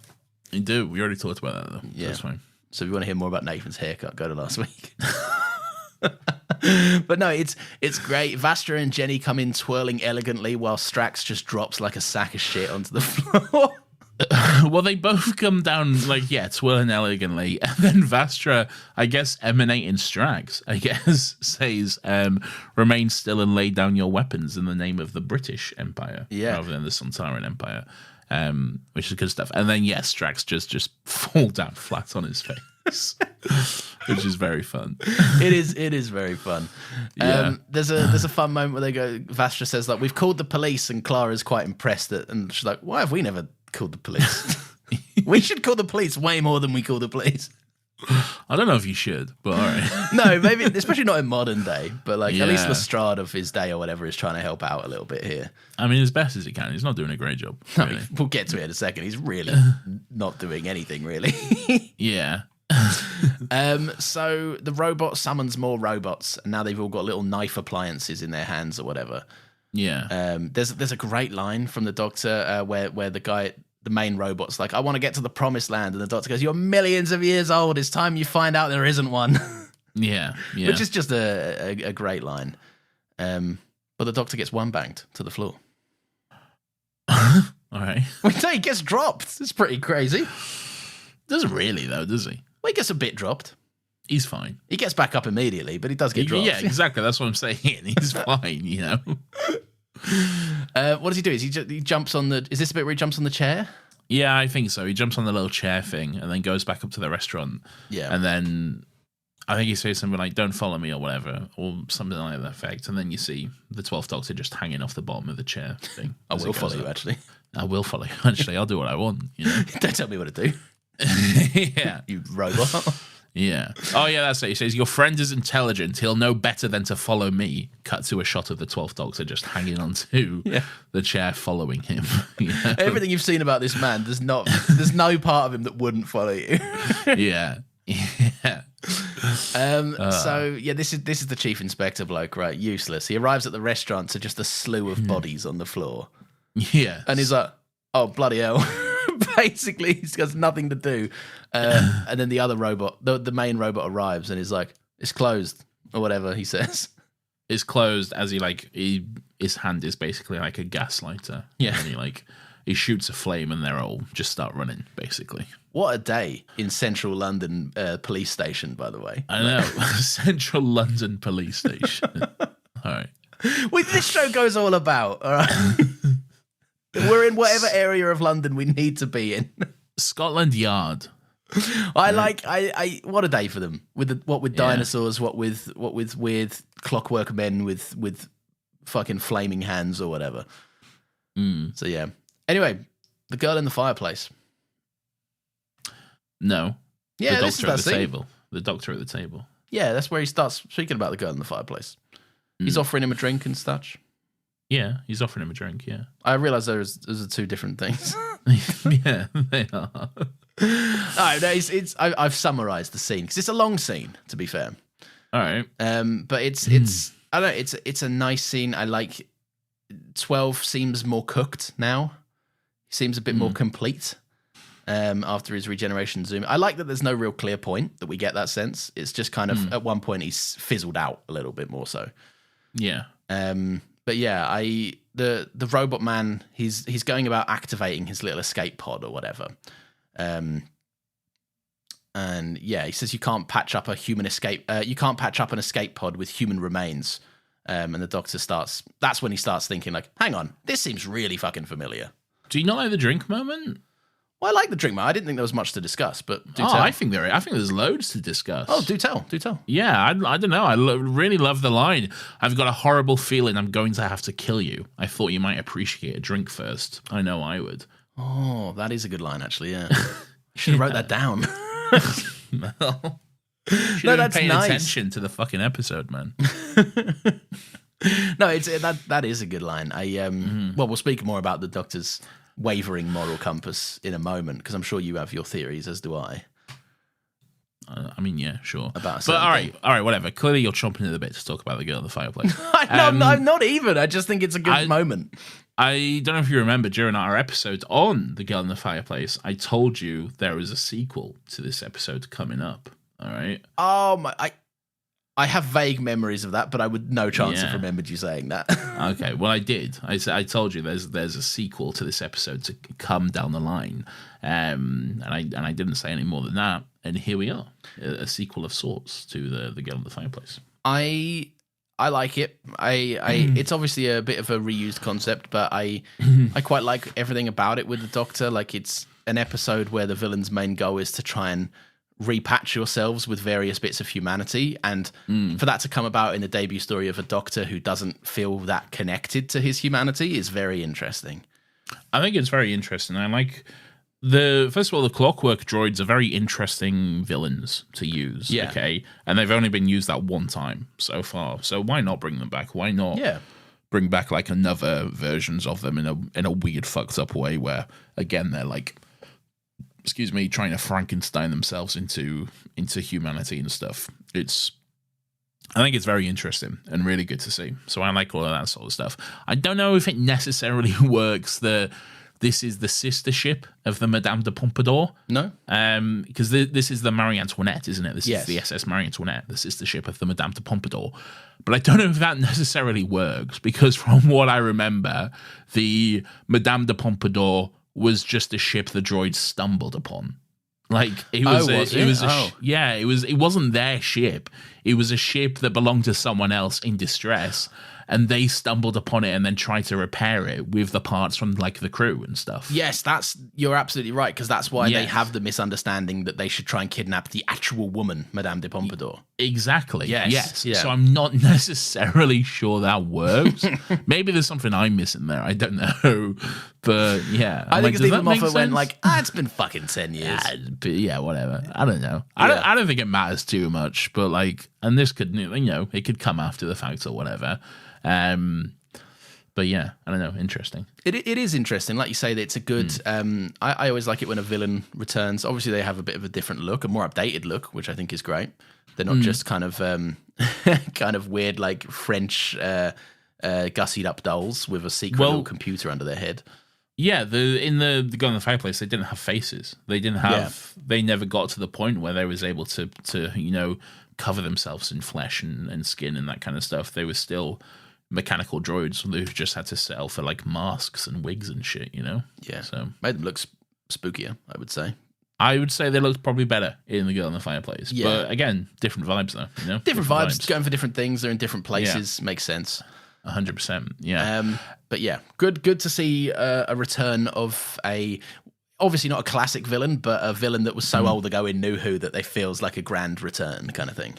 You do. We already talked about that, though. Yeah. So that's fine. So if you want to hear more about Nathan's haircut, go to last week. But no, it's great. Vastra and Jenny come in twirling elegantly while Strax just drops like a sack of shit onto the floor. Well, they both come down like, twirling elegantly. And then Vastra, I guess, emanating Strax, says, remain still and lay down your weapons in the name of the British Empire rather than the Sontaran Empire, which is good stuff. And then, Strax just fall down flat on his face. Which is very fun. It is very fun. There's a fun moment where they go. Vastra says like, "We've called the police," and Clara's quite impressed and she's like, "Why have we never called the police? We should call the police way more than we call the police." I don't know if you should, but all right. No, maybe especially not in modern day. But like at least Lestrade of his day or whatever is trying to help out a little bit here. I mean, as best as he can. He's not doing a great job. No, really. We'll get to it in a second. He's really not doing anything really. Yeah. So the robot summons more robots, and now they've all got little knife appliances in their hands or whatever. Yeah. There's a great line from the Doctor where the main robot's like, "I want to get to the promised land," and the Doctor goes, "You're millions of years old. It's time you find out there isn't one." Yeah. Which is just a great line. But the Doctor gets one banged to the floor. All right. He gets dropped. It's pretty crazy. Doesn't really though, does he? Well, he gets a bit dropped. He's fine. He gets back up immediately, but he does get dropped. Yeah, exactly. That's what I'm saying. He's fine, you know. What does he do? He jumps on the... Is this the bit where he jumps on the chair? Yeah, I think so. He jumps on the little chair thing and then goes back up to the restaurant. Yeah. And then I think he says something like, don't follow me or whatever, or something like that effect. And then you see the 12th Doctor just hanging off the bottom of the chair thing. I will follow you, actually. I will follow you. Actually, I'll do what I want. You know? Don't tell me what to do. Yeah. You robot. Yeah. Oh, yeah, that's it. He says, your friend is intelligent. He'll know better than to follow me. Cut to a shot of the 12th Doctor just hanging onto the chair following him. You know? Everything you've seen about this man, there's no part of him that wouldn't follow you. Yeah. Yeah. So, yeah, this is the Chief Inspector bloke, right? Useless. He arrives at the restaurant to just a slew of bodies on the floor. Yeah. And he's like, oh, bloody hell. Basically, he's got nothing to do. And then the other robot, the main robot arrives and is like, it's closed, or whatever he says. It's closed as his hand is basically like a gas lighter. Yeah. And he shoots a flame and they're all just start running, basically. What a day in central London police station, by the way. I know. Central London police station. All right. This show goes all about, all right? We're in whatever area of London we need to be in. Scotland Yard. I what a day for them. With dinosaurs, what with weird clockwork men with fucking flaming hands or whatever. So yeah. Anyway, the girl in the fireplace. No. Yeah, the doctor at the table. The doctor at the table. Yeah, that's where he starts speaking about the girl in the fireplace. He's offering him a drink and such. Yeah, he's offering him a drink, yeah. I realise those are two different things. Yeah, they are. I've summarised the scene because it's a long scene, to be fair. All right. But it's I don't know, it's a nice scene. I like 12 seems more cooked now. He seems a bit more complete after his regeneration zoom. I like that there's no real clear point that we get that sense. It's just kind of at one point he's fizzled out a little bit more so. Yeah. But yeah, the robot man, he's going about activating his little escape pod or whatever. And yeah, he says you can't patch up an escape pod with human remains. And the doctor that's when he starts thinking like, hang on, this seems really fucking familiar. Do you not like the drink moment? Well, I like the drink moment. I didn't think there was much to discuss, but do tell. I think there's loads to discuss. Oh, do tell. Yeah, I don't know. I really love the line. I've got a horrible feeling I'm going to have to kill you. I thought you might appreciate a drink first. I know I would. Oh, that is a good line, actually, yeah. Should have wrote that down. No, that's paying attention to the fucking episode, man. No, that is a good line. Well, we'll speak more about the Doctor's wavering moral compass in a moment, because I'm sure you have your theories, as do I. I mean, yeah, sure. But all right, whatever. Clearly, you're chomping at the bit to talk about the girl in the fireplace. I'm not even. I just think it's a good moment. I don't know if you remember during our episode on the girl in the fireplace, I told you there was a sequel to this episode coming up. All right. Oh my! I have vague memories of that, but I would no chance have remembered you saying that. Okay, well, I did. I told you there's a sequel to this episode to come down the line, and I didn't say any more than that. And here we are, a sequel of sorts to the girl in the fireplace. I like it. It's obviously a bit of a reused concept, but I quite like everything about it with the Doctor. Like, it's an episode where the villain's main goal is to try and repatch yourselves with various bits of humanity, and for that to come about in the debut story of a Doctor who doesn't feel that connected to his humanity is very interesting. I think it's very interesting. I like first of all, the clockwork droids are very interesting villains to use. Yeah. Okay, and they've only been used that one time so far. So why not bring them back? Why not? Bring back like another versions of them in a weird fucked up way where again they're like, trying to Frankenstein themselves into humanity and stuff. I think it's very interesting and really good to see. So I like all of that sort of stuff. I don't know if it necessarily works that this is the sister ship of the Madame de Pompadour. No. Because this is the Marie Antoinette, isn't it? This is the SS Marie Antoinette, the sister ship of the Madame de Pompadour. But I don't know if that necessarily works, because from what I remember, the Madame de Pompadour was just a ship the droids stumbled upon. Like it wasn't their ship. It was a ship that belonged to someone else in distress, and they stumbled upon it and then tried to repair it with the parts from like the crew and stuff. Yes, you're absolutely right, because that's why they have the misunderstanding that they should try and kidnap the actual woman, Madame de Pompadour. Exactly. Yes. Yeah. So I'm not necessarily sure that works. Maybe there's something I'm missing there. I don't know. But yeah. I think Stephen Moffat went like, it's been fucking 10 years. But yeah, whatever. I don't know. I don't think it matters too much, but like, and this could, it could come after the fact or whatever. But yeah, I don't know. Interesting. It is interesting. Like you say, that it's a good. I always like it when a villain returns. Obviously, they have a bit of a different look, a more updated look, which I think is great. They're not just kind of weird like French gussied up dolls with a secret little computer under their head. Yeah, in the Girl in the Fireplace, they didn't have faces. They didn't have. Yeah. They never got to the point where they was able to cover themselves in flesh and skin and that kind of stuff. They were still mechanical droids who just had to sell for like masks and wigs and shit. Yeah. So made them look spookier, I would say. I would say they looked probably better in The Girl in the Fireplace. Yeah. But again, different vibes though. Different vibes, going for different things. They're in different places. Yeah. Makes sense. 100%. Yeah. But yeah, good to see a return of obviously not a classic villain, but a villain that was so old ago in New Who that they feels like a grand return kind of thing.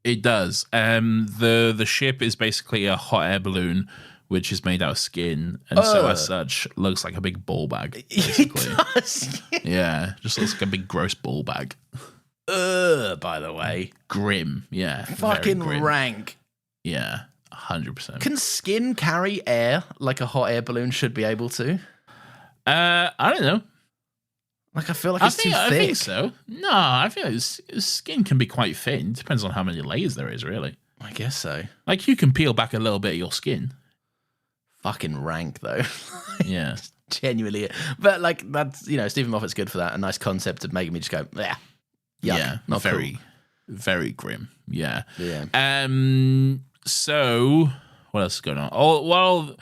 It does. The ship is basically a hot air balloon, which is made out of skin, and so as such looks like a big ball bag. Basically. It does. Yeah, just looks like a big gross ball bag. By the way, grim. Yeah, fucking grim. Rank. Yeah, 100%. Can skin carry air like a hot air balloon should be able to? I don't know. Like, I feel like it's too thick. I think so. No, I feel like skin can be quite thin. Depends on how many layers there is, really. I guess so. Like, you can peel back a little bit of your skin. Fucking rank, though. Yeah. Genuinely. But, like, that's, Stephen Moffat's good for that. A nice concept of making me just go, yeah. Yeah. Not very, cool. Very grim. Yeah. Yeah. So, what else is going on? Oh, well,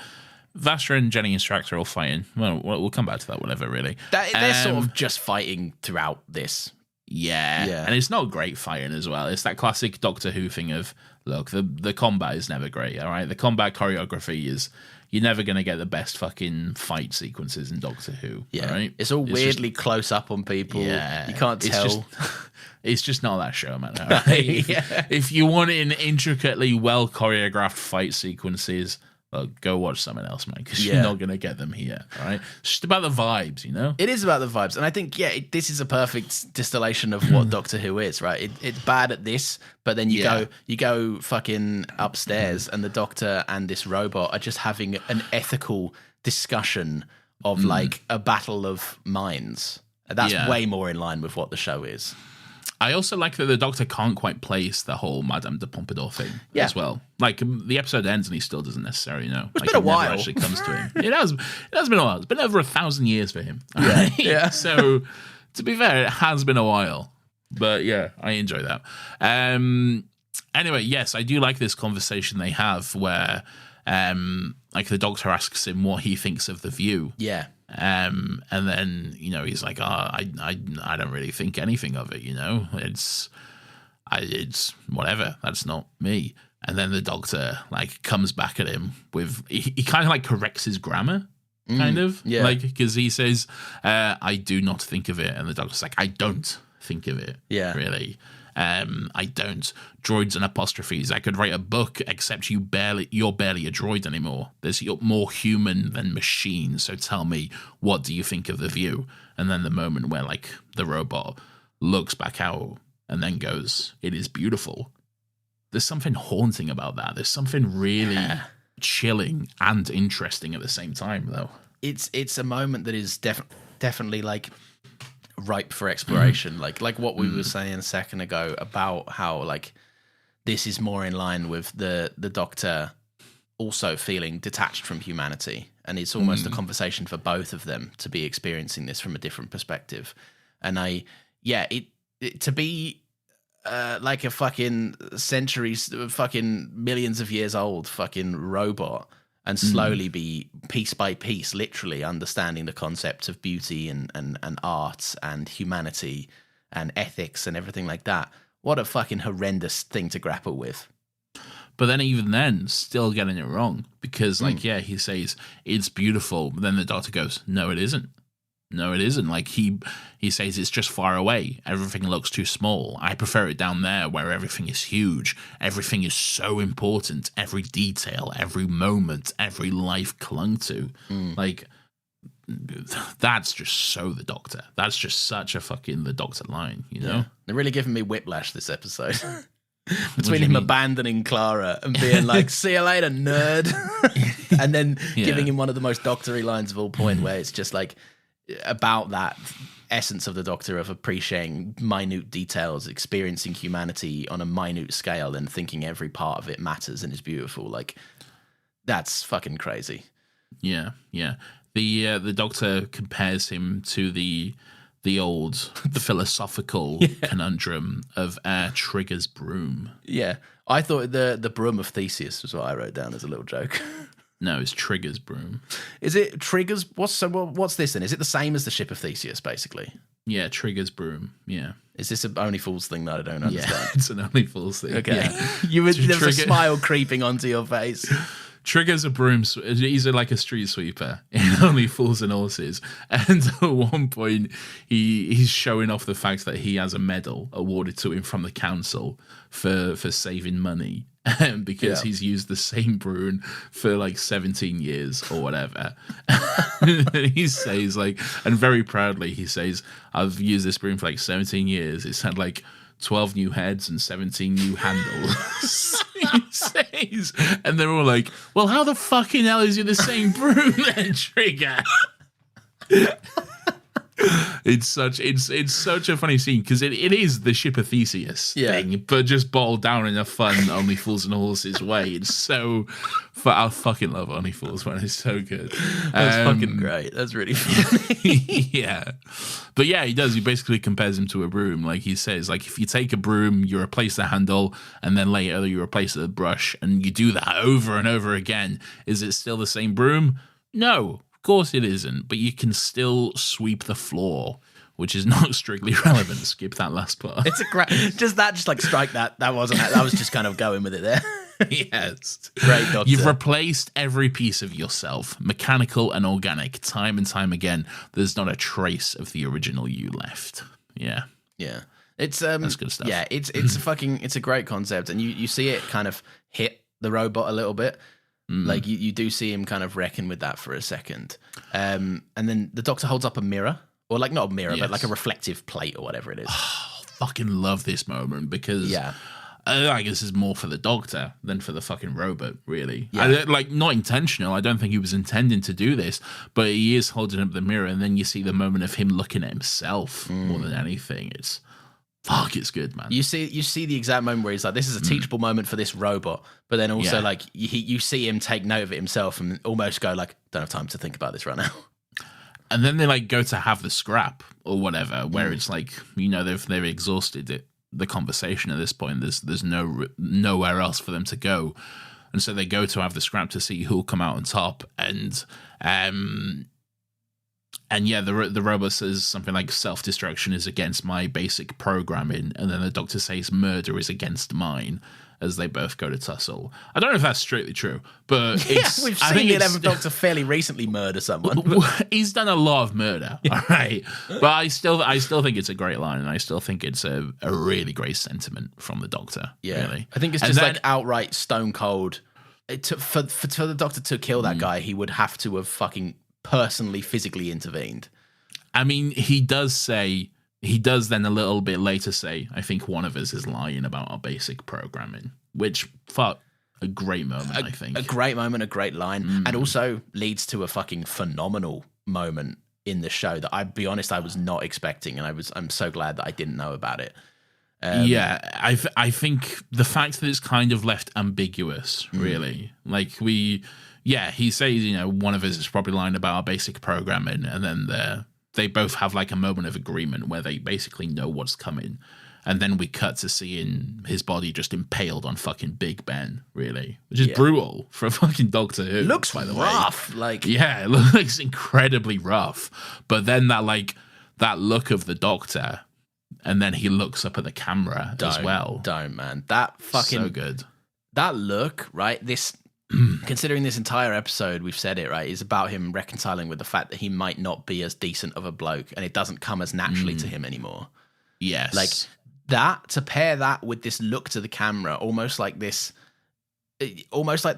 Vastra and Jenny and Strax are all fighting. Well, we'll come back to that whenever, really. They're sort of just fighting throughout this. Yeah. And it's not great fighting as well. It's that classic Doctor Who thing of, look, the combat is never great, all right? The combat choreography is, you're never going to get the best fucking fight sequences in Doctor Who, yeah. Right? It's all weirdly close up on people. Yeah. You can't tell. It's just not that show, man. Right? Yeah. If you want in intricately well choreographed fight sequences, well, go watch something else, man, because you're not going to get them here, all right? It's just about the vibes, It is about the vibes. And I think, this is a perfect distillation of what Doctor Who is, right? It's bad at this, but then you go fucking upstairs and the Doctor and this robot are just having an ethical discussion of like a battle of minds. That's way more in line with what the show is. I also like that the Doctor can't quite place the whole Madame de Pompadour thing as well. Like, the episode ends and he still doesn't necessarily know. It's been a while. Never actually comes to him. It has been a while. It's been over 1,000 years for him. Yeah. Yeah. So, to be fair, it has been a while. But yeah, I enjoy that. Anyway, yes, I do like this conversation they have where like the Doctor asks him what he thinks of The View. Yeah. And then, he's like, I don't really think anything of it, it's whatever. That's not me. And then the Doctor like comes back at him with, he kind of like corrects his grammar, kind of. Yeah. Like, because he says, I do not think of it. And the Doctor's like, I don't think of it. Yeah. Really. I don't. Droids and apostrophes. I could write a book, except you're barely a droid anymore. You're more human than machine. So tell me, what do you think of The View? And then the moment where like the robot looks back out and then goes, "It is beautiful." There's something haunting about that. There's something really chilling and interesting at the same time, though. It's a moment that is definitely like ripe for exploration, like what we were saying a second ago about how like this is more in line with the Doctor also feeling detached from humanity, and it's almost a conversation for both of them to be experiencing this from a different perspective. And it to be like a fucking centuries, fucking millions of years old fucking robot, and slowly be piece by piece, literally understanding the concept of beauty and art and humanity and ethics and everything like that. What a fucking horrendous thing to grapple with. But then even then, still getting it wrong because, like, yeah, he says it's beautiful, but then the doctor goes, "No, it isn't. No, it isn't." Like he says it's just far away. Everything looks too small. I prefer it down there where everything is huge. Everything is so important. Every detail, every moment, every life clung to. Like, that's just so the Doctor. That's just such a fucking the Doctor line, you know? Yeah. They're really giving me whiplash this episode. Between him abandoning Clara and being like, "See you later, nerd," and then giving him one of the most Doctor-y lines of all point, where it's just like about that essence of the Doctor of appreciating minute details, experiencing humanity on a minute scale, and thinking every part of it matters and is beautiful. Like, that's fucking crazy. Yeah, yeah. The Doctor compares him to the philosophical conundrum of Trigger's broom. Yeah, I thought the broom of Theseus was what I wrote down as a little joke. No, it's Trigger's broom. Is it Trigger's? What's this then? Is it the same as the ship of Theseus, basically? Yeah, Trigger's broom. Yeah. Is this an Only Fools thing that I don't understand? Yeah, it's an Only Fools thing. Okay. Yeah. There's a smile creeping onto your face. Trigger's a broom. He's like a street sweeper in Only Fools and Horses. And at one point, he's showing off the fact that he has a medal awarded to him from the council for saving money. Because he's used the same broom for like 17 years or whatever. He says, like, and very proudly, he says, "I've used this broom for like 17 years. It's had like 12 new heads and 17 new handles." He says, and they're all like, "Well, how the fucking hell is it the same broom then, Trigger?" It's such a funny scene because it is the ship of Theseus thing, but just bottled down in a fun Only Fools and Horses way. It's so, I fucking love Only Fools, man. It's so good. That's fucking great. That's really funny. Yeah, but yeah, he does. He basically compares him to a broom. Like he says, like if you take a broom, you replace the handle, and then later you replace the brush, and you do that over and over again. Is it still the same broom? No. Of course it isn't, but you can still sweep the floor, which is not strictly relevant. Skip that last part. It's a great, just like strike that. That wasn't. I was just kind of going with it there. Yes, great Doctor. You've replaced every piece of yourself, mechanical and organic, time and time again. There's not a trace of the original you left. Yeah, yeah. It's that's good stuff. Yeah, it's a great concept, and you see it kind of hit the robot a little bit. Like you do see him kind of reckon with that for a second. And then the Doctor holds up a mirror, or like not a mirror, but like a reflective plate or whatever it is. Oh, fucking love this moment because I guess it's more for the Doctor than for the fucking robot, really. Yeah. Like not intentional. I don't think he was intending to do this, but he is holding up the mirror, and then you see the moment of him looking at himself more than anything. It's good, man. You see the exact moment where he's like, "This is a teachable moment for this robot," but then also like you see him take note of it himself and almost go like, "Don't have time to think about this right now." And then they like go to have the scrap or whatever, where it's like, you know, they've exhausted the conversation at this point. There's nowhere else for them to go, and so they go to have the scrap to see who'll come out on top. And yeah, the robot says something like self-destruction is against my basic programming, and then the Doctor says murder is against mine, as they both go to tussle. I don't know if that's strictly true, but we've seen the 11th Doctor fairly recently murder someone. He's done a lot of murder, all right. But I still think it's a great line, and I still think it's a really great sentiment from the Doctor. Yeah, really. I think it's just like outright stone cold. For the Doctor to kill that guy, he would have to have fucking personally, physically intervened. I mean, he does then a little bit later say, I think one of us is lying about our basic programming, which, a great moment, I think. A great moment, a great line, and also leads to a fucking phenomenal moment in the show that, I'd be honest, I was not expecting, and I'm so glad that I didn't know about it. I think the fact that it's kind of left ambiguous, really. Like he says, you know, one of us is probably lying about our basic programming, and then they both have like a moment of agreement where they basically know what's coming. And then we cut to seeing his body just impaled on fucking Big Ben, really, which is brutal for a fucking Doctor Who. Looks by the rough, way. It looks incredibly rough. But then that look of the Doctor, and then he looks up at the camera as well. Don't, man. That fucking so good. that look, right? This, considering this entire episode, we've said it, right, is about him reconciling with the fact that he might not be as decent of a bloke, and it doesn't come as naturally to him anymore. Yes. Like that, to pair that with this look to the camera, almost like this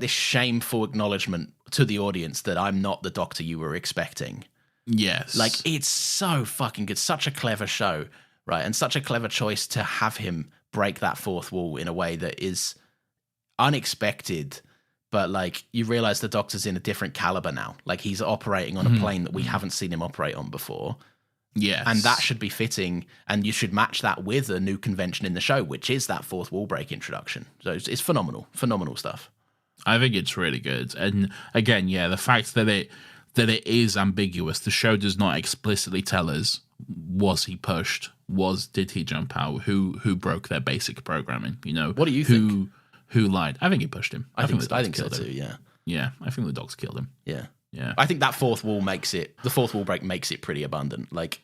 shameful acknowledgement to the audience that I'm not the Doctor you were expecting. Yes. Like, it's so fucking good. Such a clever show, right? And such a clever choice to have him break that fourth wall in a way that is unexpected, but like you realize the Doctor's in a different caliber now. Like he's operating on a plane that we haven't seen him operate on before. Yes. And that should be fitting, and you should match that with a new convention in the show, which is that fourth wall break introduction. So it's phenomenal stuff. I think it's really good. And again, yeah, the fact that it is ambiguous, the show does not explicitly tell us, was he pushed? Did he jump out? Who broke their basic programming? You know, what do you think? Who lied? I think he pushed him. I think so too. Yeah. Yeah, I think the Doctor killed him. Yeah. Yeah. I think that the fourth wall break makes it pretty abundant. Like,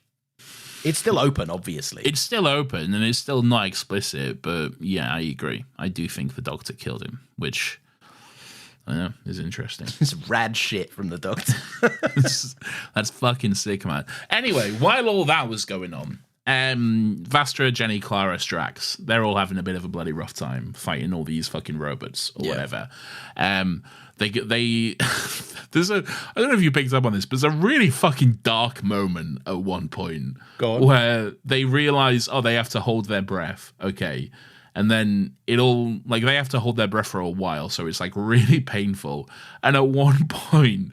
it's still open, obviously. It's still open and it's still not explicit, but yeah, I agree. I do think the Doctor killed him, which I know is interesting. It's rad shit from the Doctor. That's fucking sick, man. Anyway, while all that was going on, Vastra, Jenny, Clara, Strax, they're all having a bit of a bloody rough time fighting all these fucking robots or whatever. They there's I don't know if you picked up on this, but there's a really fucking dark moment at one point where they realize, they have to hold their breath. Okay. And then they have to hold their breath for a while, so it's like really painful. And at one point,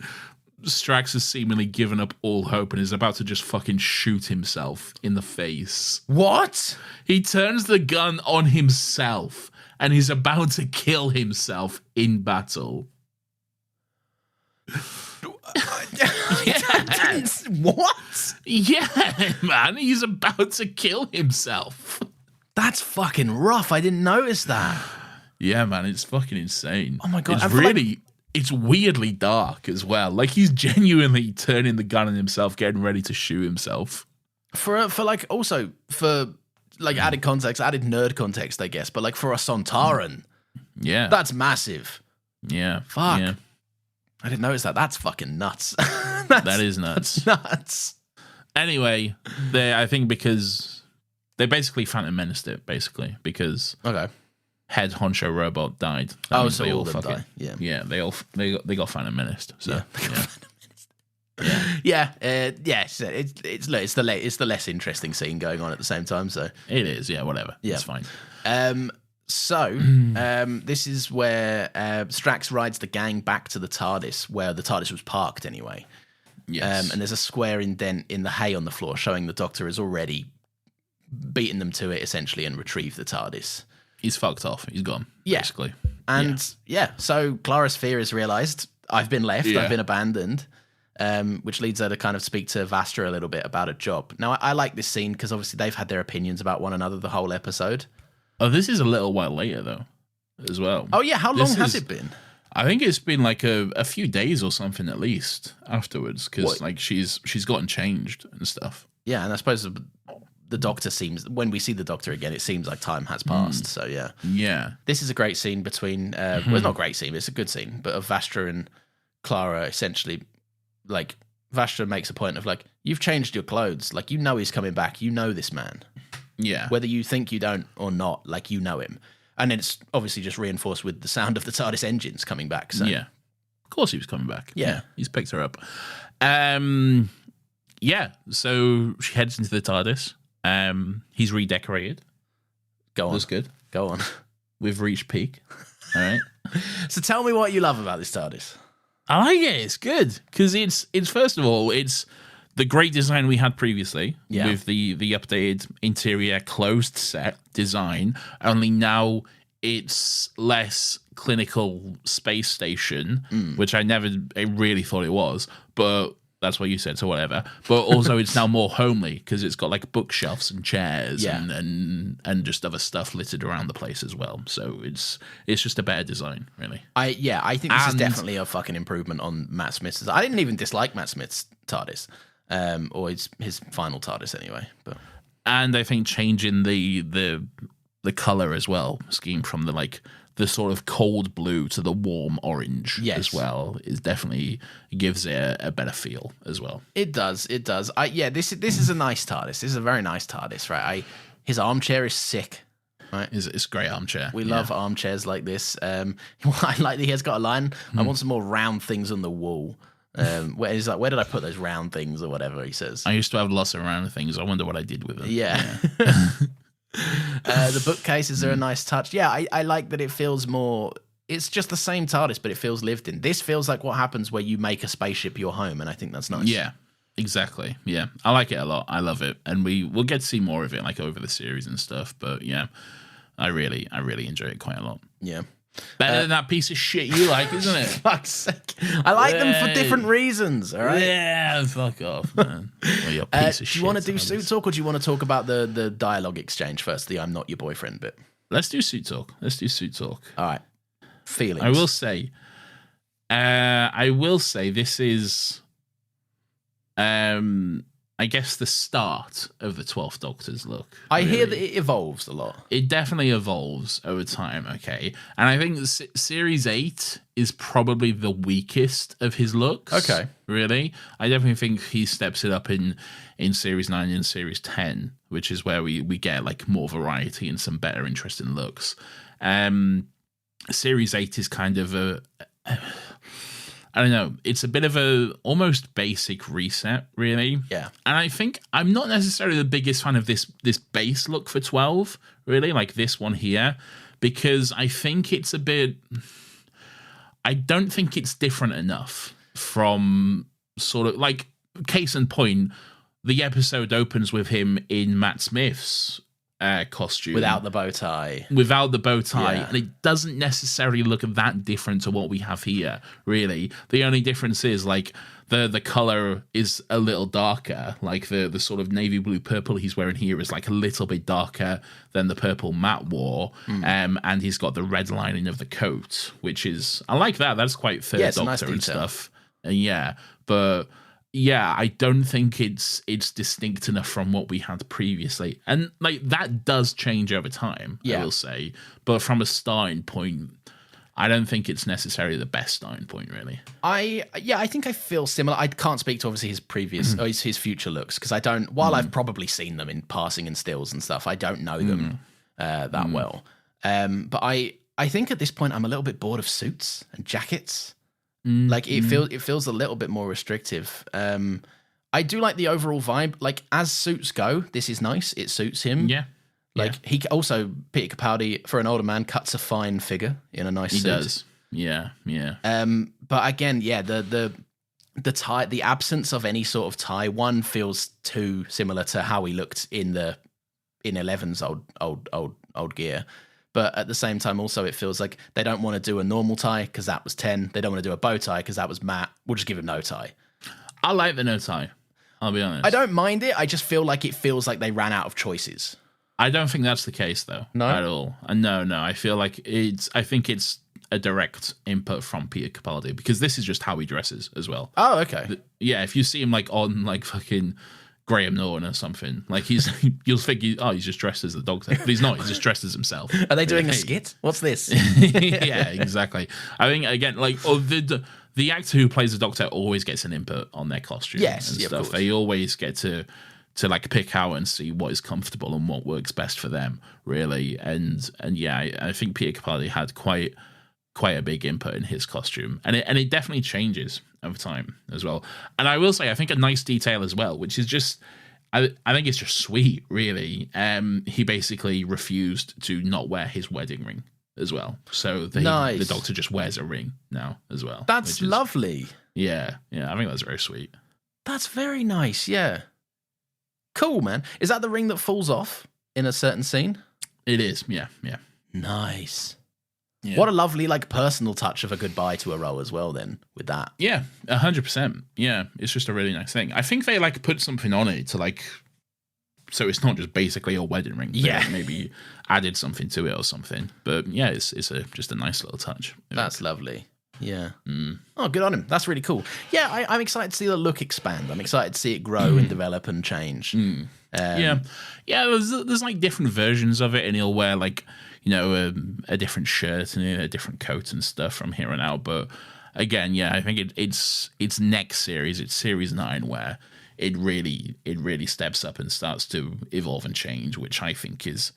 Strax has seemingly given up all hope and is about to just fucking shoot himself in the face. What? He turns the gun on himself and he's about to kill himself in battle. What? Yeah, man, he's about to kill himself. That's fucking rough. I didn't notice that. Yeah, man, it's fucking insane. Oh my God. It's weirdly dark as well. Like he's genuinely turning the gun on himself, getting ready to shoot himself. For added context, added nerd context, I guess, but like for a Sontaran, yeah, that's massive. Yeah. Fuck. Yeah. I didn't notice that. That's fucking nuts. That is nuts. That's nuts. Anyway, I think because they basically Phantom Menaced it, because head honcho robot died. So all of them die. Yeah, they got Phantom Menaced. So yes, it's the less interesting scene going on at the same time. So it is. Yeah, whatever. Yeah, it's fine. This is where Strax rides the gang back to the TARDIS, where the TARDIS was parked anyway. Yes. And there's a square indent in the hay on the floor showing the Doctor has already beaten them to it, essentially, and retrieved the TARDIS. He's fucked off. He's gone, basically. And, so Clara's fear is realised. I've been left. I've been abandoned, which leads her to kind of speak to Vastra a little bit about a job. Now, I like this scene because, obviously, they've had their opinions about one another the whole episode. Oh, this is a little while later, though, as well. Oh, yeah. How long has it been? I think it's been like a few days or something at least afterwards, because like she's gotten changed and stuff. Yeah, and I suppose the Doctor seems, when we see the Doctor again, it seems like time has passed. So yeah, this is a great scene between. Well, it's not a great scene, but it's a good scene. But of Vastra and Clara, essentially, like Vastra makes a point of like, you've changed your clothes, like you know he's coming back, you know this man. Yeah, whether you think you don't or not, like you know him. And then it's obviously just reinforced with the sound of the TARDIS engines coming back. So. Yeah. Of course he was coming back. Yeah. He's picked her up. So she heads into the TARDIS. He's redecorated. Go on. Looks good. Go on. We've reached peak. All right. So tell me what you love about this TARDIS. I like it. It's good. Because it's first of all, it's the great design we had previously with the updated interior closed set design, only now it's less clinical space station, which I really thought it was, but that's what you said, so whatever. But also it's now more homely because it's got like bookshelves and chairs and just other stuff littered around the place as well. So it's just a better design, really. I think this is definitely a fucking improvement on Matt Smith's. I didn't even dislike Matt Smith's TARDIS. Or his final TARDIS anyway. And I think changing the color as well, scheme from the sort of cold blue to the warm orange as well, is definitely gives it a better feel as well. It does. This is a nice TARDIS. This is a very nice TARDIS, right? His armchair is sick. Right. It's a great armchair. We love armchairs like this. I like that he has got a line. I want some more round things on the wall. Where did I put those round things or whatever he says? I used to have lots of round things. I wonder what I did with them. Yeah. The bookcases are a nice touch. Yeah, I like that it feels more... It's just the same TARDIS, but it feels lived in. This feels like what happens where you make a spaceship your home, and I think that's nice. Yeah, exactly. Yeah, I like it a lot. I love it. And we'll get to see more of it over the series and stuff. But yeah, I really enjoy it quite a lot. Yeah. Better than that piece of shit you like, isn't it? Fuck's sake. I like them for different reasons, all right? Yeah, fuck off, man. Well, you're a piece of shit. Do you want to do suit talk, or do you want to talk about the dialogue exchange first, the I'm not your boyfriend bit? Let's do suit talk. All right. Feelings. I will say this is I guess the start of the 12th Doctor's look. I hear that it evolves a lot. It definitely evolves over time, okay? And I think Series 8 is probably the weakest of his looks. Okay. Really? I definitely think he steps it up in Series 9 and Series 10, which is where we get more variety and some better interesting looks. Series 8 is kind of I don't know. It's a bit of a almost basic reset, really. Yeah. And I think I'm not necessarily the biggest fan of this base look for 12, really, like this one here, because I think it's a bit... I don't think it's different enough from sort of... case in point, the episode opens with him in Matt Smith's costume. Without the bow tie. Yeah. And it doesn't necessarily look that different to what we have here, really. The only difference is, the colour is a little darker. The sort of navy blue purple he's wearing here is, a little bit darker than the purple Matt wore. And he's got the red lining of the coat, which is... I like that. That's quite Third Doctor nice and stuff. But... yeah, I don't think it's distinct enough from what we had previously. And that does change over time, I will say. But from a starting point, I don't think it's necessarily the best starting point, really. I think I feel similar. I can't speak to obviously his previous his future looks, because I don't, while I've probably seen them in passing and stills and stuff, I don't know them that well. But I think at this point I'm a little bit bored of suits and jackets. It feels a little bit more restrictive. I do like the overall vibe. As suits go, this is nice. It suits him. Yeah. He also, Peter Capaldi, for an older man, cuts a fine figure in a nice suit. He does. Yeah. But again, the tie, the absence of any sort of tie, one feels too similar to how he looked in 11's old gear. But at the same time, also, it feels like they don't want to do a normal tie because that was 10. They don't want to do a bow tie because that was Matt. We'll just give him no tie. I like the no tie. I'll be honest. I don't mind it. I just feel like it feels like they ran out of choices. I don't think that's the case, though. No? At all. No. I feel like I think it's a direct input from Peter Capaldi, because this is just how he dresses as well. Oh, okay. Yeah, if you see him on fucking Graham Norton or something, you'll think he's just dressed as the Doctor, but he's not. He's just dressed as himself. Are they doing a skit? What's this? Yeah, exactly. I think again, the actor who plays the Doctor always gets an input on their costume and stuff. They always get to pick out and see what is comfortable and what works best for them, really. And yeah, I think Peter Capaldi had quite a big input in his costume, and it definitely changes over time as well. And I will say, I think a nice detail as well, which is just, I think it's just sweet, really. He basically refused to not wear his wedding ring as well, so the Doctor just wears a ring now as well. That's lovely. Yeah, I think that's very sweet. That's very nice. Yeah, cool, man. Is that the ring that falls off in a certain scene? It is. Yeah. Nice. Yeah. What a lovely, personal touch of a goodbye to a row as well, then, with that. Yeah, 100%. Yeah, it's just a really nice thing. I think they, put something on it to, so it's not just basically a wedding ring. Yeah. Maybe added something to it or something. But, yeah, it's just a nice little touch. That's lovely. Yeah. Oh, good on him. That's really cool. Yeah, I'm excited to see the look expand. I'm excited to see it grow and develop and change. Yeah. There's like different versions of it, and he'll wear like, you know, a different shirt and a different coat and stuff from here on out. But again, yeah, I think it's next series. It's series 9 where it really steps up and starts to evolve and change, which I think is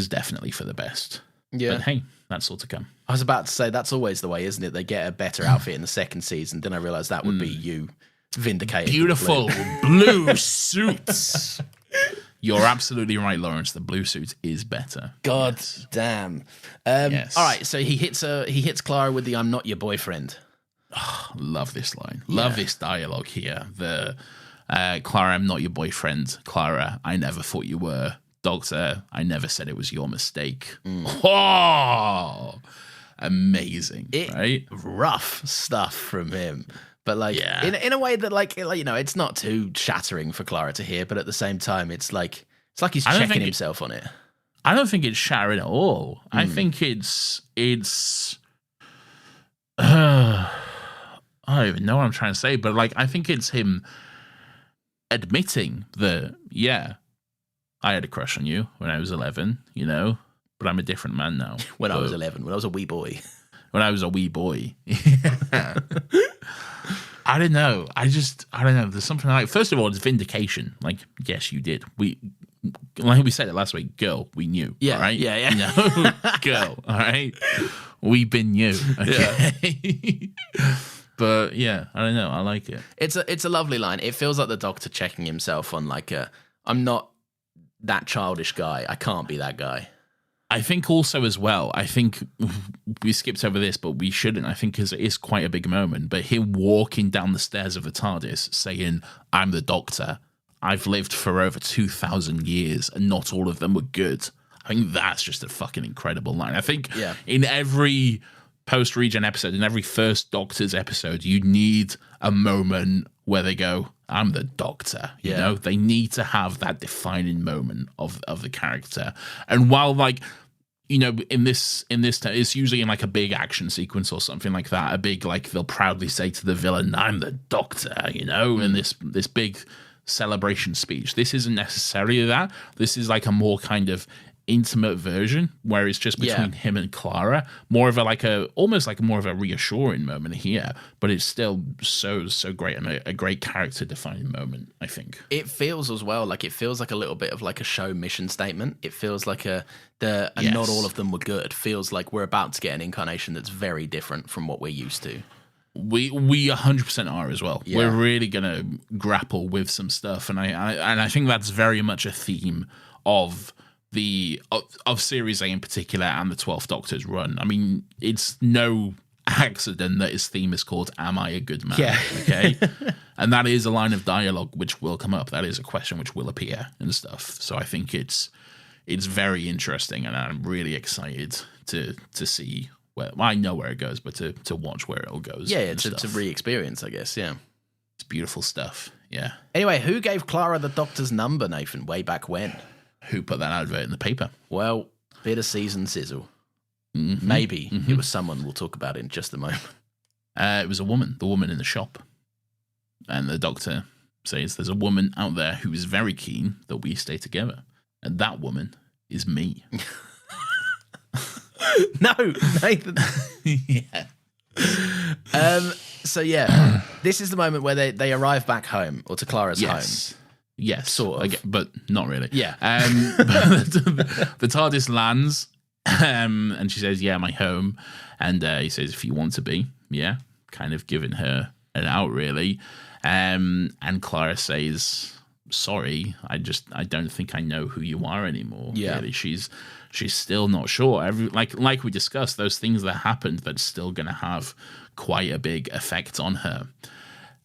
definitely for the best. Yeah. But hey, that's all to come. I was about to say that's always the way, isn't it? They get a better outfit in the second season. Then I realized that would be you vindicated. Beautiful blue suits. You're absolutely right, Lawrence. The blue suit is better. God damn. Yes. All right, so he hits Clara with the "I'm not your boyfriend." Oh, love this line. Love this dialogue here. The Clara, I'm not your boyfriend. Clara, I never thought you were. Doctor, I never said it was your mistake. Oh, amazing, right? Rough stuff from him. But like in a way that like you know, it's not too shattering for Clara to hear, but at the same time it's like he's checking himself on it. I don't think it's shattering at all. I think it's I don't even know what I'm trying to say, but like I think it's him admitting that I had a crush on you when I was 11, you know, but I'm a different man now. I was 11, when I was a wee boy. When I was a wee boy. I don't know. I don't know. There's something like, first of all, it's vindication. Like, yes, you did. Like we said it last week, girl, we knew. Yeah. All right? Yeah. No, girl, all right? We been knew. Okay? Yeah. But yeah, I don't know. I like it. It's a lovely line. It feels like the Doctor checking himself on like I'm not that childish guy. I can't be that guy. I think also as well, I think we skipped over this, but we shouldn't. I think because it is quite a big moment. But him walking down the stairs of the TARDIS saying, I'm the Doctor. I've lived for over 2,000 years and not all of them were good. I think that's just a fucking incredible line. I think in every post-Regen episode, in every first Doctor's episode, you need a moment where they go, I'm the Doctor. You know, they need to have that defining moment of the character. And while like, you know, in this it's usually in like a big action sequence or something like that. A big, like, they'll proudly say to the villain, I'm the Doctor, you know, and this big celebration speech. This isn't necessarily that. This is like a more kind of intimate version where it's just between him and Clara, more of almost like more of a reassuring moment here, but it's still so great and a great character defining moment. I think it feels as well like a little bit of like a show mission statement. It feels like not all of them were good. Feels like we're about to get an incarnation that's very different from what we're used to. We 100% are as well. We're really gonna grapple with some stuff, and I think that's very much a theme of Series A in particular and the 12th Doctor's run. I mean, it's no accident that his theme is called Am I a Good Man? Yeah. Okay? And that is a line of dialogue which will come up. That is a question which will appear and stuff. So I think it's very interesting, and I'm really excited to see where, well, I know where it goes, but to watch where it all goes. Yeah, to re-experience, I guess, yeah. It's beautiful stuff, yeah. Anyway, who gave Clara the Doctor's number, Nathan, way back when? Who put that advert in the paper? Well, bit of season sizzle. Mm-hmm. Maybe it was someone. We'll talk about it in just a moment. It was a woman, the woman in the shop. And the Doctor says there's a woman out there who is very keen that we stay together. And that woman is me. No, Nathan. Yeah. So, this is the moment where they arrive back home, or to Clara's home. Yes, sort of, but not really. Yeah. The TARDIS lands, and she says, "Yeah, my home." And he says, "If you want to be, yeah," kind of giving her an out, really. And Clara says, "Sorry, I don't think I know who you are anymore." Yeah, really. She's still not sure. Like we discussed, those things that happened that's still going to have quite a big effect on her.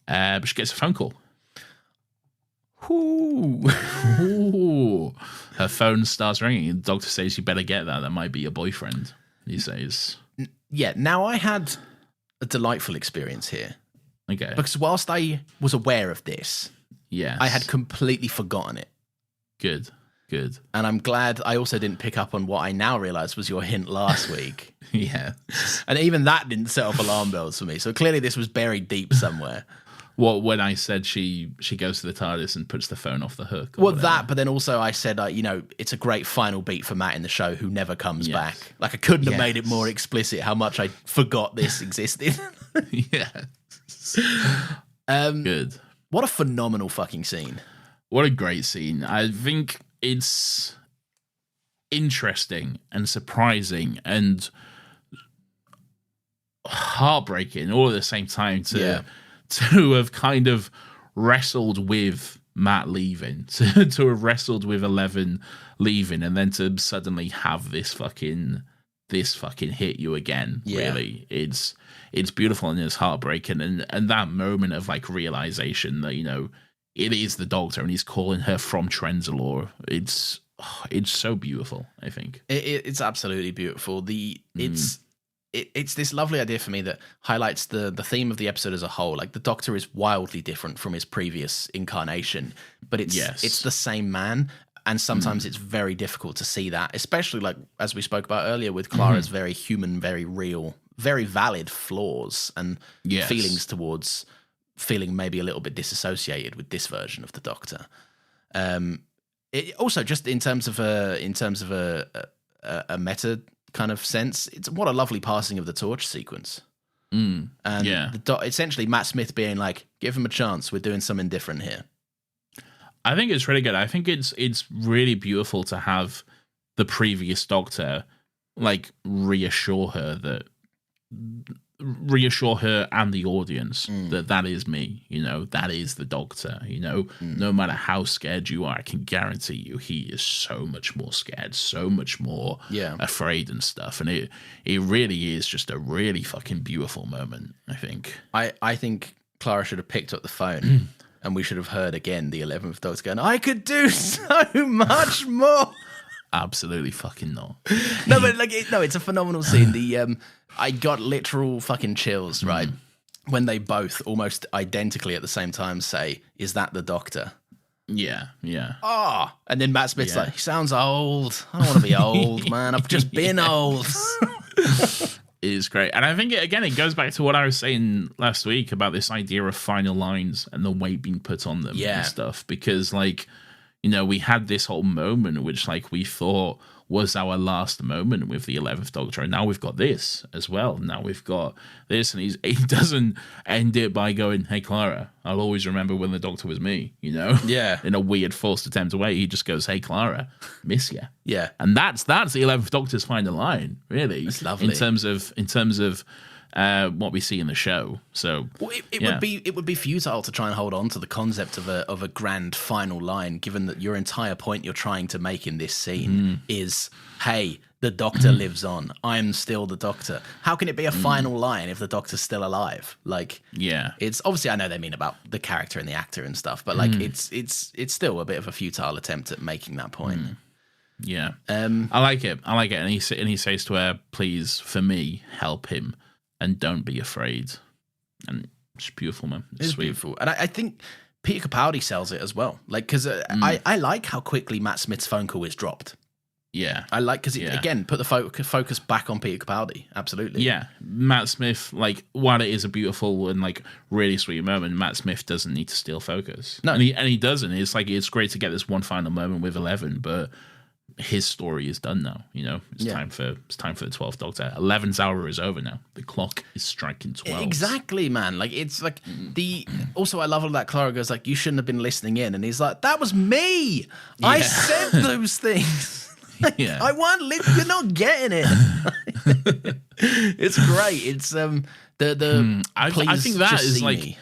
But she gets a phone call. Ooh. Her phone starts ringing. The Doctor says, "You better get that. That might be your boyfriend." He says, "Yeah." Now I had a delightful experience here. Okay, because whilst I was aware of this, yes, I had completely forgotten it. Good. Good. And I'm glad I also didn't pick up on what I now realize was your hint last week. Yeah. And even that didn't set off alarm bells for me. So clearly this was buried deep somewhere. Well, when I said she goes to the TARDIS and puts the phone off the hook. Well, that, but then also I said, it's a great final beat for Matt in the show who never comes back. Like, I couldn't have made it more explicit how much I forgot this existed. Yeah. Good. What a phenomenal fucking scene. What a great scene. I think it's interesting and surprising and heartbreaking all at the same time to have kind of wrestled with Matt leaving, to have wrestled with 11 leaving, and then to suddenly have this fucking hit you again. Really, it's beautiful and it's heartbreaking, and that moment of like realization that it is the Doctor and he's calling her from Trenzalore. It's so beautiful. I think it's absolutely beautiful. It's this lovely idea for me that highlights the theme of the episode as a whole. Like, the Doctor is wildly different from his previous incarnation, but it's the same man. And sometimes it's very difficult to see that, especially like as we spoke about earlier with Clara's very human, very real, very valid flaws and feelings towards feeling maybe a little bit disassociated with this version of the Doctor. It also, just in terms of a meta kind of sense, it's what a lovely passing of the torch sequence. And essentially Matt Smith being like, give him a chance, we're doing something different here. I think it's really good. I think it's really beautiful to have the previous Doctor like reassure her and the audience that is me, that is the Doctor, no matter how scared you are, I can guarantee you he is so much more scared, so much more afraid and stuff. And it really is just a really fucking beautiful moment, I think. I think Clara should have picked up the phone and we should have heard again the 11th Doctor going, I could do so much more. Absolutely fucking not. No, but it's a phenomenal scene. I got literal fucking chills, right? When they both almost identically at the same time say, is that the Doctor? Yeah. Oh, and then Matt Smith's like, he sounds old. I don't want to be old, man. I've just been old. It is great. And I think, it goes back to what I was saying last week about this idea of final lines and the weight being put on them and stuff. Because, we had this whole moment which, we thought was our last moment with the 11th Doctor. And now we've got this as well. Now we've got this. And he doesn't end it by going, hey, Clara, I'll always remember when the Doctor was me, Yeah. In a weird forced attempt away. He just goes, hey, Clara, miss you. Yeah. And that's the 11th Doctor's final line, really. It's lovely. In terms of what we see in the show. So it would be futile to try and hold on to the concept of a grand final line, given that your entire point you're trying to make in this scene is, hey, the Doctor lives on. I'm still the Doctor. How can it be a final line if the Doctor's still alive? It's obviously, I know they mean about the character and the actor and stuff, but it's still a bit of a futile attempt at making that point. Yeah, I like it. And he says to her, "Please, for me, help him, and don't be afraid." And it's beautiful, man. It's sweet. Beautiful, and I think Peter Capaldi sells it as well. Because I like how quickly Matt Smith's phone call is dropped. Yeah, I like because again put the focus back on Peter Capaldi. Absolutely. Yeah, Matt Smith. While it is a beautiful and really sweet moment, Matt Smith doesn't need to steal focus. No, and he doesn't. It's great to get this one final moment with 11, but his story is done now. It's time for the 12th Doctor. 11's hour is over now. The clock is striking 12. Exactly, man. Also, I love all that Clara goes you shouldn't have been listening in, and he's like, that was me. Yeah. I said those things. I weren't listening. You're not getting it. It's great. It's I think that is me.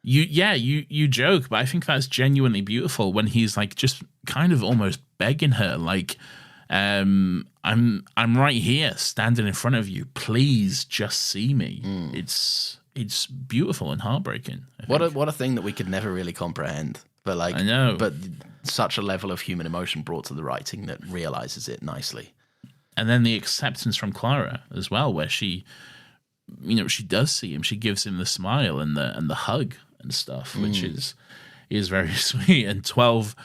You joke, but I think that's genuinely beautiful when he's just kind of almost begging her, I'm right here, standing in front of you. Please just see me. It's beautiful and heartbreaking. What a thing that we could never really comprehend. But I know, but such a level of human emotion brought to the writing that realizes it nicely. And then the acceptance from Clara as well, where she does see him. She gives him the smile and the hug and stuff, which is very sweet. And 12,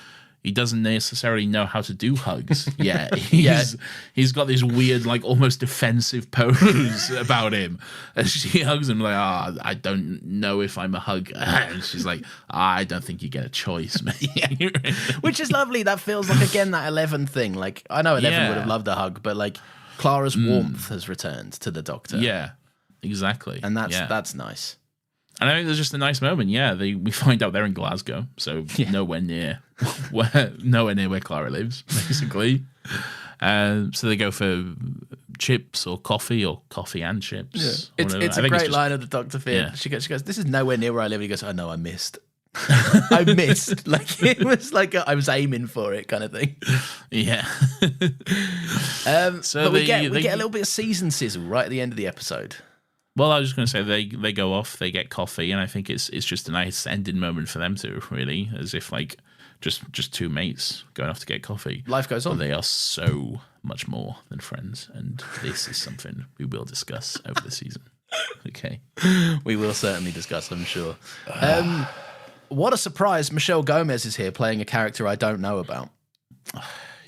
he doesn't necessarily know how to do hugs yet. He's got this weird, like, almost defensive pose about him. And she hugs him like, I don't know if I'm a hugger. And she's like, I don't think you get a choice, mate. Which is lovely. That feels like, again, that 11 thing. Like, I know 11 would have loved a hug, but, like, Clara's warmth has returned to the Doctor. Yeah, exactly. And that's nice. And I think there's just a nice moment. Yeah, we find out they're in Glasgow, so nowhere near where Clara lives, basically. So they go for chips or coffee and chips. Yeah. It's a great line of the Doctor Finn. Yeah. She goes, "This is nowhere near where I live." And he goes, "I know, I missed." I missed. Like, it was like I was aiming for it, kind of thing. Yeah. So but we get a little bit of season sizzle right at the end of the episode. Well, I was just going to say they go off, they get coffee, and I think it's just a nice ending moment for them too, really, as if like just two mates going off to get coffee. Life goes on. But they are so much more than friends, and this is something we will discuss over the season. Okay, we will certainly discuss, I'm sure. What a surprise! Michelle Gomez is here playing a character I don't know about.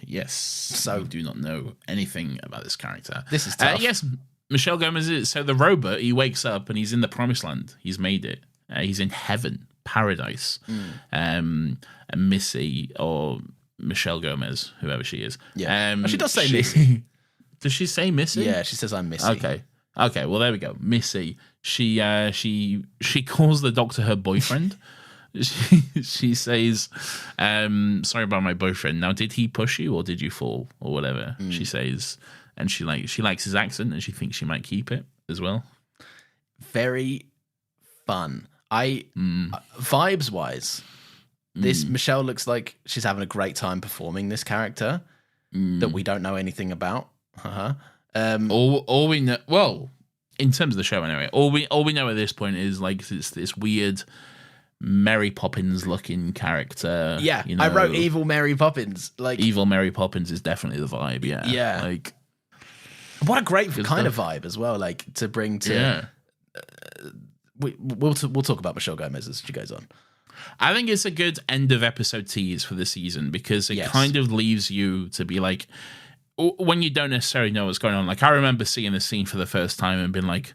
Yes, so we do not know anything about this character. This is tough. Yes. Michelle Gomez is, so the robot, he wakes up and he's in the promised land. He's made it. He's in heaven, paradise. And Missy, or Michelle Gomez, whoever she is. Yeah. She does say Missy. Does she say Missy? Yeah, she says I'm Missy. Okay, well, there we go. Missy. She calls the Doctor her boyfriend. She says, sorry about my boyfriend. Now, did he push you or did you fall or whatever? She says... And she likes his accent, and she thinks she might keep it as well. Very fun. Vibes wise, this Michelle looks like she's having a great time performing this character that we don't know anything about. All we know, well, in terms of the show anyway, all we know at this point is like it's this weird Mary Poppins looking character. Yeah, you know, I wrote evil Mary Poppins. Like, evil Mary Poppins is definitely the vibe. Yeah, like. What a great kind of vibe as well, like to bring to. Yeah. We'll talk about Michelle Gomez as she goes on. I think it's a good end of episode tease for the season because it kind of leaves you to be like, when you don't necessarily know what's going on. Like, I remember seeing the scene for the first time and being like,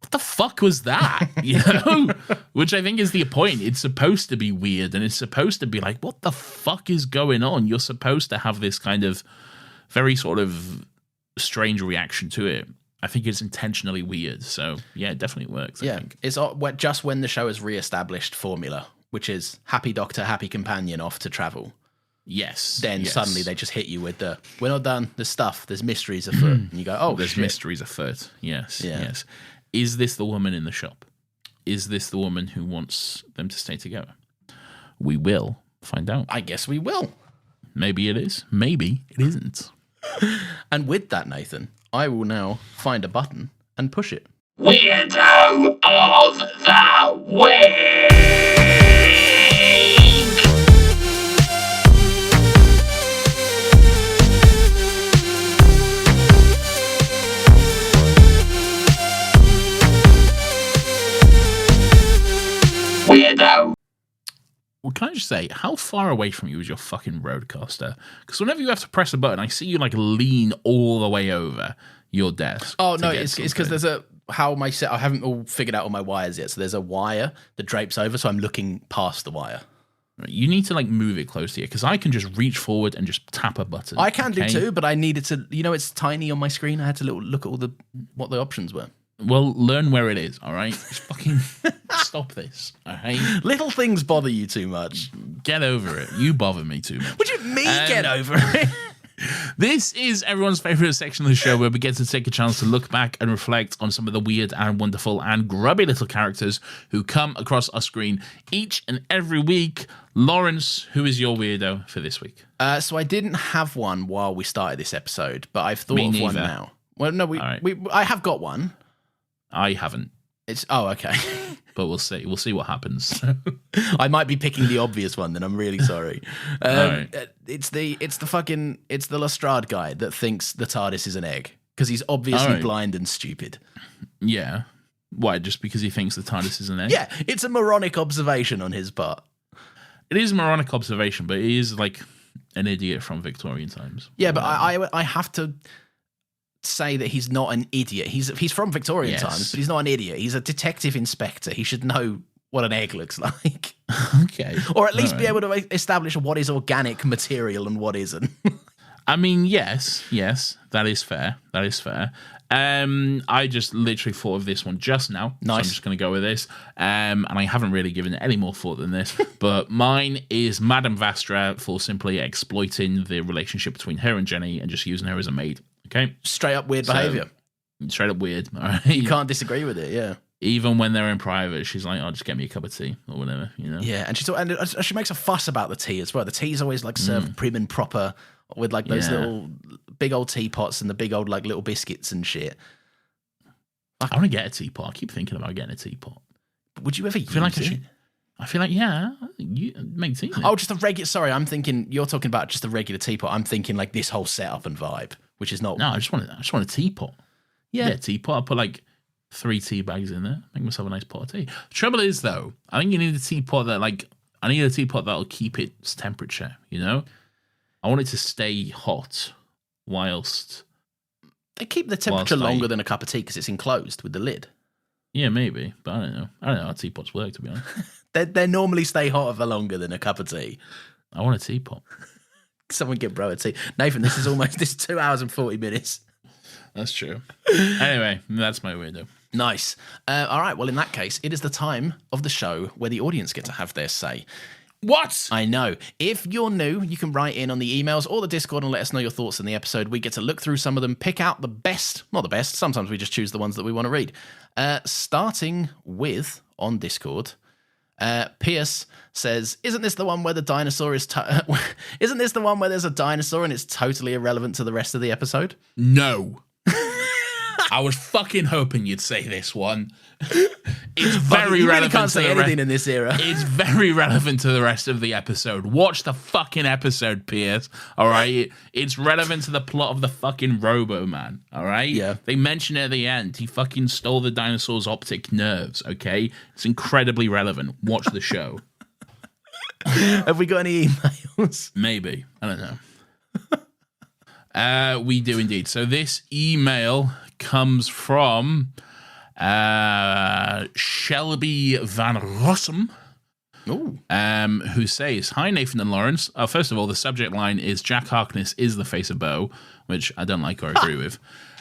what the fuck was that? You know? Which I think is the point. It's supposed to be weird and it's supposed to be like, what the fuck is going on? You're supposed to have this kind of very sort of strange reaction to it. I think it's intentionally weird. So, yeah, it definitely works, I think. It's just when the show has re-established formula, which is happy Doctor, happy companion off to travel. Yes. Then suddenly they just hit you with the, we're not done, there's stuff, there's mysteries afoot. And you go, oh, there's mysteries afoot. Yes. Is this the woman in the shop? Is this the woman who wants them to stay together? We will find out. I guess we will. Maybe it is. Maybe it isn't. And with that, Nathan, I will now find a button and push it. Weirdo of the Week! Weirdo. Well, can I just say, how far away from you is your fucking roadcaster? Because whenever you have to press a button, I see you like lean all the way over your desk. Oh no, it's because there's I haven't all figured out all my wires yet. So there's a wire that drapes over, so I'm looking past the wire. You need to like move it close to you because I can just reach forward and just tap a button. I can do too, but I needed to. You know, it's tiny on my screen. I had to look at what the options were. Well, learn where it is, all right? Just fucking stop this, all right? Little things bother you too much. Get over it. You bother me too much. What do you mean, get over it? This is everyone's favourite section of the show where we get to take a chance to look back and reflect on some of the weird and wonderful and grubby little characters who come across our screen each and every week. Lawrence, who is your weirdo for this week? So I didn't have one while we started this episode, but I've thought of one now. Well, no, I have got one. I haven't. Okay. But we'll see. We'll see what happens. I might be picking the obvious one. Then I'm really sorry. Right. It's the Lestrade guy that thinks the TARDIS is an egg because he's obviously blind and stupid. Yeah. Why? Just because he thinks the TARDIS is an egg? Yeah. It's a moronic observation on his part. It is a moronic observation, but he is like an idiot from Victorian times. Yeah, but I have to say that he's not an idiot. He's from Victorian times, but he's not an idiot. He's a detective inspector. He should know what an egg looks like. Okay. Or at least be able to establish what is organic material and what isn't. I mean, yes, that is fair. I just literally thought of this one just now. Nice. So I'm just going to go with this. And I haven't really given it any more thought than this. But mine is Madame Vastra for simply exploiting the relationship between her and Jenny and just using her as a maid. Okay? Straight up weird behaviour. Straight up weird. All right? You can't disagree with it, yeah. Even when they're in private, she's like, "Oh, just get me a cup of tea or whatever," you know. Yeah, and she makes a fuss about the tea as well. The tea's always like served prim and proper with like those little big old teapots and the big old like little biscuits and shit. I want to get a teapot. I keep thinking about getting a teapot. Would you ever use it? I feel like you make tea. Oh, just a regular. Sorry, I'm thinking you're talking about just a regular teapot. I'm thinking like this whole setup and vibe, which is not. No, I just want a teapot. Yeah, a teapot. I'll put like 3 tea bags in there. Make myself a nice pot of tea. The trouble is, though, I think you need a teapot that'll keep its temperature. You know, I want it to stay hot whilst they keep the temperature longer than a cup of tea because it's enclosed with the lid. Yeah, maybe, but I don't know how teapots work, to be honest. they normally stay hotter for longer than a cup of tea. I want a teapot. Someone get bro a tea. Nathan, this is 2 hours and 40 minutes. That's true. Anyway, that's my weirdo. Nice. All right, well, in that case, it is the time of the show where the audience get to have their say. What? I know. If you're new, you can write in on the emails or the Discord and let us know your thoughts on the episode. We get to look through some of them, pick out the best, not the best, sometimes we just choose the ones that we want to read. Starting with, on Discord, Pierce says, isn't this the one where the dinosaur is... isn't this the one where there's a dinosaur and it's totally irrelevant to the rest of the episode? No. I was fucking hoping you'd say this one. It's very you relevant. Really can't say anything in this era. It's very relevant to the rest of the episode. Watch the fucking episode, Pierce. All right, it's relevant to the plot of the fucking Robo Man. All right, yeah. They mention it at the end. He fucking stole the dinosaur's optic nerves. Okay, it's incredibly relevant. Watch the show. Have we got any emails? Maybe, I don't know. We do indeed. So this email comes from Shelby Van Rossum, who says, "Hi, Nathan and Lawrence. First of all, the subject line is Jack Harkness is the face of Bo, which I don't like or agree with.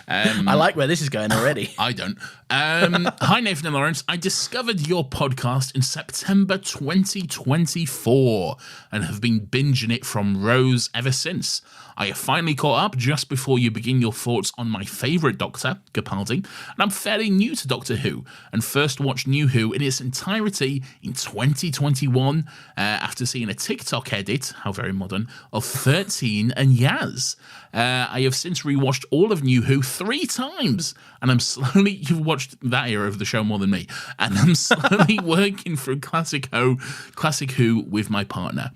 I like where this is going already. I don't. Hi, Nathan and Lawrence. I discovered your podcast in September 2024 and have been binging it from rows ever since. I have finally caught up just before you begin your thoughts on my favourite Doctor, Capaldi, and I'm fairly new to Doctor Who and first watched New Who in its entirety in 2021 after seeing a TikTok edit, how very modern, of 13 and Yaz. I have since rewatched all of New Who 3 times, and I'm slowly... You've watched that era of the show more than me. And I'm slowly working through Classic Who with my partner.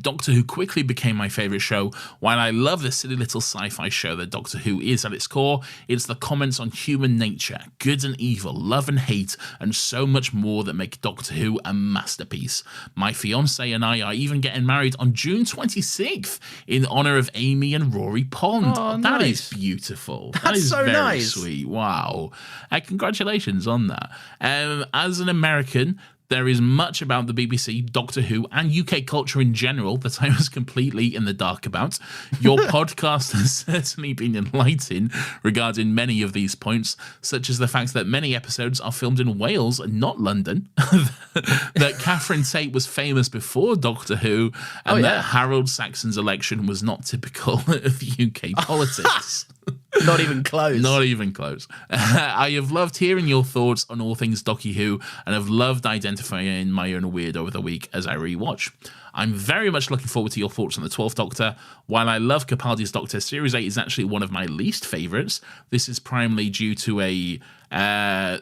Doctor Who quickly became my favourite show. While I love the silly little sci-fi show that Doctor Who is at its core, it's the comments on human nature, good and evil, love and hate, and so much more that make Doctor Who a masterpiece. My fiancé and I are even getting married on June 26th in honour of Amy and Rory Pond. Oh, that nice. is beautiful. That's that is so very nice. Sweet. Wow. Congratulations on that. As an American, there is much about the BBC, Doctor Who, and UK culture in general that I was completely in the dark about. Your podcast has certainly been enlightening regarding many of these points, such as the fact that many episodes are filmed in Wales and not London, that Catherine Tate was famous before Doctor Who, and that Harold Saxon's election was not typical of UK politics. Not even close. Not even close. I have loved hearing your thoughts on all things Doctor Who and have loved identifying my own weirdo of the week as I rewatch. I'm very much looking forward to your thoughts on the 12th Doctor. While I love Capaldi's Doctor, Series 8 is actually one of my least favourites. This is primarily due to a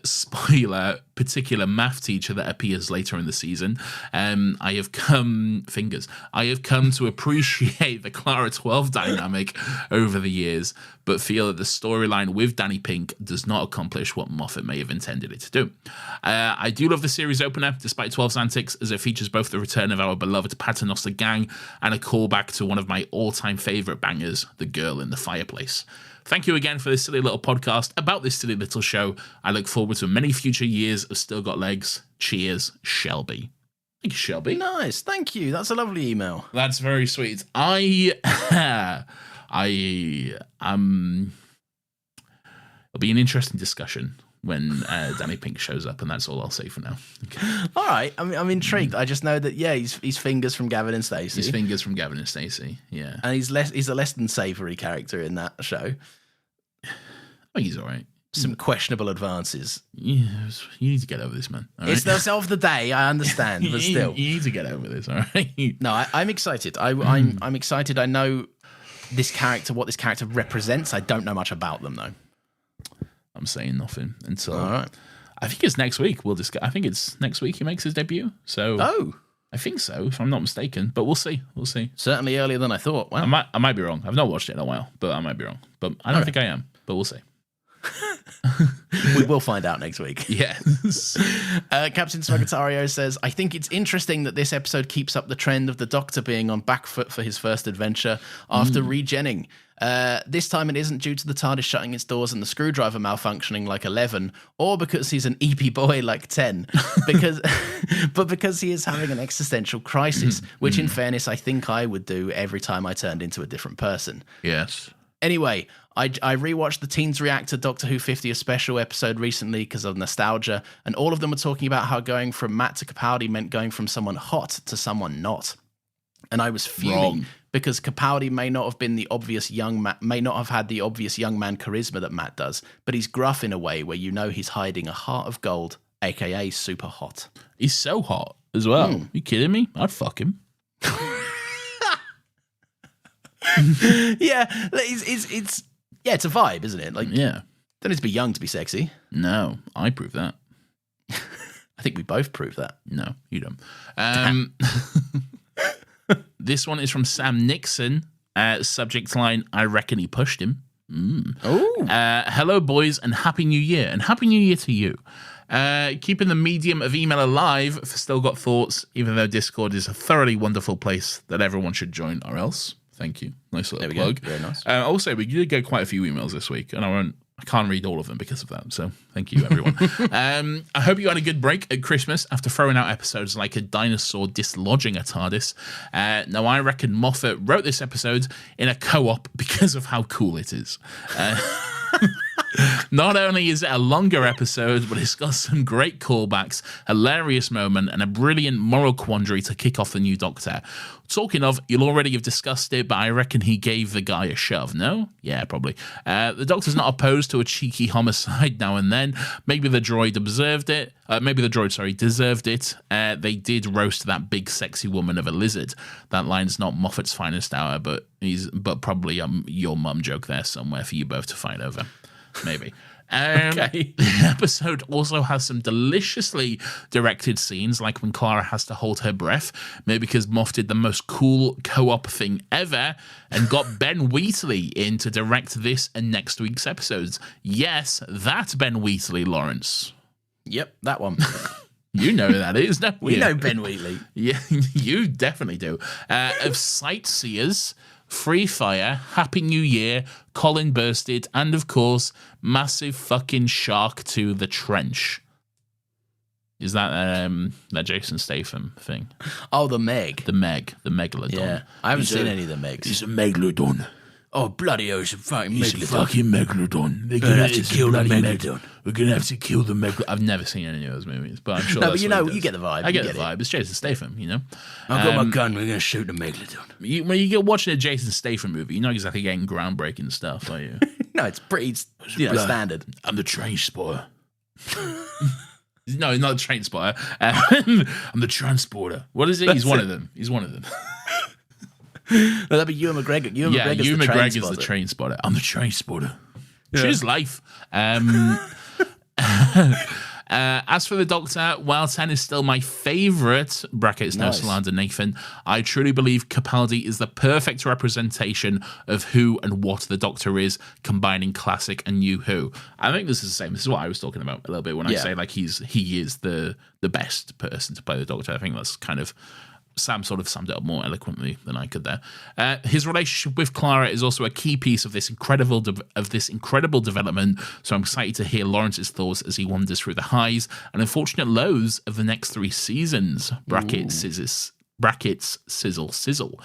spoiler, particular math teacher that appears later in the season. I have come to appreciate the Clara 12 dynamic over the years, but feel that the storyline with Danny Pink does not accomplish what Moffat may have intended it to do. I do love the series opener, despite 12's antics, as it features both the return of our beloved Paternoster gang and a callback to one of my all-time favourite bangers, The Girl in the Fireplace. Thank you again for this silly little podcast about this silly little show. I look forward to many future years of Still Got Legs. Cheers, Shelby. Thank you, Shelby. Nice, thank you. That's a lovely email. That's very sweet. It'll be an interesting discussion when Danny Pink shows up, and that's all I'll say for now. Okay. All right, I'm intrigued. I just know that he's fingers from Gavin and Stacey. His fingers from Gavin and Stacey. Yeah, and he's a less than savoury character in that show. I think he's all right. Some questionable advances. Yeah, you need to get over this, man. All it's right? the self of the day. I understand, but still, you need to get over this. All right. No, I'm excited. I'm excited. I know this character, what this character represents. I don't know much about them though. I'm saying nothing until. All right. I think it's next week. We'll discuss. I think it's next week he makes his debut. So. I think so, if I'm not mistaken. But we'll see. We'll see. Certainly earlier than I thought. Wow. I might be wrong. I've not watched it in a while, but I might be wrong. But I don't think I am. But we'll see. We will find out next week. Yes. Captain Smugatario says, I think it's interesting that this episode keeps up the trend of the Doctor being on back foot for his first adventure after regenning. This time it isn't due to the TARDIS shutting its doors and the screwdriver malfunctioning like 11, or because he's an EP boy like 10, but because he is having an existential crisis, which in fairness I think I would do every time I turned into a different person. Yes. Anyway, I rewatched the Teens React to Doctor Who 50th special episode recently because of nostalgia, and all of them were talking about how going from Matt to Capaldi meant going from someone hot to someone not. And I was fuming because Capaldi may not have been the obvious may not have had the obvious young man charisma that Matt does, but he's gruff in a way where you know he's hiding a heart of gold, aka super hot. He's so hot as well. You kidding me? I'd fuck him. Yeah, it's a vibe, isn't it? Like, yeah, don't need to be young to be sexy. No, I prove that. I think we both prove that. No, you don't. This one is from Sam Nixon. Subject line: I reckon he pushed him. Oh, hello, boys, and happy New Year, and happy New Year to you. Keeping the medium of email alive for Still Got Thoughts, even though Discord is a thoroughly wonderful place that everyone should join, or else. Thank you. Nice little plug. Go. Very nice. Also, we did get quite a few emails this week, and I can't read all of them because of that. So thank you, everyone. I hope you had a good break at Christmas after throwing out episodes like a dinosaur dislodging a TARDIS. Now, I reckon Moffat wrote this episode in a co-op because of how cool it is. Not only is it a longer episode, but it's got some great callbacks, hilarious moment, and a brilliant moral quandary to kick off the new Doctor. Talking of, you'll already have discussed it, but I reckon he gave the guy a shove, no? Yeah, probably. The Doctor's not opposed to a cheeky homicide now and then. Maybe the droid deserved it. They did roast that big sexy woman of a lizard. That line's not Moffat's finest hour, but probably your mum joke there somewhere for you both to fight over. Maybe. Okay. The episode also has some deliciously directed scenes, like when Clara has to hold her breath, maybe because Moff did the most cool co-op thing ever and got Ben Wheatley in to direct this and next week's episodes. Yes, that Ben Wheatley, Lawrence. Yep, that one. You know who that is, don't you? We know Ben Wheatley. Yeah, you definitely do. Of Sightseers, Free Fire, Happy New Year, Colin Bursted, and of course, massive fucking shark to the trench. Is that that Jason Statham thing? Oh, the Meg. The Megalodon. Yeah, I haven't seen any of the Megs. He's a Megalodon. Oh, bloody hell, it's a fucking He's Megalodon. a fucking Megalodon. They're gonna have to kill the Megalodon. We're going to have to kill the Megalodon. I've never seen any of those movies, but I'm sure No, that's but what he does. you get the vibe. I get the vibe. It's Jason Statham, you know? I've got my gun, we're going to shoot the Megalodon. When you get watching a Jason Statham movie, you're not exactly getting groundbreaking stuff, are you? No, it's pretty standard. I'm the train spotter. No, he's not the train spotter. I'm the transporter. What is it? He's one of them. No, that'd be Ewan McGregor. Ewan McGregor's the train spotter. I'm the train spotter. Yeah. Choose life. As for the Doctor, while 10 is still my favourite, brackets no slander Nathan, I truly believe Capaldi is the perfect representation of who and what the Doctor is, combining classic and new Who. I think this is the same. This is what I was talking about a little bit when I say like he is the best person to play the Doctor. I think that's kind of Sam sort of summed it up more eloquently than I could there. His relationship with Clara is also a key piece of this incredible development, so I'm excited to hear Lawrence's thoughts as he wanders through the highs and unfortunate lows of the next 3 seasons. Brackets sizzle.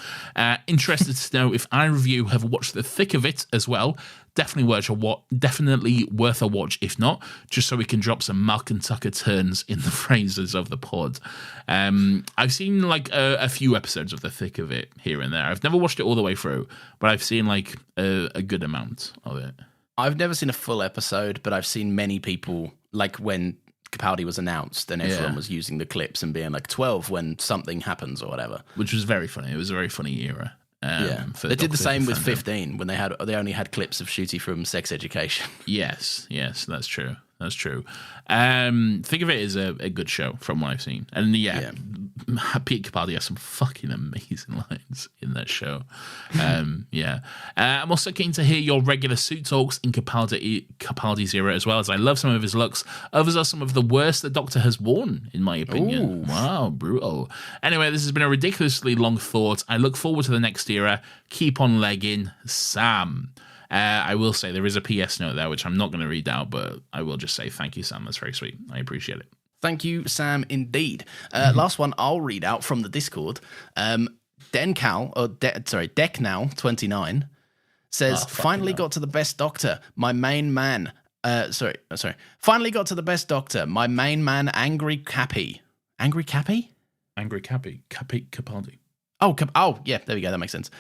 Interested to know if either of you have watched the thick of it as well. Definitely worth a watch. If not, just so we can drop some Malcolm Tucker turns in the phrases of the pod. I've seen like a few episodes of the thick of it here and there. I've never watched it all the way through, but I've seen like a good amount of it. I've never seen a full episode, but I've seen many people, like when Capaldi was announced and everyone was using the clips and being like 12 when something happens or whatever, which was very funny. It was a very funny era. They did the same with 15 when they only had clips of Shooty from Sex Education. Yes, that's true. Think of it as a good show from what I've seen, and Pete Capaldi has some fucking amazing lines in that show. I'm also keen to hear your regular suit talks in Capaldi's era as well, as I love some of his looks. Others are some of the worst the Doctor has worn, in my opinion. Ooh. Wow, brutal. Anyway, this has been a ridiculously long thought. I look forward to the next era. Keep on legging, Sam. I will say there is a PS note there, which I'm not going to read out, but I will just say thank you, Sam. That's very sweet. I appreciate it. Thank you, Sam, indeed. Last one I'll read out from the Discord. Decknow29 says, finally got to the best Doctor. My main man. Finally got to the best Doctor. My main man, Angry Cappy. Angry Cappy? Angry Cappy. Capaldi. Oh, yeah, there we go. That makes sense.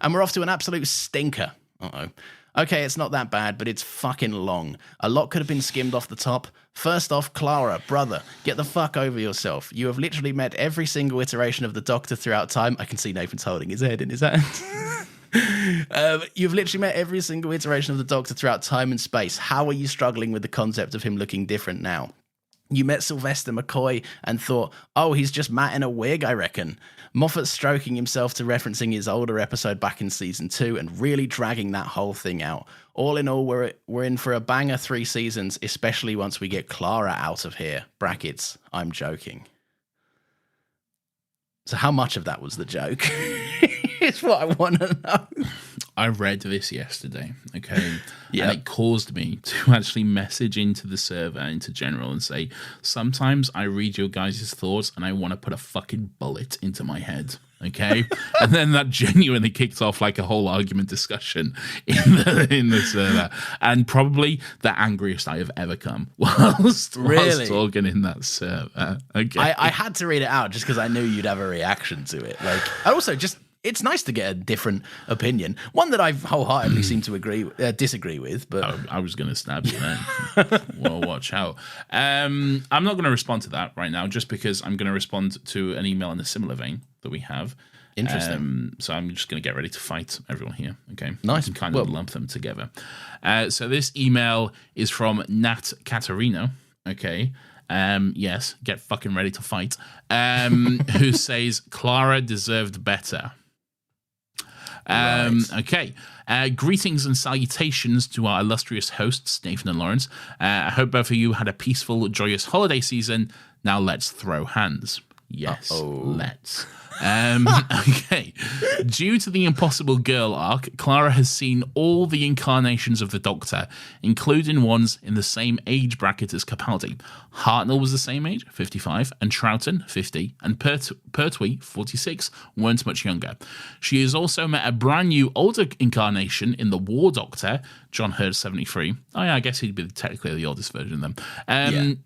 And we're off to an absolute stinker. Uh-oh. Okay, it's not that bad, but it's fucking long. A lot could have been skimmed off the top. First off, Clara, brother, get the fuck over yourself. You have literally met every single iteration of the Doctor throughout time. I can see Nathan's holding his head in his hand. You've literally met every single iteration of the Doctor throughout time and space. How are you struggling with the concept of him looking different now? You met Sylvester McCoy and thought, oh, he's just Matt in a wig, I reckon. Moffat stroking himself to referencing his older episode back in season 2 and really dragging that whole thing out. All in all, we're in for a banger 3 seasons, especially once we get Clara out of here. Brackets, I'm joking. So how much of that was the joke? It's what I want to know. I read this yesterday, okay? And it caused me to actually message into the server, into general, and say, sometimes I read your guys' thoughts and I want to put a fucking bullet into my head, okay? And then that genuinely kicked off like a whole argument discussion in the server. And probably the angriest I have ever come whilst talking in that server. Okay. I had to read it out just because I knew you'd have a reaction to it. Like, I also just... It's nice to get a different opinion, one that I wholeheartedly seem to disagree with. But I was going to stab you then. Well, watch out. I'm not going to respond to that right now, just because I'm going to respond to an email in a similar vein that we have. Interesting. So I'm just going to get ready to fight everyone here. Okay, nice. And kind of lump them together. So this email is from Nat Catarino. Okay. Yes, get fucking ready to fight. Who says Clara deserved better. Right. Okay. Greetings and salutations to our illustrious hosts, Nathan and Lawrence. I hope both of you had a peaceful, joyous holiday season. Now let's throw hands. Yes, let's. Okay. Due to the Impossible Girl arc, Clara has seen all the incarnations of the Doctor, including ones in the same age bracket as Capaldi. Hartnell was the same age, 55, and Troughton, 50, and Pertwee, 46, weren't much younger. She has also met a brand new older incarnation in the War Doctor, John Hurt, 73. Oh yeah, I guess he'd be technically the oldest version of them.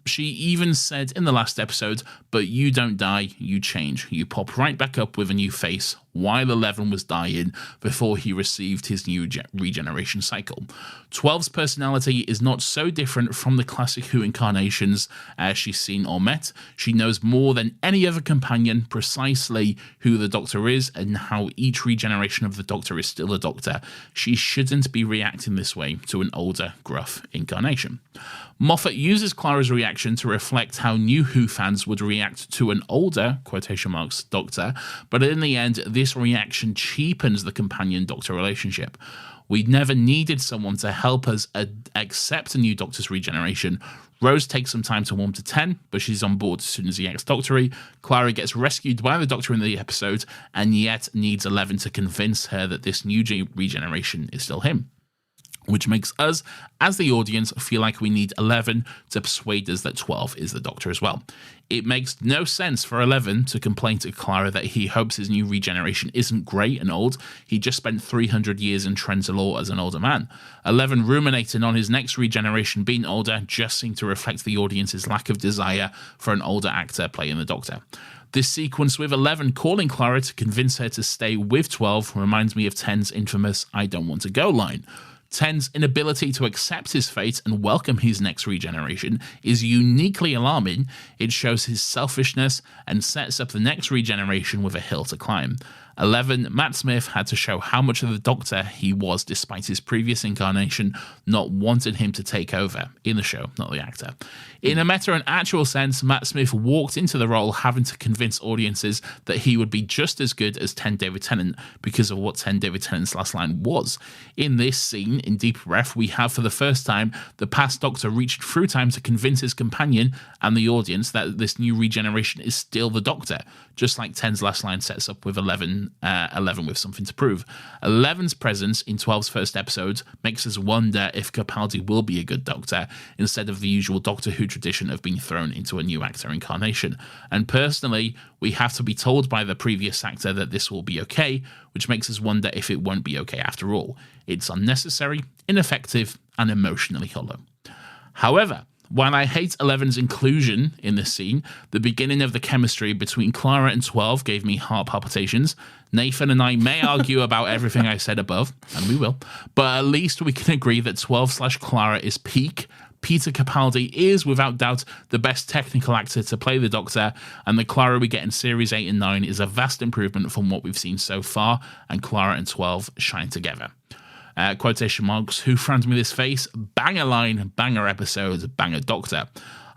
She even said in the last episode, but you don't die, you change. You pop right back back up with a new face while 11 was dying before he received his new regeneration cycle. 12's personality is not so different from the classic Who incarnations she's seen or met. She knows more than any other companion precisely who the Doctor is and how each regeneration of the Doctor is still a Doctor. She shouldn't be reacting this way to an older, gruff incarnation. Moffat uses Clara's reaction to reflect how new Who fans would react to an older, quotation marks, Doctor, but in the end, this reaction cheapens the companion-Doctor relationship. We never needed someone to help us accept a new Doctor's regeneration. Rose takes some time to warm to 10, but she's on board as soon as he acts doctory. Clara gets rescued by the Doctor in the episode, and yet needs 11 to convince her that this new regeneration is still him. Which makes us, as the audience, feel like we need 11 to persuade us that 12 is the Doctor as well. It makes no sense for 11 to complain to Clara that he hopes his new regeneration isn't great and old. He just spent 300 years in Trenzalore as an older man. 11 ruminating on his next regeneration being older just seemed to reflect the audience's lack of desire for an older actor playing the Doctor. This sequence with 11 calling Clara to convince her to stay with 12 reminds me of 10's infamous "I don't want to go" line. 10's inability to accept his fate and welcome his next regeneration is uniquely alarming. It shows his selfishness and sets up the next regeneration with a hill to climb. 11, Matt Smith had to show how much of the Doctor he was despite his previous incarnation not wanting him to take over in the show, not the actor. In a meta and actual sense, Matt Smith walked into the role having to convince audiences that he would be just as good as 10 David Tennant because of what 10 David Tennant's last line was. In this scene, in Deep Breath, we have for the first time the past Doctor reaching through time to convince his companion and the audience that this new regeneration is still the Doctor, just like 10's last line sets up with 11 with something to prove. 11's presence in 12's first episode makes us wonder if Capaldi will be a good Doctor instead of the usual Doctor Who tradition of being thrown into a new actor incarnation. And personally, we have to be told by the previous actor that this will be okay, which makes us wonder if it won't be okay after all. It's unnecessary, ineffective, and emotionally hollow. However, while I hate 11's inclusion in this scene, the beginning of the chemistry between Clara and 12 gave me heart palpitations. Nathan and I may argue about everything I said above, and we will, but at least we can agree that 12/Clara is peak. Peter Capaldi is, without doubt, the best technical actor to play the Doctor, and the Clara we get in Series 8 and 9 is a vast improvement from what we've seen so far, and Clara and 12 shine together. Quotation marks, Who framed me this face? Banger line, banger episode, banger Doctor.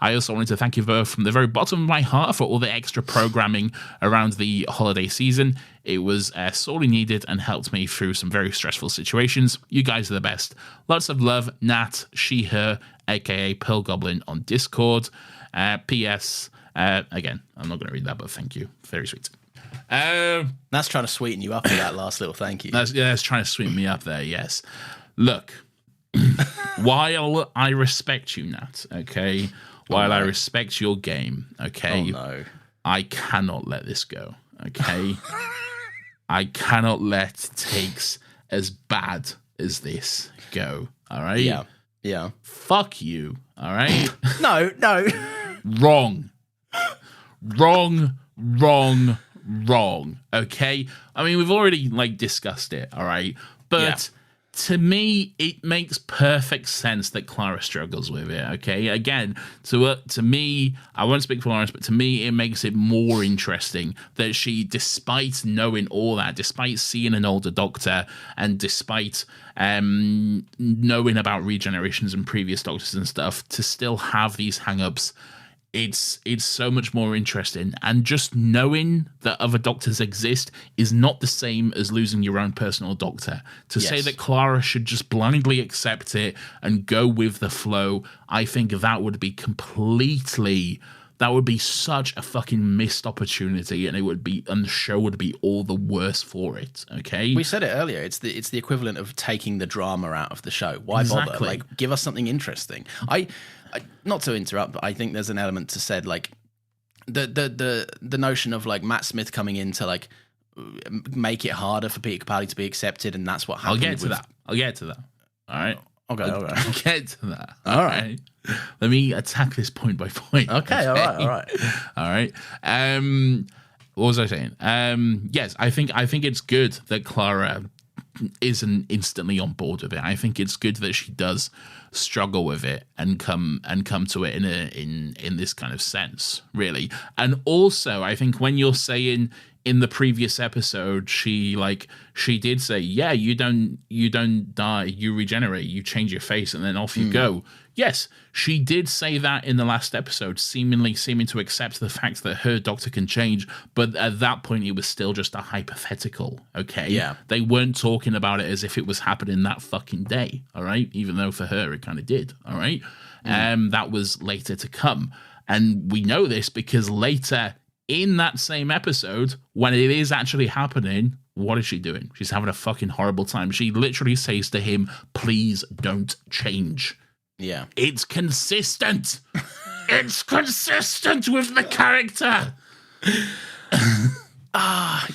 I also wanted to thank you both from the very bottom of my heart for all the extra programming around the holiday season. It was sorely needed and helped me through some very stressful situations. You guys are the best. Lots of love, Nat, she, her, aka Pearl Goblin on Discord. P.S. Again, I'm not going to read that, but thank you. Very sweet. That's trying to sweeten you up with that last little thank you. That's trying to sweeten me up there, yes. Look, while I respect you, Nat, okay? While I respect your game, okay? Oh, no. I cannot let this go, okay? I cannot let takes as bad as this go, all right? Yeah. Fuck you, all right? No. Wrong, okay? I mean, we've already, discussed it, all right? But to me, it makes perfect sense that Clara struggles with it, okay? Again, to me, I won't speak for Lawrence, but to me, it makes it more interesting that she, despite knowing all that, despite seeing an older Doctor, and despite knowing about regenerations and previous Doctors and stuff, to still have these hang-ups, it's so much more interesting. And just knowing that other Doctors exist is not the same as losing your own personal Doctor. To say that Clara should just blindly accept it and go with the flow, I think that would be such a fucking missed opportunity, and the show would be all the worse for it. Okay, we said it earlier. It's the equivalent of taking the drama out of the show. Why bother? Give us something interesting. I not to interrupt, but I think there's an element to said the notion of Matt Smith coming in to make it harder for Peter Capaldi to be accepted, and that's what happened. I'll get to that. All right. Okay. I'll get to that. All right. Let me attack this point by point. Okay. All right. All right. what was I saying? Yes, I think it's good that Clara isn't instantly on board with it. I think it's good that she does struggle with it and come to it in this kind of sense, really. And also, I think when you're saying in the previous episode, she did say, yeah, you don't die, you regenerate, you change your face, and then off you go. Yes, she did say that in the last episode, seeming to accept the fact that her doctor can change, but at that point it was still just a hypothetical, okay? Yeah. They weren't talking about it as if it was happening that fucking day, all right? Even though for her it kind of did, all right? That was later to come. And we know this because later in that same episode, when it is actually happening, what is she doing? She's having a fucking horrible time. She literally says to him, please don't change. Yeah. It's consistent. It's consistent with the character.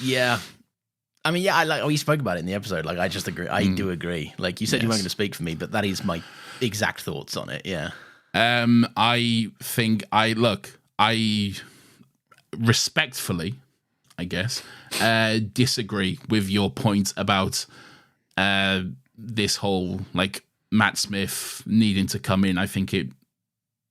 Yeah. I mean, yeah, we spoke about it in the episode. Like, I just agree. I do agree. Like, you said you weren't going to speak for me, but that is my exact thoughts on it. Yeah. I think I respectfully, I guess, disagree with your point about this whole, like, Matt Smith needing to come in. I think it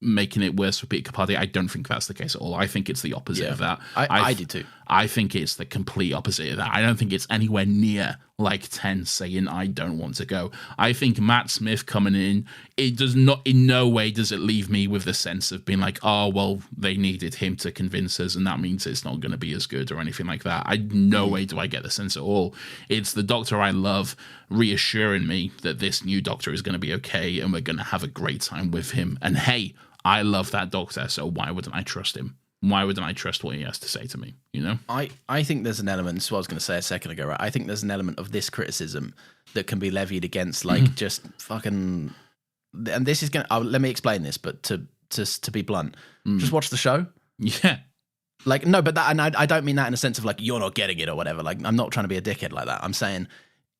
making it worse for Peter Capaldi. I don't think that's the case at all. I think it's the opposite of that. I did too. I think it's the complete opposite of that. I don't think it's anywhere near like 10 saying I don't want to go. I think Matt Smith coming in, it does not, in no way does it leave me with the sense of being like, oh, well, they needed him to convince us and that means it's not going to be as good or anything like that. No way do I get the sense at all. It's the Doctor I love reassuring me that this new Doctor is going to be okay and we're going to have a great time with him. And hey, I love that Doctor, so why wouldn't I trust him? Why wouldn't I trust what he has to say to me, you know? I think there's an element, this is what I was going to say a second ago, right? I think there's an element of this criticism that can be levied against, like, just fucking... And this is going to... let me explain this, but to be blunt, just watch the show. Yeah. Like, no, but that... And I don't mean that in a sense of, like, you're not getting it or whatever. Like, I'm not trying to be a dickhead like that. I'm saying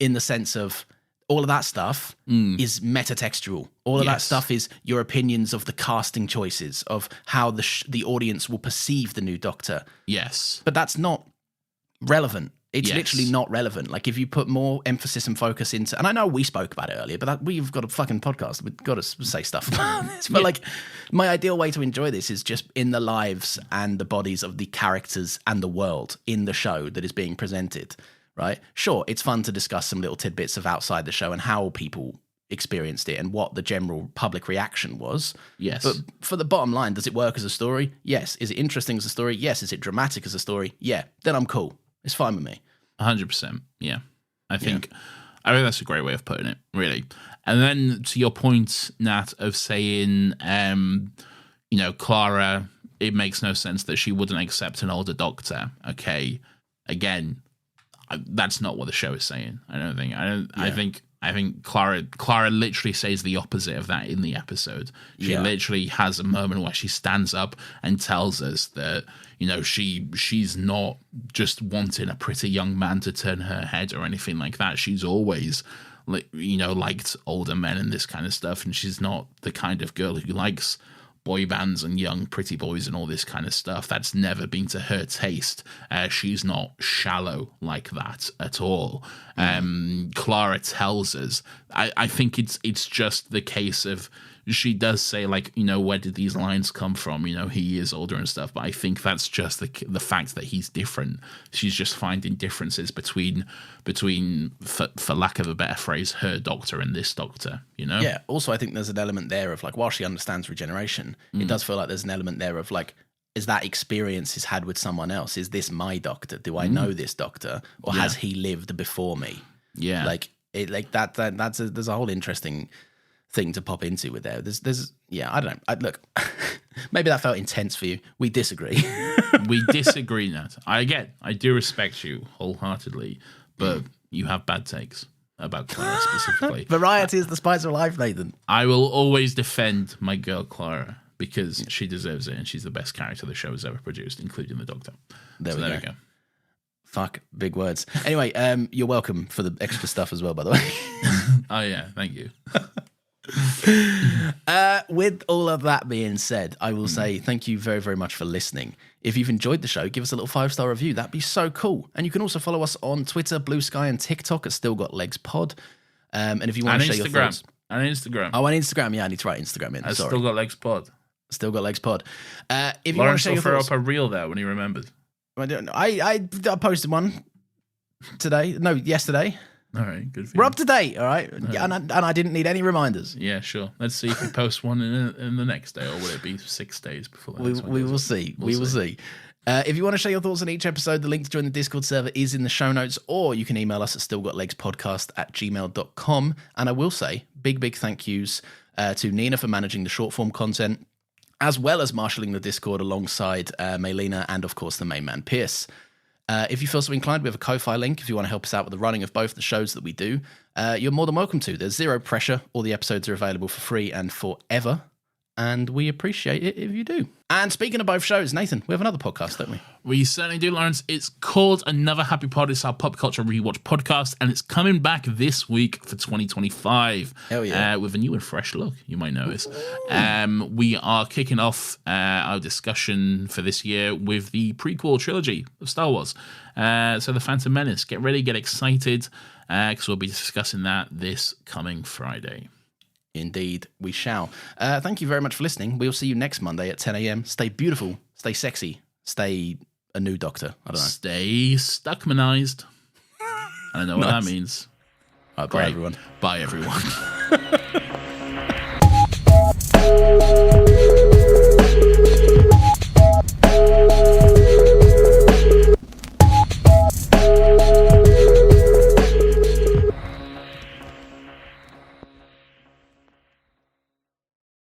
in the sense of... all of that stuff is metatextual. All of that stuff is your opinions of the casting choices, of how the audience will perceive the new Doctor. Yes. But that's not relevant. It's literally not relevant. Like, if you put more emphasis and focus into... And I know we spoke about it earlier, but we've got a fucking podcast. We've got to say stuff about this. But, like, my ideal way to enjoy this is just in the lives and the bodies of the characters and the world in the show that is being presented. Right? Sure, it's fun to discuss some little tidbits of outside the show and how people experienced it and what the general public reaction was. Yes. But for the bottom line, does it work as a story? Yes. Is it interesting as a story? Yes. Is it dramatic as a story? Yeah. Then I'm cool. It's fine with me. 100%. Yeah. I think that's a great way of putting it, really. And then to your point, Nat, of saying, Clara, it makes no sense that she wouldn't accept an older Doctor. Okay. Again, that's not what the show is saying. I think Clara literally says the opposite of that in the episode. She literally has a moment where she stands up and tells us that, she's not just wanting a pretty young man to turn her head or anything like that. She's always, liked older men and this kind of stuff. And she's not the kind of girl who likes boy bands and young pretty boys and all this kind of stuff. That's never been to her taste. She's not shallow like that at all. Clara tells us. I think it's just the case of, she does say, like, where did these lines come from? He is older and stuff, but I think that's just the fact that he's different. She's just finding differences between for lack of a better phrase, her Doctor and this Doctor, Yeah, also I think there's an element there of, like, while she understands regeneration, it does feel like there's an element there of, like, is that experience he's had with someone else? Is this my Doctor? Do I know this Doctor? Or has he lived before me? Yeah. There's a whole interesting thing to pop into with there. There's I don't know. Look, maybe that felt intense for you. We disagree. We disagree, Nat. I do respect you wholeheartedly, but you have bad takes about Clara specifically. Variety is the spice of life, Nathan. I will always defend my girl Clara because she deserves it and she's the best character the show has ever produced, including the Doctor. There we go. Fuck, big words. Anyway, you're welcome for the extra stuff as well, by the way. Oh yeah, thank you. With all of that being said, I will say thank you very, very much for listening. If you've enjoyed the show, give us a little 5-star review. That'd be so cool. And you can also follow us on Twitter, Blue Sky, and TikTok at StillGotLegsPod. And if you want to share your thoughts... And Instagram. Oh, on Instagram. Yeah, I need to write Instagram in. Sorry. Still Got Legs Pod. Still Got Legs Pod. If you Lawrence want to share your will thoughts... throw up a reel there when he remembers. I posted one today. No, yesterday. All right, good for We're you. up to date, all right? And I didn't need any reminders. Yeah, sure. Let's see if we post one in the next day, or will it be 6 days before the next one? We will see. We will see. If you want to share your thoughts on each episode, the link to join the Discord server is in the show notes, or you can email us at stillgotlegspodcast@gmail.com. And I will say big thank yous to Nina for managing the short form content, as well as marshalling the Discord alongside Maylena and, of course, the main man, Pierce. If you feel so inclined, we have a Ko-Fi link if you want to help us out with the running of both the shows that we do. You're more than welcome to. There's zero pressure. All the episodes are available for free and forever. And we appreciate it if you do. And speaking of both shows, Nathan, we have another podcast, don't we? We certainly do, Lawrence. It's called Another Happy Pod. It's our pop culture rewatch podcast, and it's coming back this week for 2025. Hell yeah. With a new and fresh look, you might notice. We are kicking off our discussion for this year with the prequel trilogy of Star Wars. So The Phantom Menace. Get ready, get excited, because we'll be discussing that this coming Friday. Indeed, we shall. Thank you very much for listening. We'll see you next Monday at 10 a.m. Stay beautiful, stay sexy, stay a new doctor. I don't know. Stay stuckmanized. I don't know what that means. Bye, everyone. Bye, everyone.